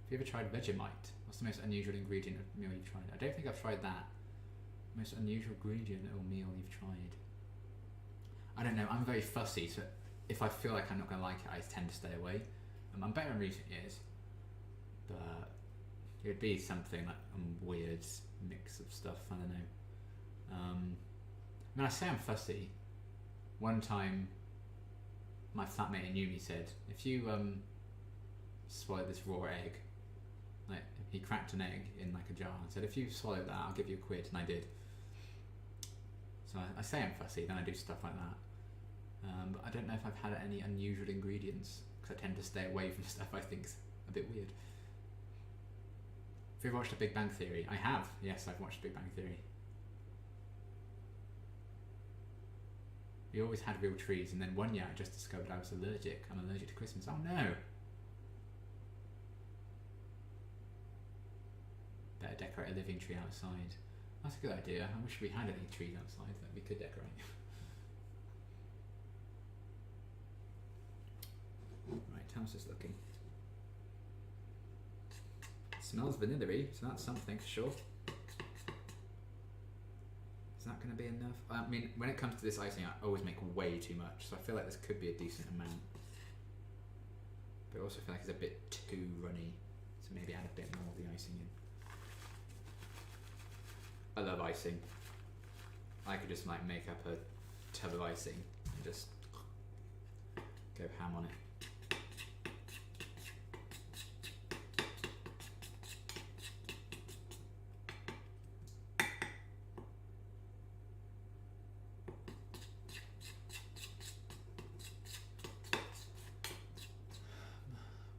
Have you ever tried Vegemite? What's the most unusual ingredient of meal you've tried? I don't think I've tried that. Most unusual ingredient or meal you've tried? I don't know, I'm very fussy, so if I feel like I'm not going to like it, I tend to stay away. I'm better in recent years, but it would be something like a weird mix of stuff, I don't know. I mean, I say I'm fussy. One time, my flatmate in uni said, if you swallow this raw egg, like he cracked an egg in like a jar and said, if you swallow that, I'll give you £1, and I did. So I say I'm fussy, then I do stuff like that. But I don't know if I've had any unusual ingredients, because I tend to stay away from stuff I think's a bit weird. Have you ever watched The Big Bang Theory? I have. Yes, I've watched The Big Bang Theory. We always had real trees, and then one year I just discovered I was allergic. I'm allergic to Christmas. Oh no! Better decorate a living tree outside. That's a good idea. I wish we had any trees outside that we could decorate. Right, how's this looking? It smells vanilla-y, so that's something for sure. Is that going to be enough? I mean, when it comes to this icing, I always make way too much, so I feel like this could be a decent amount. But I also feel like it's a bit too runny, so maybe add a bit more of the icing in. I love icing. I could just like make up a tub of icing and just go ham on it.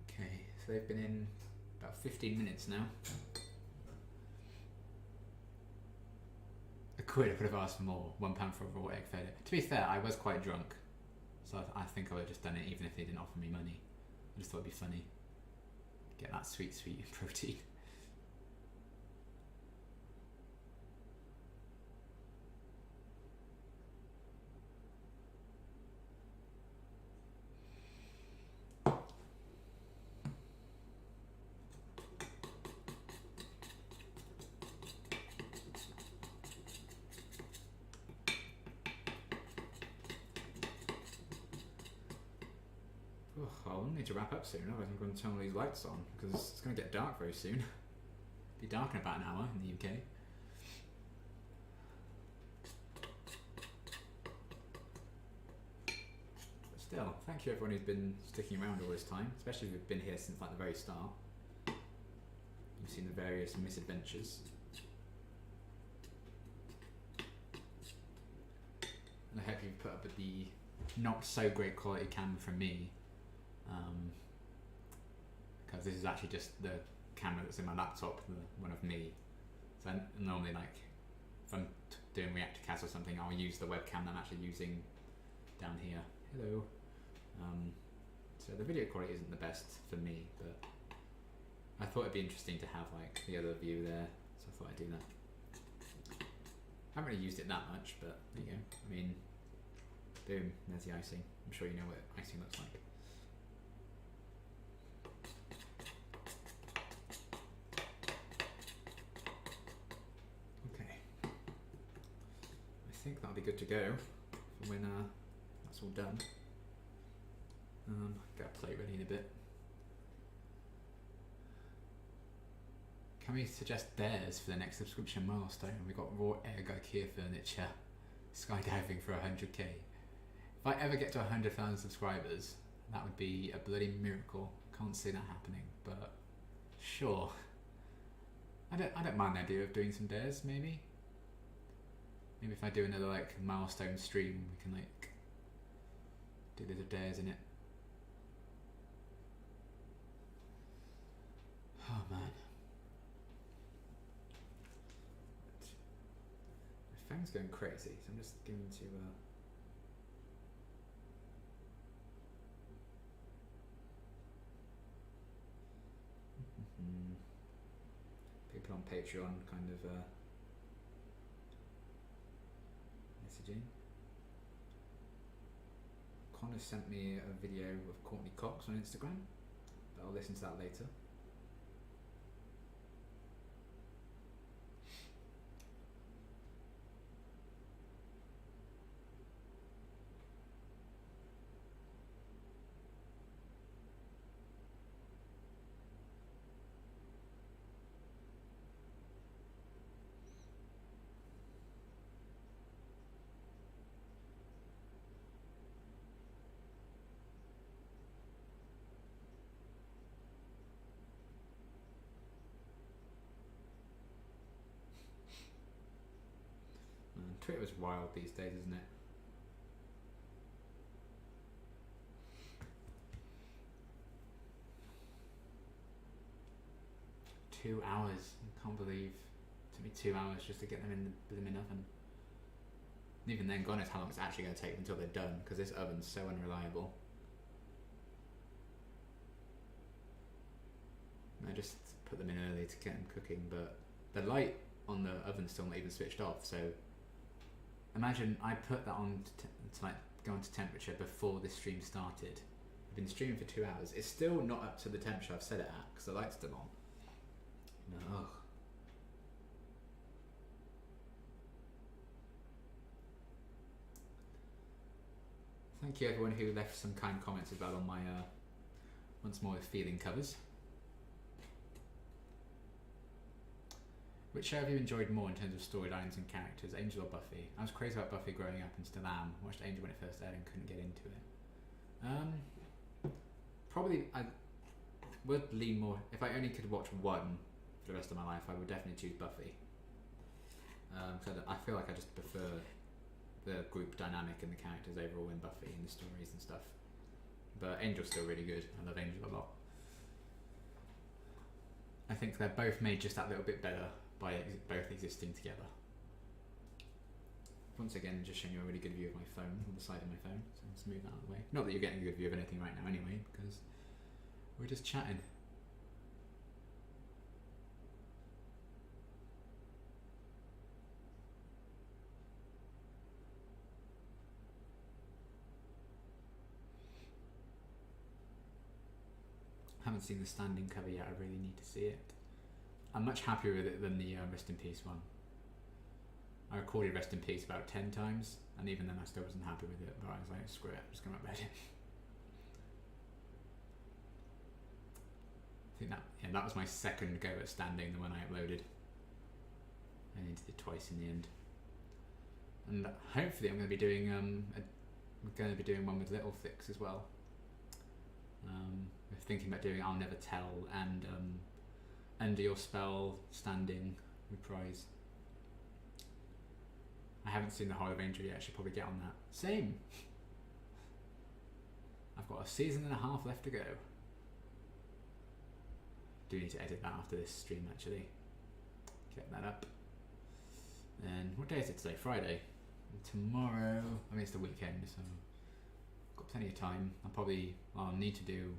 Okay, so they've been in about 15 minutes now. £1, I could have asked for more. £1 for a raw egg failure. To be fair, I was quite drunk, so I think I would have just done it even if they didn't offer me money. I just thought it'd be funny. Get that sweet protein. I'll need to wrap up soon, otherwise I'm going to turn all these lights on, because it's going to get dark very soon. It'll be dark in about an hour in the UK. But still, thank you everyone who's been sticking around all this time, especially if you've been here since like the very start. You've seen the various misadventures. And I hope you've put up with the not so great quality camera from me. Because this is actually just the camera that's in my laptop, the one of me. So I normally, like, if I'm doing React to CAS or something, I'll use the webcam that I'm actually using down here. Hello. So the video quality isn't the best for me, but I thought it'd be interesting to have like the other view there, so I thought I'd do that. I haven't really used it that much, but there you go. I mean, boom, there's the icing. I'm sure you know what icing looks like. I think that'll be good to go for when that's all done. Get a plate ready in a bit. Can we suggest bears for the next subscription milestone? We've got raw egg IKEA furniture, skydiving for 100k. If I ever get to 100,000 subscribers, that would be a bloody miracle. Can't see that happening, but sure. I don't mind the idea of doing some dares, maybe. Maybe if I do another like milestone stream, we can like do little dares in it. Oh man. My phone's going crazy, so I'm just going to people on Patreon kind of messaging. Connor sent me a video of Courtney Cox on Instagram, but I'll listen to that later. Twitter's wild these days, isn't it? Two hours. I can't believe it took me 2 hours just to get them in the blooming oven. And even then, God knows how long it's actually going to take until they're done, because this oven's so unreliable. And I just put them in early to get them cooking, but the light on the oven's still not even switched off, so imagine I put that on to like go on to temperature before this stream started. I've been streaming for 2 hours. It's still not up to the temperature I've set it at, because the light's still on. No. Ugh. Thank you everyone who left some kind comments as well on my once more feeling covers. Which show have you enjoyed more in terms of storylines and characters, Angel or Buffy? I was crazy about Buffy growing up and still am. Watched Angel when it first aired and couldn't get into it. Probably I would lean more, if I only could watch one for the rest of my life, I would definitely choose Buffy. So I feel like I just prefer the group dynamic and the characters overall in Buffy and the stories and stuff. But Angel's still really good. I love Angel a lot. I think they're both made just that little bit better by both existing together. Once again, just showing you a really good view of my phone, on the side of my phone, so let's move that out of the way. Not that you're getting a good view of anything right now anyway, because we're just chatting. Haven't seen the standing cover yet, I really need to see it. I'm much happier with it than the Rest in Peace one. I recorded Rest in Peace about 10 times, and even then I still wasn't happy with it, but I was like, screw it, I'm just going to upload it. I think that was my second go at standing, the one I uploaded. I did it twice in the end. And hopefully I'm going to be doing one with Little Fix as well. We're thinking about doing I'll Never Tell and Under Your Spell standing reprise. I haven't seen the whole of Angel yet, I should probably get on that. Same! I've got a season and a half left to go. Do need to edit that after this stream actually. Get that up. And what day is it today? Friday. And tomorrow, I mean it's the weekend, so I've got plenty of time. I'll need to do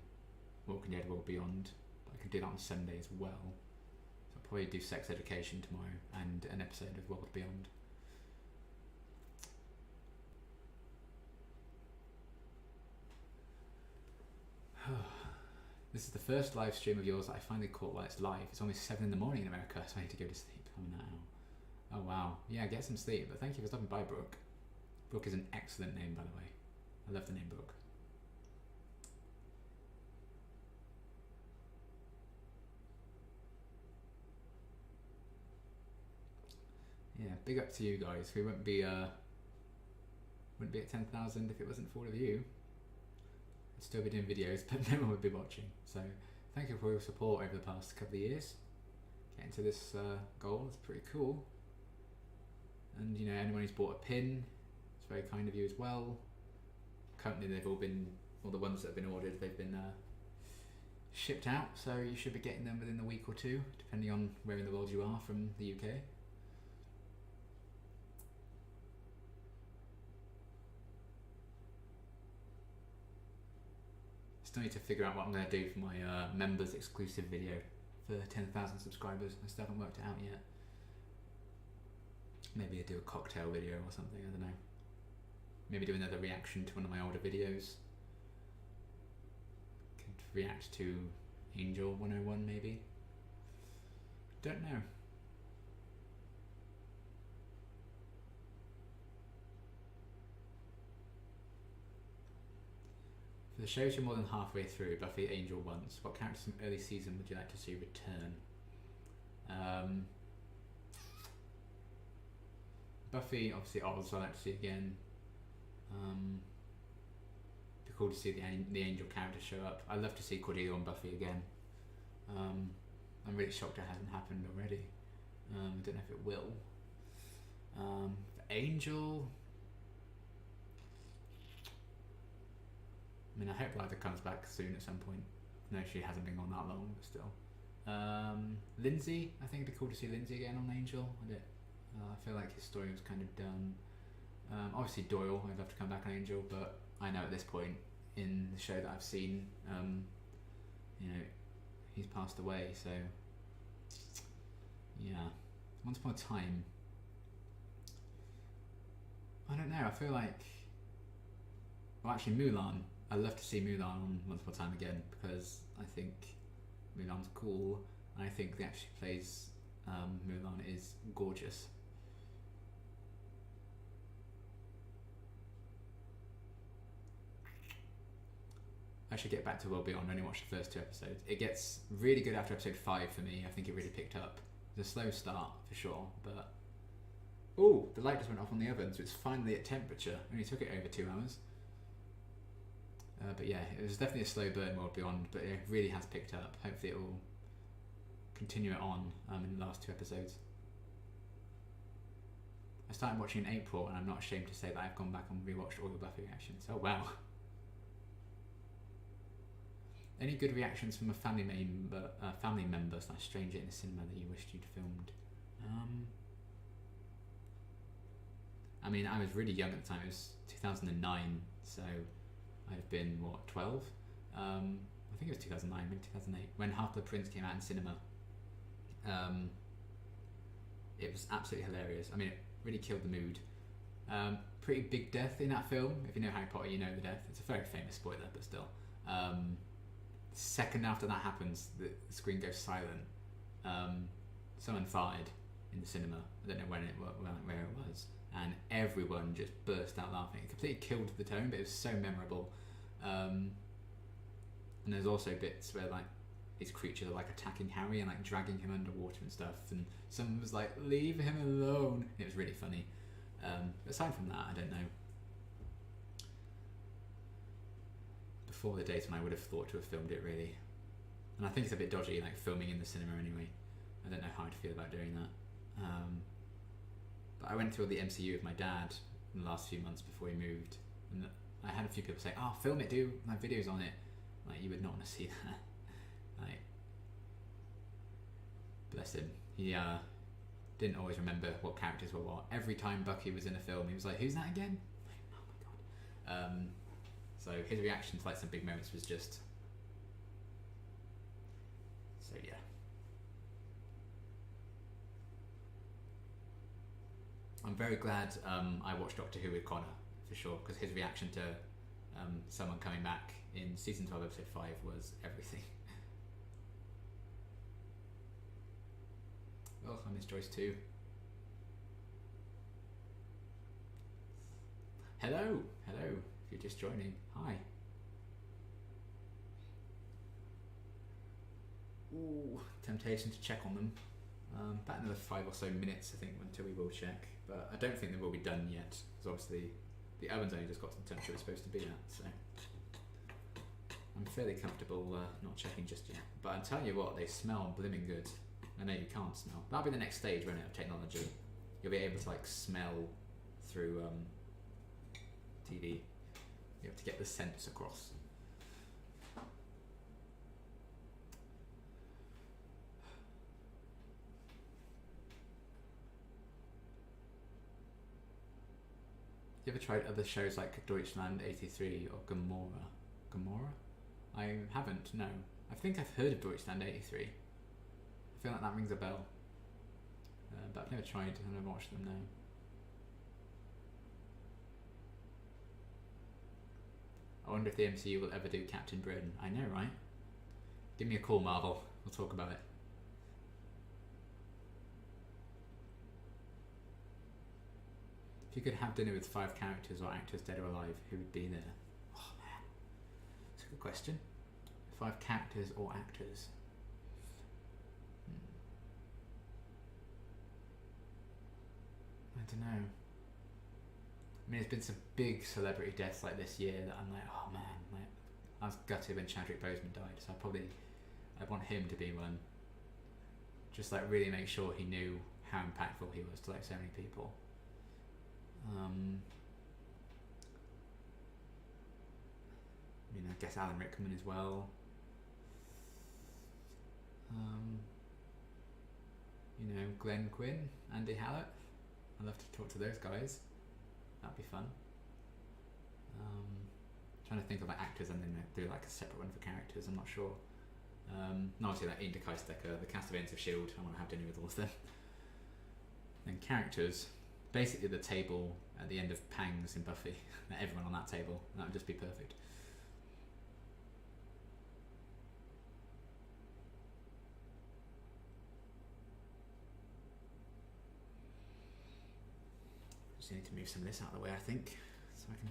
Walking Dead World Beyond, but I can do that on Sunday as well. So I'll probably do Sex Education tomorrow and an episode of World Beyond. This is the first live stream of yours that I finally caught while it's live. It's almost 7 in the morning in America, so I need to go to sleep. I'm now. Oh wow. Yeah, get some sleep, but thank you for stopping by, Brooke. Brooke is an excellent name, by the way. I love the name Brooke. Yeah, big up to you guys. We wouldn't be at 10,000 if it wasn't for all of you. I'd still be doing videos, but no one would be watching. So thank you for your support over the past couple of years. Getting to this goal is pretty cool. And you know, anyone who's bought a pin, it's very kind of you as well. Currently they've all the ones that have been ordered, they've been shipped out, so you should be getting them within a week or two, depending on where in the world you are from the UK. Still need to figure out what I'm going to do for my members exclusive video for 10,000 subscribers. I still haven't worked it out yet. Maybe I'll do a cocktail video or something, I don't know. Maybe do another reaction to one of my older videos. Could react to Angel 101 maybe. Don't know. For the shows you're more than halfway through, Buffy, Angel once, what characters from early season would you like to see return? Buffy, obviously Oz, I'd like to see again. It'd be cool to see the Angel character show up. I'd love to see Cordelia and Buffy again. I'm really shocked it hasn't happened already. I don't know if it will. Angel, I mean, I hope Liza comes back soon at some point. No, she hasn't been on that long, but still. Lindsay, I think it'd be cool to see Lindsay again on Angel. I feel like his story was kind of done. Obviously Doyle, I'd love to come back on Angel, but I know at this point in the show that I've seen, you know, he's passed away, so yeah. Once Upon a Time, I don't know, I feel like, well, actually Mulan, I'd love to see Mulan on Once Upon a Time again, because I think Mulan's cool, and I think the actress who plays Mulan is gorgeous. I should get back to World Beyond. I only watched the first 2 episodes. It gets really good after episode 5 for me. I think it really picked up. It's a slow start for sure, but oh, the light just went off on the oven, so it's finally at temperature. Only took it over 2 hours. But yeah, it was definitely a slow burn, World Beyond, but it really has picked up. Hopefully it will continue it on in the last 2 episodes. I started watching in April, and I'm not ashamed to say that I've gone back and rewatched all the Buffy reactions. Oh wow. Any good reactions from a family member / stranger in the cinema that you wished you'd filmed? I mean, I was really young at the time. It was 2009, so I'd have been, what, 12? I think it was 2009, maybe 2008, when Half-Blood Prince came out in cinema. It was absolutely hilarious. I mean, it really killed the mood. Pretty big death in that film. If you know Harry Potter, you know the death. It's a very famous spoiler, but still. Second after that happens, the screen goes silent. Someone farted in the cinema. I don't know where it was, and everyone just burst out laughing. It completely killed the tone, but it was so memorable. And there's also bits where like these creatures are like attacking Harry and like dragging him underwater and stuff, and someone was like, "Leave him alone." It was really funny. Aside from that, I don't know. Before the days when I would have thought to have filmed it, really. And I think it's a bit dodgy, like filming in the cinema anyway. I don't know how I'd feel about doing that. But I went through all the MCU with my dad in the last few months before he moved, and I had a few people say, "Oh, film it, do my videos on it." Like, you would not want to see that. Like, bless him. He didn't always remember what characters were what. Every time Bucky was in a film, he was like, "Who's that again?" Like, oh my god. So his reaction to like some big moments was just... So yeah. I'm very glad I watched Doctor Who with Connor, for sure, because his reaction to someone coming back in season 12 episode 5 was everything. Oh, I miss Joyce too. Hello. If you're just joining, hi. Ooh, temptation to check on them. About another 5 or so minutes, I think, until we will check. But I don't think they will be done yet, because obviously the oven's only just got to the temperature it's supposed to be at. So I'm fairly comfortable not checking just yet. But I'll tell you what, they smell blimmin' good. I know you can't smell. That'll be the next stage, won't it, of technology. You'll be able to like smell through TV. You have to get the scents across. You ever tried other shows like Deutschland 83 or Gomorrah? Gomorrah? I haven't, no. I think I've heard of Deutschland 83. I feel like that rings a bell. But I've never tried and I've watched them, no. I wonder if the MCU will ever do Captain Britain. I know, right? Give me a call, Marvel. We'll talk about it. If you could have dinner with 5 characters or actors, dead or alive, who would be there? Oh man, that's a good question. 5 characters or actors? I don't know. I mean, there's been some big celebrity deaths like this year that I'm like, oh man, like, I was gutted when Chadwick Boseman died, so I'd want him to be one. Just like really make sure he knew how impactful he was to like so many people. I guess Alan Rickman as well. Glenn Quinn, Andy Hallett. I'd love to talk to those guys. That'd be fun. Trying to think of like actors and then do like a separate one for characters. I'm not sure. Obviously like Ian Decker, the cast of Agents of S.H.I.E.L.D. I want to have dinner with all of them. Then characters, basically the table at the end of Pangs in Buffy. Everyone on that table. That would just be perfect. Just need to move some of this out of the way, I think, so I can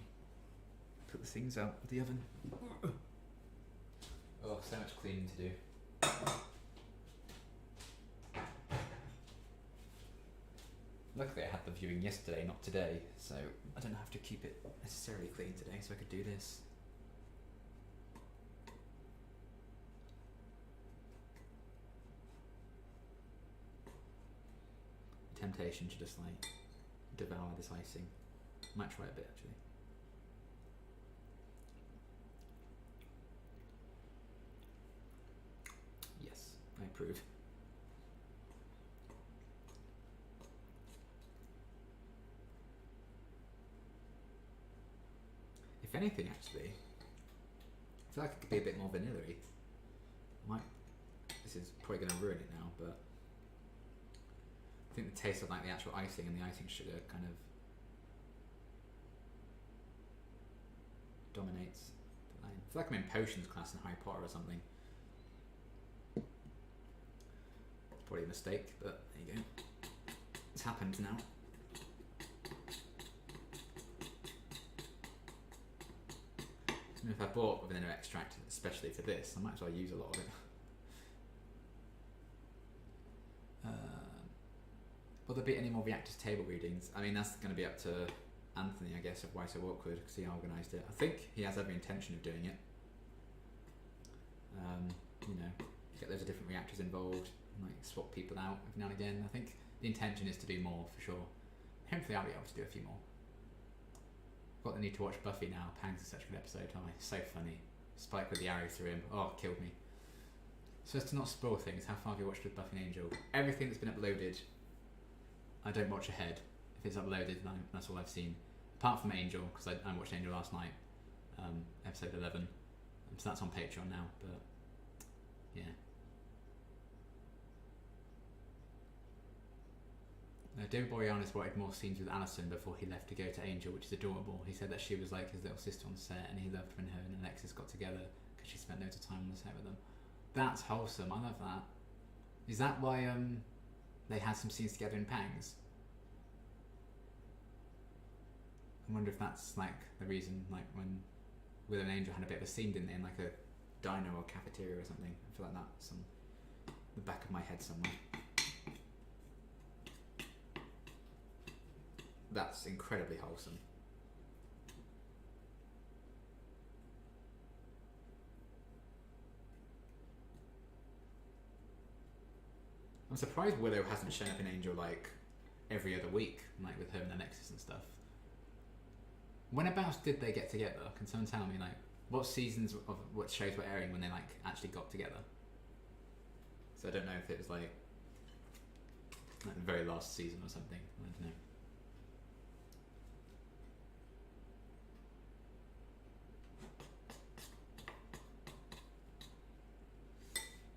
put the things out of the oven. Oh, so much cleaning to do. Luckily I had the viewing yesterday, not today, so I don't have to keep it necessarily clean today, so I could do this. Temptation to just like devour this icing. Might try a bit actually. Yes, I approve. If anything, actually, I feel like it could be a bit more vanilla-y. This is probably going to ruin it now, but I think the taste of like the actual icing and the icing sugar kind of dominates the line. I feel like I'm in potions class in Harry Potter or something. It's probably a mistake, but there you go. It's happened now. And if I bought vanilla extract especially for this, I might as well use a lot of it. Will there be any more Reactors table readings? I mean, that's going to be up to Anthony, I guess, of Why So Awkward, because he organised it. I think he has every intention of doing it. Get loads of different reactors involved, and like swap people out every now and again. I think the intention is to do more for sure. Hopefully I'll be able to do a few more. Got the need to watch Buffy now. Pangs is such a good episode. Oh, it's so funny. Spike with the arrow through him. Oh, it killed me. So as to not spoil things, how far have you watched with Buffy and Angel? Everything that's been uploaded, I don't watch ahead. If it's uploaded, that's all I've seen. Apart from Angel, because I watched Angel last night, episode 11. So that's on Patreon now, but yeah. David Boreanaz wanted more scenes with Alison before he left to go to Angel, which is adorable. He said that she was like his little sister on set, and he loved when her and Alexis got together because she spent loads of time on the set with them. That's wholesome. I love that. Is that why they had some scenes together in Pangs? I wonder if that's like the reason, like when Will and Angel had a bit of a scene, didn't they, in like a diner or cafeteria or something. I feel like that's on the back of my head somewhere. That's incredibly wholesome. I'm surprised Willow hasn't shown up in Angel like every other week, like with her and Alexis and stuff. Whenabouts did they get together? Can someone tell me, like, what seasons of what shows were airing when they like actually got together? So I don't know if it was like the very last season or something. I don't know.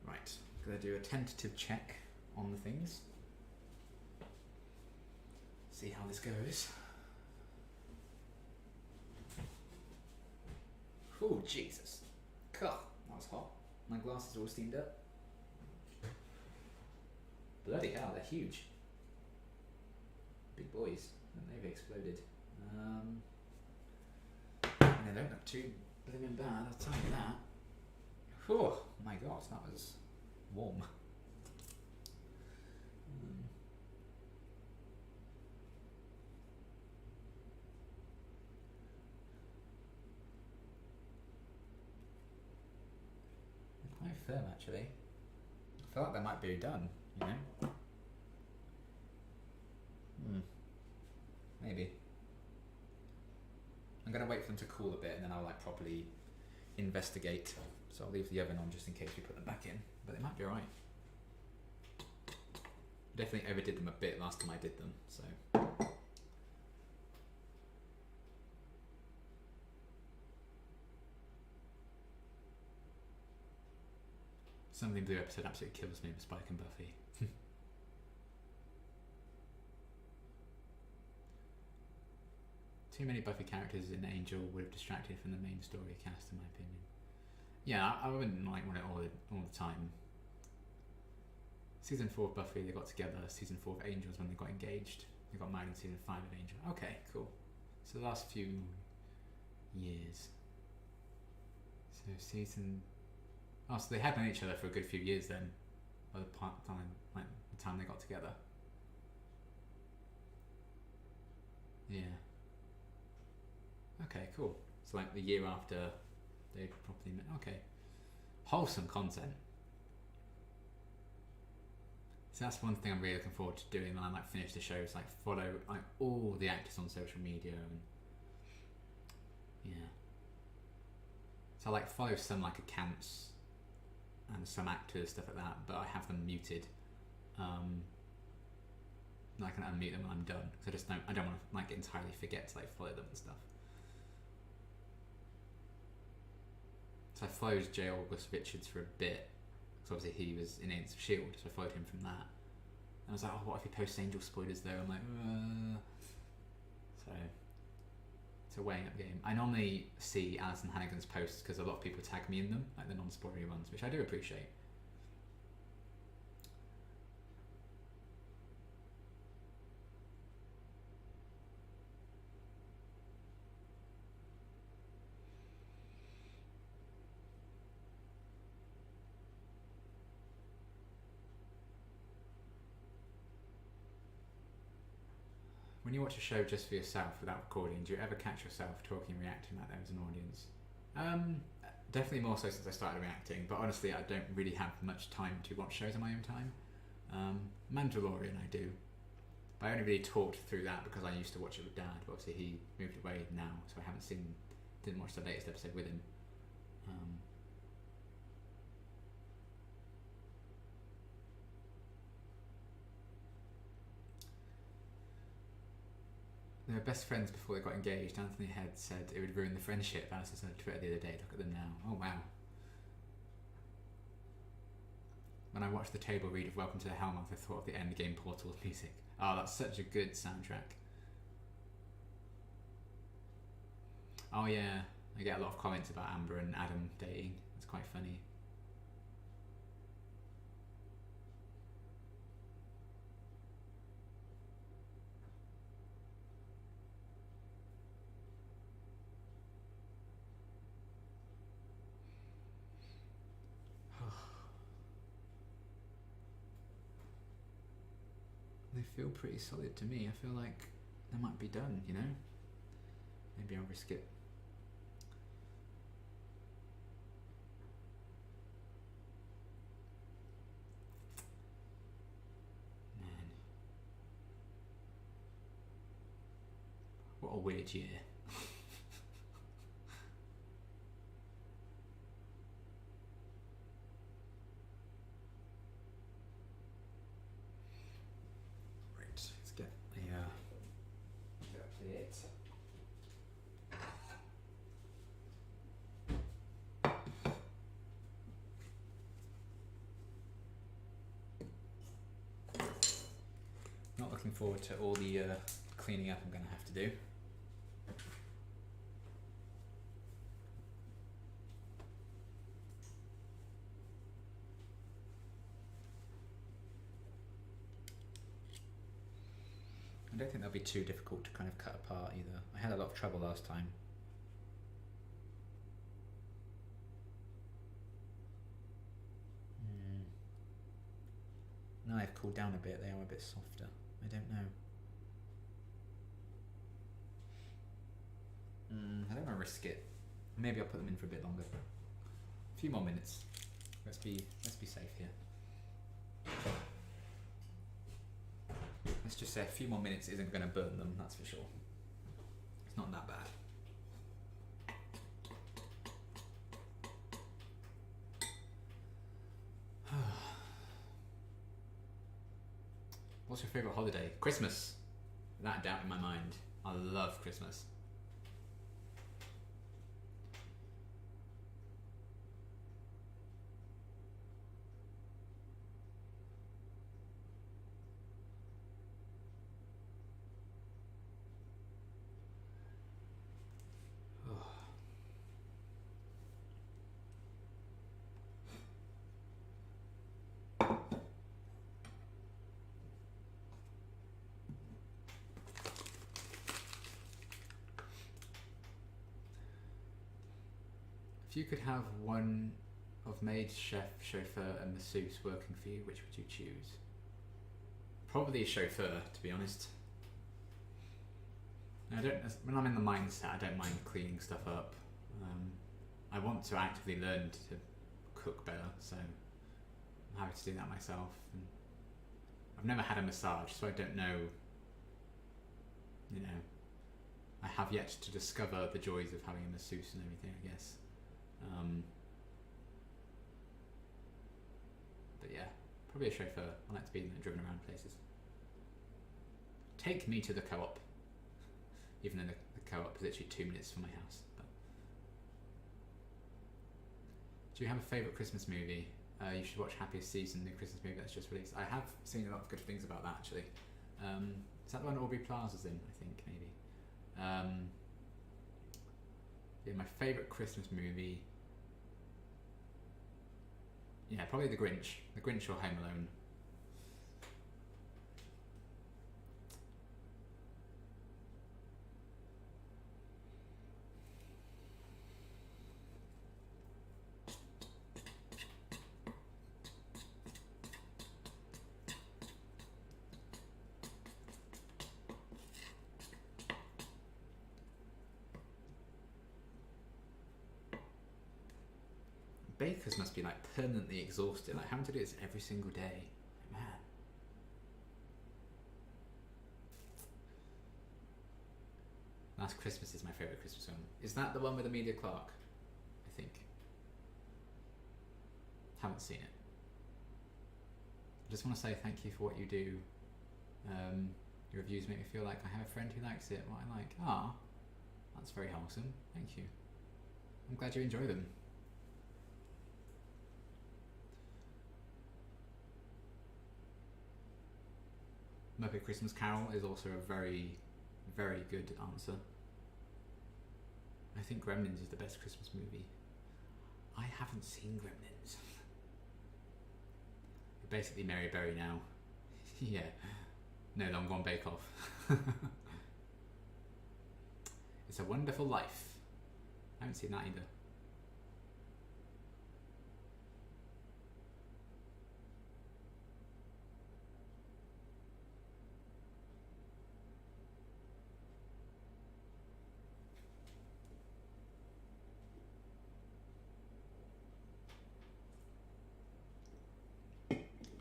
Right, gonna do a tentative check on the things. See how this goes. Oh, Jesus. God, that was hot. My glasses are all steamed up. Bloody hell, they're huge. Big boys. And they've exploded. And they don't look too blooming bad, I'll tell you that. Oh my God, that was warm. Quite firm actually. I feel like they might be done, you know? Maybe. I'm going to wait for them to cool a bit and then I'll like properly investigate. So I'll leave the oven on just in case we put them back in, but they might be alright. Definitely overdid them a bit last time I did them, so. Something Blue episode absolutely kills me with Spike and Buffy. Too many Buffy characters in Angel would have distracted from the main story cast, in my opinion. Yeah, I wouldn't like want it all the time. Season 4 of Buffy, they got together. Season 4 of Angel was when they got engaged. They got married in season 5 of Angel. Okay, cool. So the last few years. So season... Oh, so they had known each other for a good few years then. By the time they got together. Yeah. Okay, cool. So like the year after they properly met. Okay. Wholesome content. So that's one thing I'm really looking forward to doing when I like finish the show, is like follow like all the actors on social media and yeah. So I like follow some like accounts and some actors, stuff like that, but I have them muted. I can unmute them when I'm done because I don't want to like entirely forget to like follow them and stuff. So I followed J. August Richards for a bit, because obviously he was in Agents of S.H.I.E.L.D., so I followed him from that. And I was like, oh, what if he posts Angel spoilers though? I'm like, So, it's a weighing up game. I normally see Alison Hannigan's posts because a lot of people tag me in them, like the non-spoilery ones, which I do appreciate. When you watch a show just for yourself without recording, do you ever catch yourself talking, reacting like there was an audience? Definitely more so since I started reacting, but honestly I don't really have much time to watch shows on my own time. Mandalorian I do, but I only really talked through that because I used to watch it with Dad, but obviously he moved away now, so I didn't watch the latest episode with him. They were best friends before they got engaged. Anthony Head said it would ruin the friendship. Alice said on Twitter the other day, look at them now. Oh wow. When I watched the table read of Welcome to the Hellmouth, I thought of the Endgame Portal music. Oh, that's such a good soundtrack. Oh yeah, I get a lot of comments about Amber and Adam dating. It's quite funny. They feel pretty solid to me. I feel like they might be done, you know? Maybe I'll risk it. Man. What a weird year. Not looking forward to all the cleaning up I'm going to have to do. I don't think that'll be too difficult to kind of cut apart either. I had a lot of trouble last time. Now they've cooled down a bit, they are a bit softer. I don't know. I don't want to risk it. Maybe I'll put them in for a bit longer. A few more minutes. Let's be safe here. Let's just say a few more minutes isn't going to burn them, that's for sure. It's not that bad. What's your favourite holiday? Christmas. Without a doubt in my mind. I love Christmas. If you could have one of maid, chef, chauffeur and masseuse working for you, which would you choose? Probably a chauffeur, to be honest. When I'm in the mindset, I don't mind cleaning stuff up. I want to actively learn to cook better, so I'm happy to do that myself. And I've never had a massage, so I don't know, I have yet to discover the joys of having a masseuse and everything, I guess. But yeah, probably a chauffeur. I like to be driven around places. Take me to the co-op, even though the co-op is literally 2 minutes from my house. But do you have a favourite Christmas movie? You should watch Happiest Season, the Christmas movie that's just released. I have seen a lot of good things about that, actually. Is that the one Aubrey Plaza's in? I think maybe. Yeah, my favourite Christmas movie. Yeah, probably The Grinch. The Grinch or Home Alone. Bakers must be like permanently exhausted. Like having to do this every single day. Man. Last Christmas is my favourite Christmas film. Is that the one with Amelia Clark? I think. Haven't seen it. I just want to say thank you for what you do. Your reviews make me feel like I have a friend who likes it. What I like. Ah, that's very wholesome. Thank you. I'm glad you enjoy them. Muppet Christmas Carol is also a very, very good answer. I think Gremlins is the best Christmas movie. I haven't seen Gremlins. You're basically Mary Berry now. Yeah. No, Long Gone Bake Off. It's a Wonderful Life. I haven't seen that either.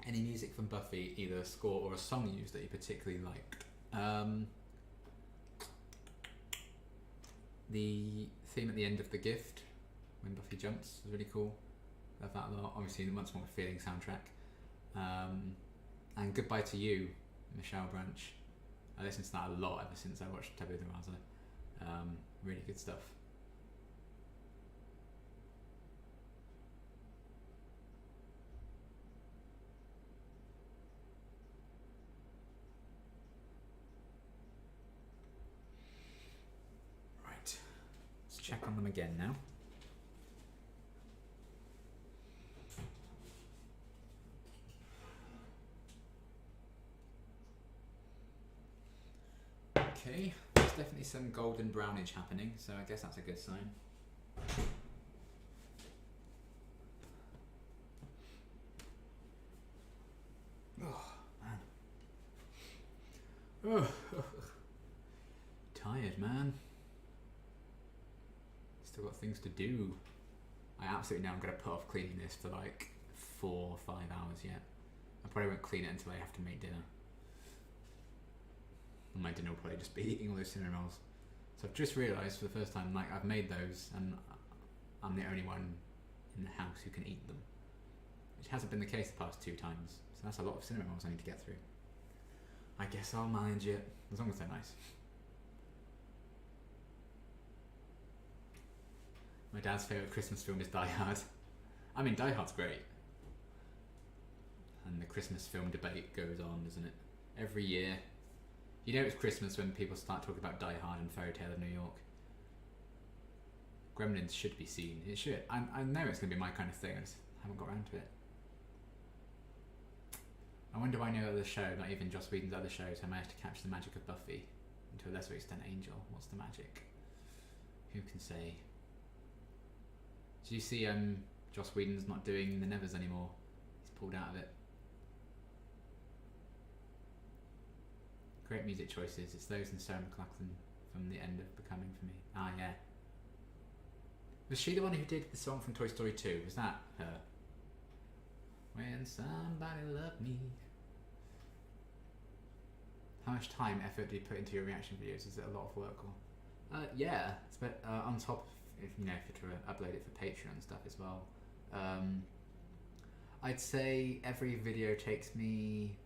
Any music from Buffy, either a score or a song used that you particularly liked? The theme at the end of The Gift, when Buffy jumps, is really cool. Love that a lot. Obviously, the Much More Feeling soundtrack. And Goodbye to You, Michelle Branch. I listened to that a lot ever since I watched Tabula Rasa. Really good stuff. Check on them again now. Okay, there's definitely some golden brownage happening, so I guess that's a good sign. Oh, man. Oh. Tired, man. Still got things to do. I absolutely know I'm going to put off cleaning this for like 4 or 5 hours yet. I probably won't clean it until I have to make dinner. And my dinner will probably just be eating all those cinnamon rolls. So I've just realised for the first time, like, I've made those and I'm the only one in the house who can eat them. Which hasn't been the case the past 2 times. So that's a lot of cinnamon rolls I need to get through. I guess I'll manage it, as long as they're nice. My dad's favourite Christmas film is Die Hard. I mean, Die Hard's great. And the Christmas film debate goes on, doesn't it? Every year. You know it's Christmas when people start talking about Die Hard and Fairy Tale of New York. Gremlins should be seen. It should. I know it's going to be my kind of thing. I just haven't got around to it. I wonder why no other show, not even Joss Whedon's other shows, have managed to catch the magic of Buffy. And to a lesser extent Angel. What's the magic? Who can say? Do you see Joss Whedon's not doing The Nevers anymore? He's pulled out of it. Great music choices. It's those in Sarah McLachlan from The End of Becoming for me. Ah, yeah. Was she the one who did the song from Toy Story 2? Was that her? When somebody loved me. How much time, effort do you put into your reaction videos? Is it a lot of work or? Yeah. It's on top of, if you to upload it for Patreon and stuff as well. I'd say every video takes me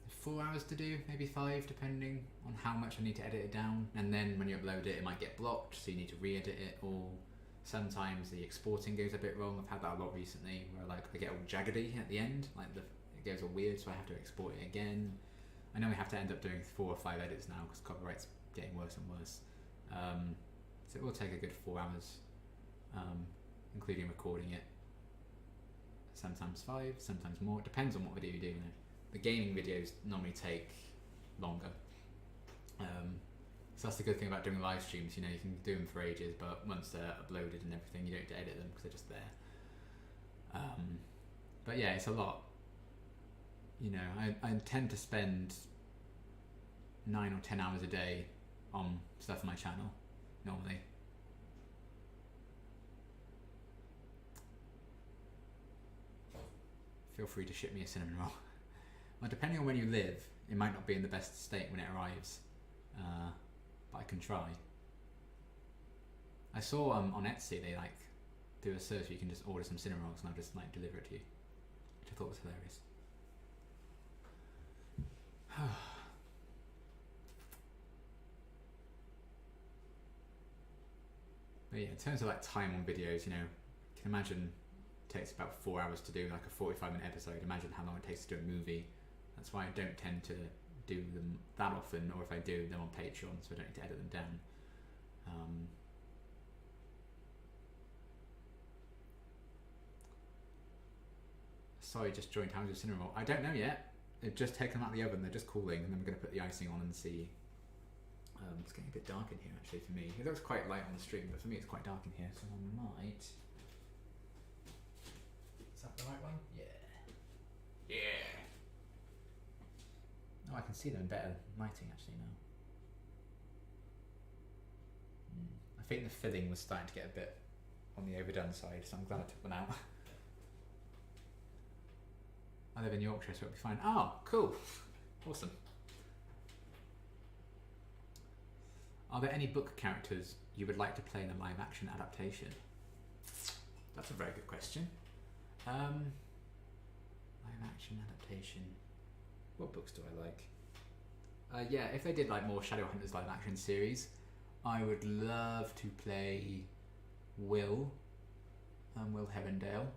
4 hours to do, maybe 5, depending on how much I need to edit it down. And then when you upload it, it might get blocked, so you need to re-edit it, or sometimes the exporting goes a bit wrong. I've had that a lot recently, where like I get all jaggedy at the end, like it goes all weird, so I have to export it again. I know we have to end up doing 4 or 5 edits now because copyright's getting worse and worse. So it will take a good 4 hours, including recording it. Sometimes 5, sometimes more. It depends on what video you do. The gaming videos normally take longer. So that's the good thing about doing live streams. You can do them for ages, but once they're uploaded and everything, you don't have to edit them because they're just there. But yeah, it's a lot. I tend to spend 9 or 10 hours a day on stuff on my channel, normally. Feel free to ship me a cinnamon roll. Well, depending on when you live, it might not be in the best state when it arrives, but I can try. I saw on Etsy they do a search, you can just order some cinnamon rolls and I'll just deliver it to you, which I thought was hilarious. But yeah, in terms of time on videos, you can imagine it takes about 4 hours to do a 45-minute episode. Imagine how long it takes to do a movie. That's why I don't tend to do them that often, or if I do them on Patreon, so I don't need to edit them down. Sorry, just joined. How's your cinnamon roll? I don't know yet. They've just taken them out of the oven. They're just cooling, and then we're going to put the icing on and see. It's getting a bit dark in here actually for me. It looks quite light on the stream, but for me it's quite dark in here, so I might. Is that the right one? Yeah. Yeah. Oh, I can see them in better lighting actually now. I think the filling was starting to get a bit on the overdone side, so I'm glad I took one out. I live in Yorkshire, so it'll be fine. Oh, cool. Awesome. Are there any book characters you would like to play in a live action adaptation? That's a very good question. Live action adaptation. What books do I like? Yeah, if they did more Shadowhunters live action series, I would love to play Will Herondale.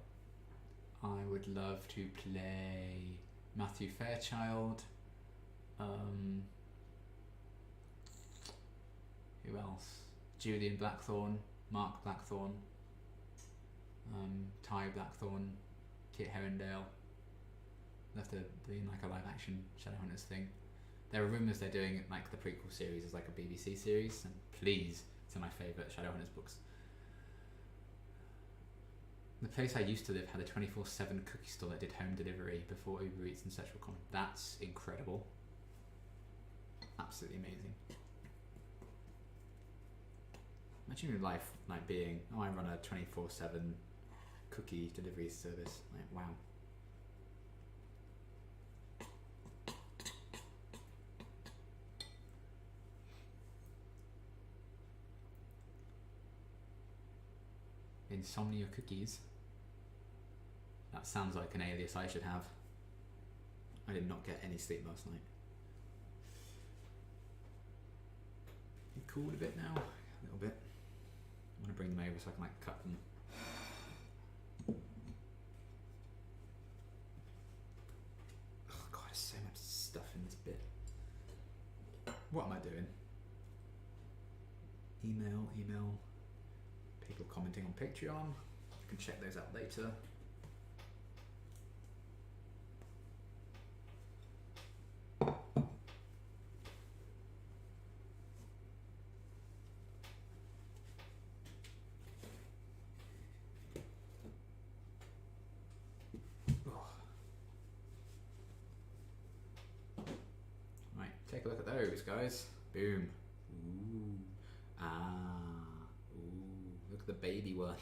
I would love to play Matthew Fairchild. Who else? Julian Blackthorne, Mark Blackthorne, Ty Blackthorne, Kit Herondale. Love to be in a live action Shadowhunters thing. There are rumours they're doing the prequel series as a BBC series, and please, it's one of my favourite Shadowhunters books. The place I used to live had a 24/7 cookie store that did home delivery before Uber Eats and such were common. That's incredible. Absolutely amazing. Imagine your life being, I run a 24/7 cookie delivery service. Wow. Insomnia Cookies. That sounds like an alias I should have. I did not get any sleep last night. You cooled a bit now? A little bit. I want to bring them over so I can like cut them. Oh god, there's so much stuff in this bit. What am I doing? Email. People commenting on Patreon. You can check those out later. Right, take a look at those, guys. Boom. Ooh. Ah. Ooh. Look at the baby one.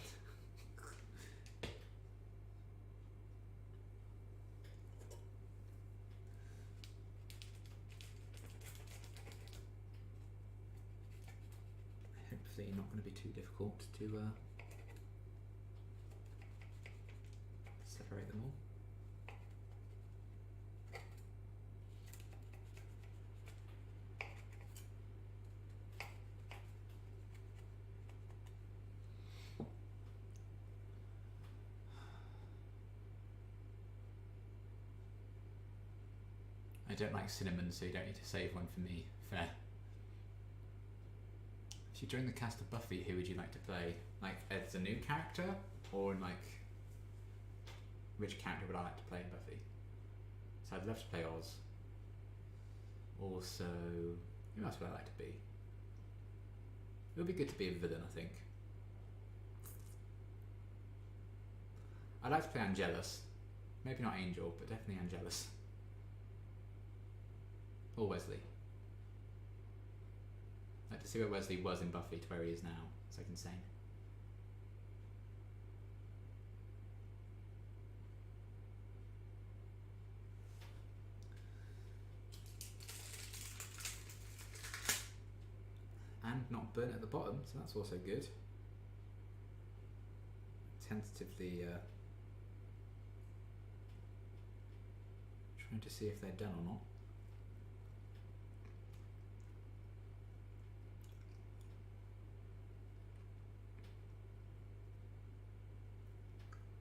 Hopefully not going to be too difficult to separate them all. I don't like cinnamon, so you don't need to save one for me. Fair. If you join the cast of Buffy, who would you like to play? Like, as a new character? Or in like, which character would I like to play in Buffy? So I'd love to play Oz. Also, who else would I like to be? It would be good to be a villain, I think. I'd like to play Angelus. Maybe not Angel, but definitely Angelus. Or Wesley. I'd like to see where Wesley was in Buffy to where he is now. It's like insane. And not burnt at the bottom, so that's also good. Tentatively trying to see if they're done or not.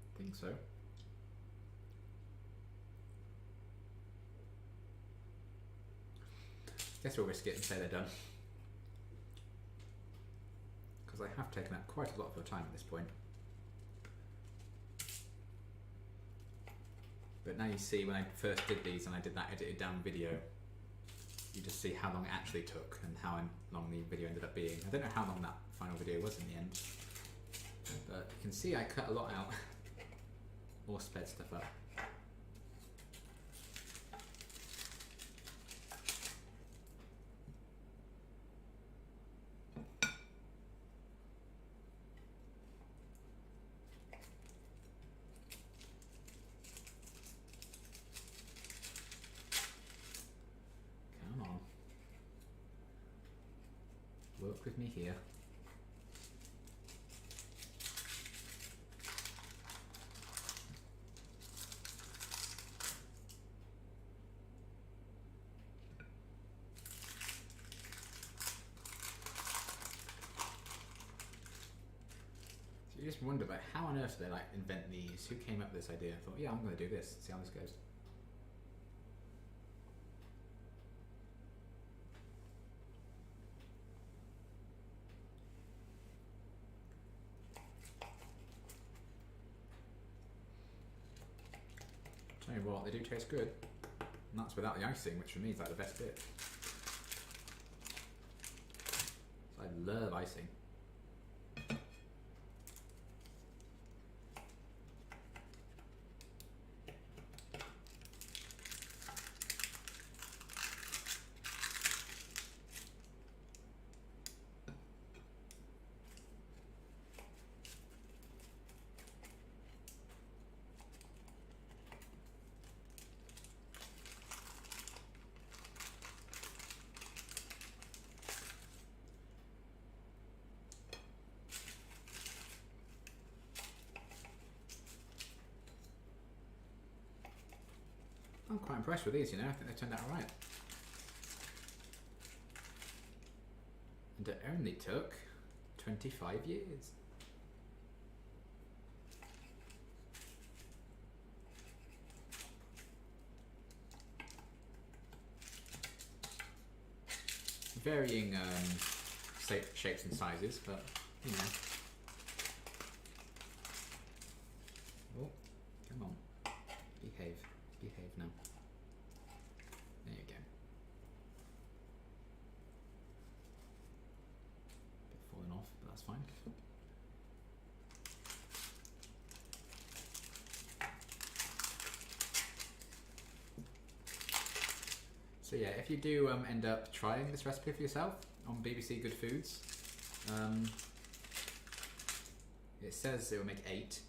I think so. Guess we'll risk it and say they're done. Because I have taken up quite a lot of your time at this point. But now you see when I first did these and I did that edited down video, you just see how long it actually took and how long the video ended up being. I don't know how long that final video was in the end, but you can see I cut a lot out or sped stuff up. Come on. Work with me here. You just wonder, like, how on earth do they like invent these? Who came up with this idea? I thought, yeah, I'm going to do this. See how this goes. Tell you what, they do taste good, and that's without the icing, which for me is like the best bit. So I love icing. quite impressed with these, you know. I think they turned out alright. And it only took 25 years. Varying shapes and sizes, but you know. Oh, come on. Behave. Behave now. There you go. Bit falling off, but that's fine. So yeah, if you do end up trying this recipe for yourself on BBC Good Foods, it says it will make 8,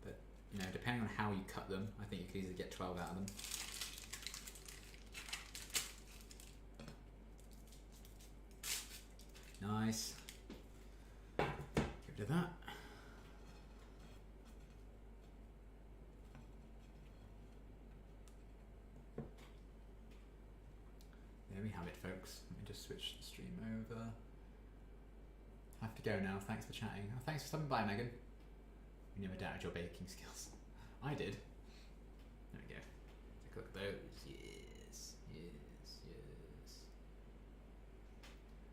but you know, depending on how you cut them, I think you could easily get 12 out of them. Nice. Get rid of that. There we have it, folks. Let me just switch the stream over. Have to go now. Thanks for chatting. Oh, thanks for stopping by, Megan. You never doubted your baking skills. I did. There we go. Take a look at those. Yes, yes,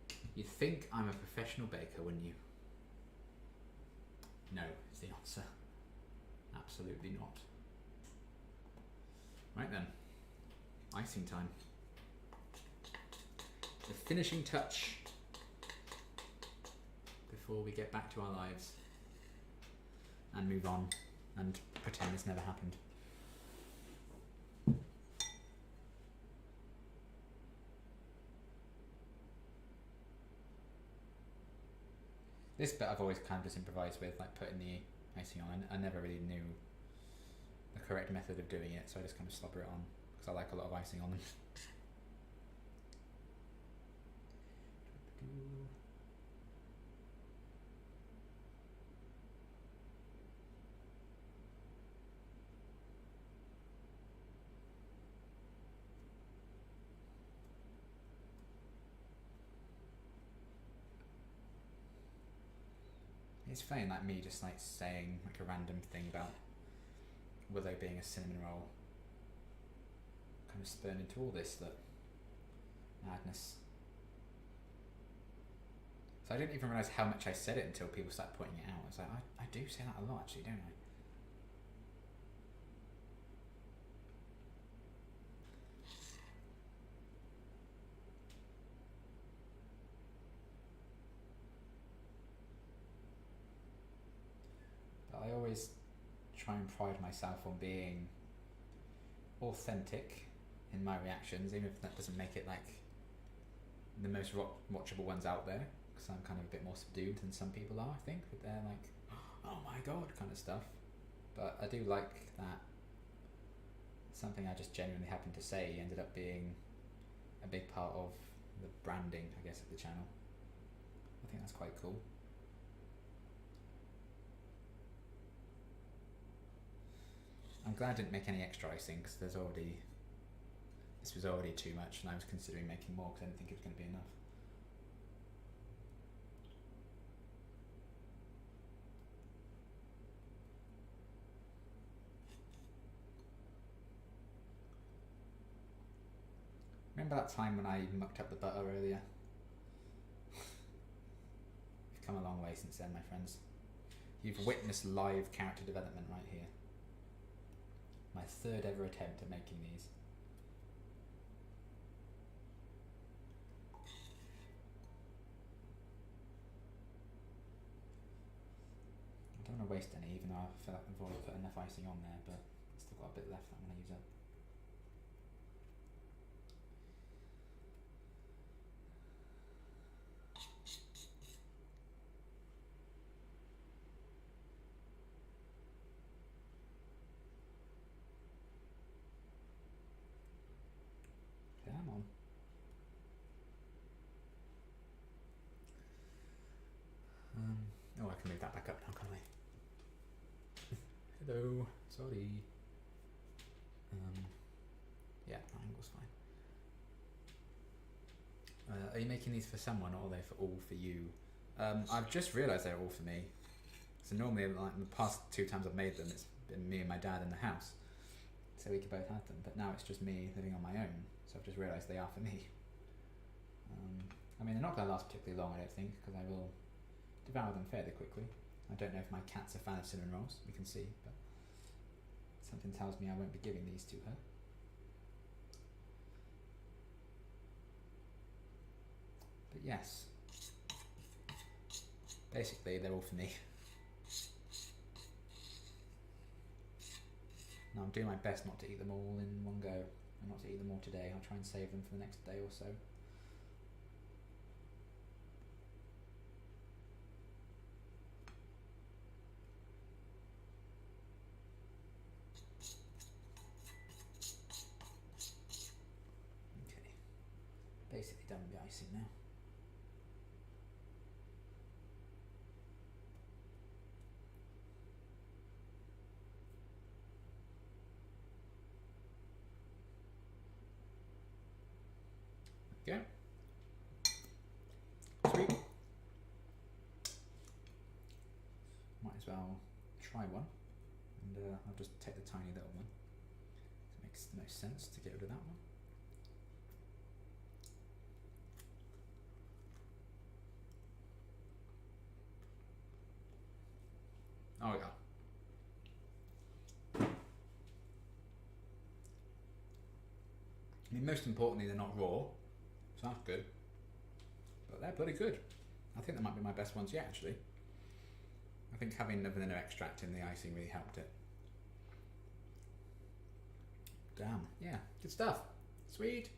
yes. You'd think I'm a professional baker, wouldn't you? No, is the answer. Absolutely not. Right then. Icing time. The finishing touch before we get back to our lives and move on and pretend this never happened. This bit I've always kind of just improvised with, like putting the icing on. I never really knew the correct method of doing it, so I just kind of slobber it on because I like a lot of icing on them. It's funny, like me just like saying like a random thing about Willow being a cinnamon roll kind of spurned into all this madness. So I didn't even realise how much I said it until people started pointing it out. I was like, I do say that a lot actually, don't I? But I always try and pride myself on being authentic in my reactions, even if that doesn't make it like the most watchable ones out there. Because I'm kind of a bit more subdued than some people are, I think, with their like, oh my god kind of stuff. But I do like that something I just genuinely happened to say ended up being a big part of the branding, I guess, of the channel. I think that's quite cool. I'm glad I didn't make any extra icing because this was already too much, and I was considering making more because I didn't think it was going to be enough. Remember that time when I mucked up the butter earlier? You've come a long way since then, my friends. You've witnessed live character development right here. My third ever attempt at making these. I don't want to waste any, even though I feel like I've already put enough icing on there, but I've still got a bit left that I'm going to use up. Come on. Oh, I can move that back up now, can't I? Hello, sorry. Yeah, that angle's fine. Are you making these for someone, or are they for all for you? I've just realised they're all for me. So normally, like in the past 2 times I've made them, it's been me and my dad in the house, so we could both have them. But now it's just me living on my own, so I've just realised they are for me. I mean, they're not going to last particularly long, I don't think, because I will devour them fairly quickly. I don't know if my cat's a fan of cinnamon rolls, we can see, but something tells me I won't be giving these to her. But yes, basically they're all for me. Now I'm doing my best not to eat them all in one go, and not to eat them all today. I'll try and save them for the next day or so. Okay, basically done with the icing now. Okay. Sweet. Might as well try one, and I'll just take the tiny little one. It makes the most sense to get rid of that one. Oh yeah. I mean, most importantly, they're not raw, so that's good. But they're pretty good. I think they might be my best ones yet, actually. I think having the vanilla extract in the icing really helped it. Damn, yeah, good stuff. Sweet.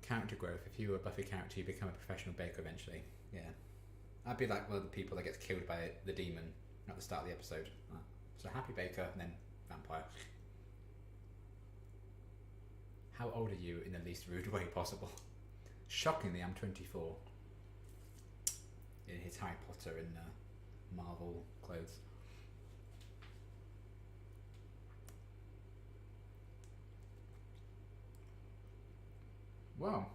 Character growth. If you were a Buffy character, you become a professional baker eventually. Yeah. I'd be like one of the people that gets killed by the demon at the start of the episode. So happy baker and then vampire. How old are you in the least rude way possible? Shockingly, I'm 24. In his Harry Potter and Marvel clothes. Wow.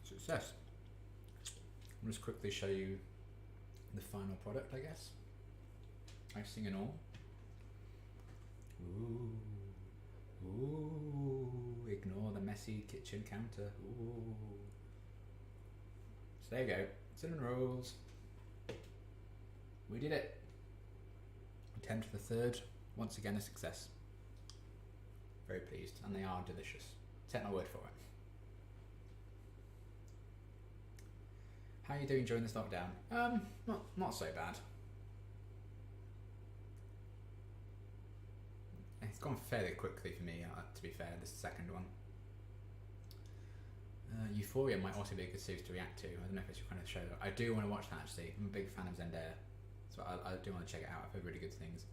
Success. I'll just quickly show you the final product, I guess. Icing and all. Ooh. Ooh. Ignore the messy kitchen counter. Ooh. So there you go. Cinnamon rolls. We did it. Attempt for the 3rd. Once again a success. Very pleased. And they are delicious. Take my word for it. How are you doing during this lockdown? Not so bad. It's gone fairly quickly for me, to be fair, this second one. Euphoria might also be a good series to react to. I don't know if it's your kind of show. I do want to watch that, actually. I'm a big fan of Zendaya, so I do want to check it out. I've heard really good things.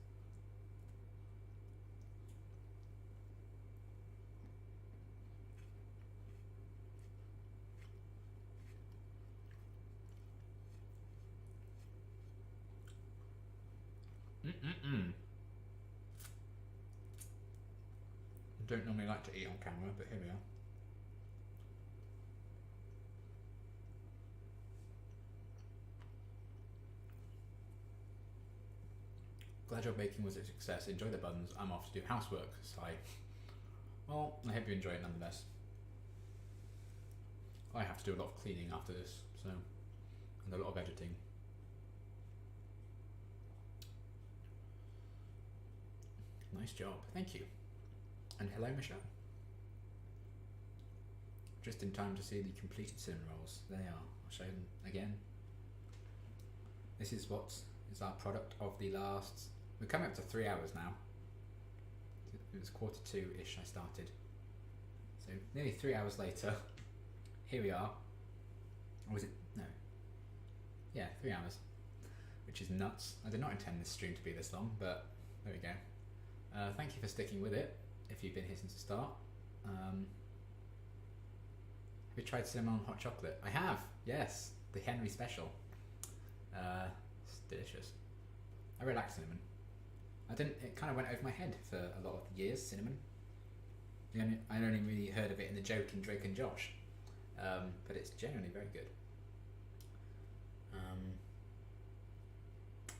I don't normally like to eat on camera, but here we are. Glad your baking was a success. Enjoy the buns. I'm off to do housework. Sigh. Well, I hope you enjoy it nonetheless. I have to do a lot of cleaning after this, so, and a lot of editing. Nice job. Thank you. And hello, Michelle. Just in time to see the completed cinnamon rolls. There they are. I'll show them again. This is what is our product of the last... We're coming up to 3 hours now. It was 1:45-ish I started. So nearly 3 hours later, here we are. Or was it? No. Yeah, 3 hours. Which is nuts. I did not intend this stream to be this long, but there we go. Thank you for sticking with it, if you've been here since the start. Have you tried cinnamon hot chocolate? I have, yes. The Henry special. It's delicious. I really like cinnamon. It kind of went over my head for a lot of years, cinnamon. I only really heard of it in the joke in Drake and Josh, but it's genuinely very good.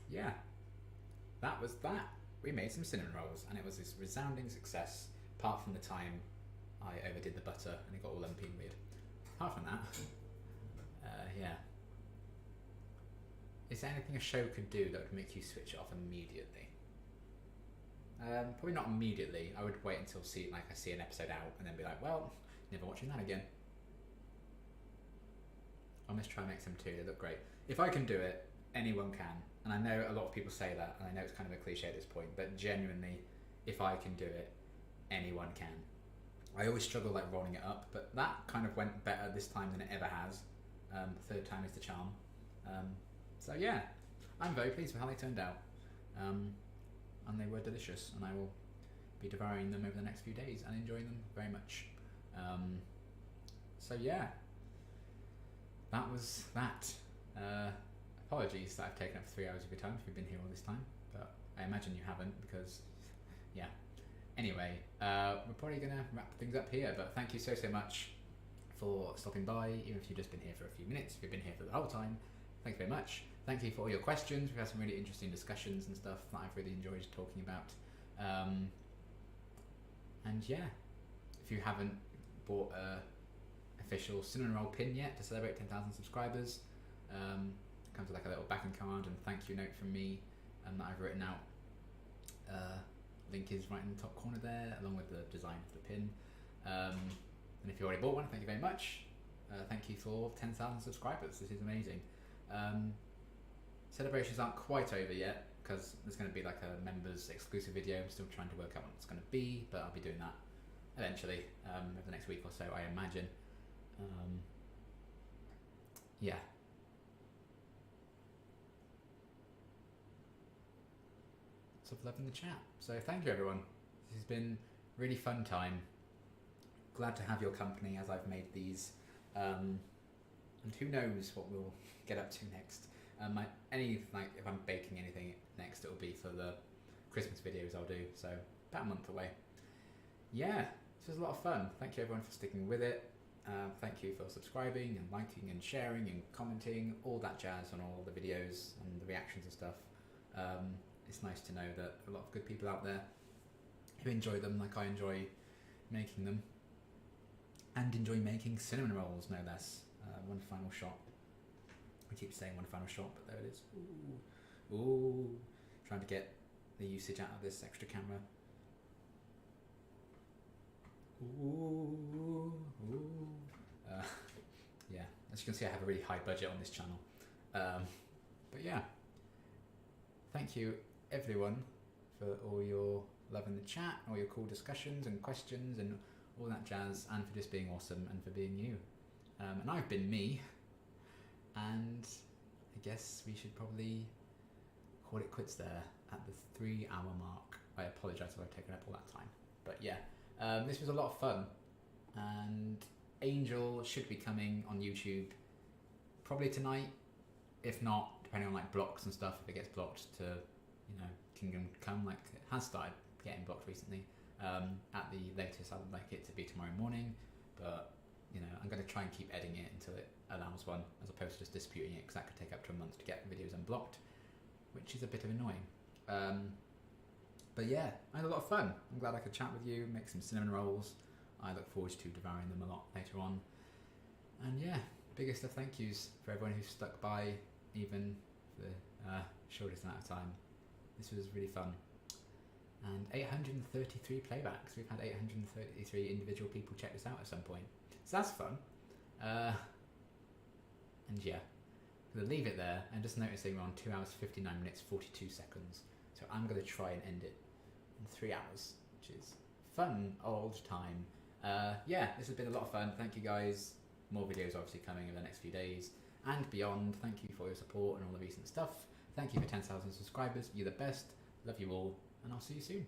Yeah, that was that. We made some cinnamon rolls, and it was this resounding success. Apart from the time I overdid the butter and it got all lumpy and weird. Apart from that, yeah. Is there anything a show could do that would make you switch it off immediately? Probably not immediately. I would wait until I see an episode out and then be like, well, never watching that again. I must try and make some too. They look great. If I can do it, anyone can. And I know a lot of people say that, and I know it's kind of a cliche at this point, but genuinely, if I can do it, anyone can. I always struggle rolling it up, but that kind of went better this time than it ever has. Third time is the charm. So yeah, I'm very pleased with how they turned out. And they were delicious, and I will be devouring them over the next few days and enjoying them very much. So yeah, that was that. Apologies that I've taken up 3 hours of your time if you've been here all this time, but I imagine you haven't because, yeah. Anyway, we're probably going to wrap things up here, but thank you so much for stopping by, even if you've just been here for a few minutes. If you've been here for the whole time, thank you very much. Thank you for all your questions. We've had some really interesting discussions and stuff that I've really enjoyed talking about. And yeah, if you haven't bought a official cinnamon roll pin yet to celebrate 10,000 subscribers, comes with a little backing card and thank you note from me that I've written out. Link is right in the top corner there, along with the design of the pin. And if you already bought one, thank you very much. Thank you for 10,000 subscribers. This is amazing. Celebrations aren't quite over yet because there's going to be a members exclusive video. I'm still trying to work out what it's going to be, but I'll be doing that eventually over the next week or so, I imagine. Yeah. Lots of love in the chat. So thank you everyone. This has been a really fun time. Glad to have your company as I've made these. And who knows what we'll get up to next. If I'm baking anything next, it'll be for the Christmas videos I'll do. So about a month away. Yeah, this was a lot of fun. Thank you everyone for sticking with it. Thank you for subscribing and liking and sharing and commenting, all that jazz on all the videos and the reactions and stuff. It's nice to know that a lot of good people out there who enjoy them like I enjoy making them, and enjoy making cinnamon rolls no less. One final shot. I keep saying one final shot, but there it is. Ooh. Ooh. Trying to get the usage out of this extra camera. Ooh. Ooh. Yeah, as you can see I have a really high budget on this channel. But yeah, thank you everyone for all your love in the chat, all your cool discussions and questions and all that jazz, and for just being awesome and for being you. And I've been me, and I guess we should probably call it quits there at the 3 hour mark. I apologise if I've taken up all that time, but yeah, this was a lot of fun, and Angel should be coming on YouTube probably tonight, if not, depending on blocks and stuff, if it gets blocked to, Kingdom Come, it has started getting blocked recently. At the latest, I would like it to be tomorrow morning, but I'm going to try and keep editing it until it allows one, as opposed to just disputing it, because that could take up to a month to get videos unblocked, which is a bit of annoying. But yeah, I had a lot of fun. I'm glad I could chat with you, make some cinnamon rolls. I look forward to devouring them a lot later on. And yeah, biggest of thank yous for everyone who's stuck by, even for the shortest amount of time. This was really fun. And 833 playbacks. We've had 833 individual people check this out at some point. So that's fun. And yeah, I'm going to leave it there. And just noticing we're on 2 hours, 59 minutes, 42 seconds. So I'm going to try and end it in 3 hours, which is fun old time. Yeah, this has been a lot of fun. Thank you guys. More videos obviously coming in the next few days and beyond. Thank you for your support and all the recent stuff. Thank you for 10,000 subscribers. You're the best. Love you all. And I'll see you soon.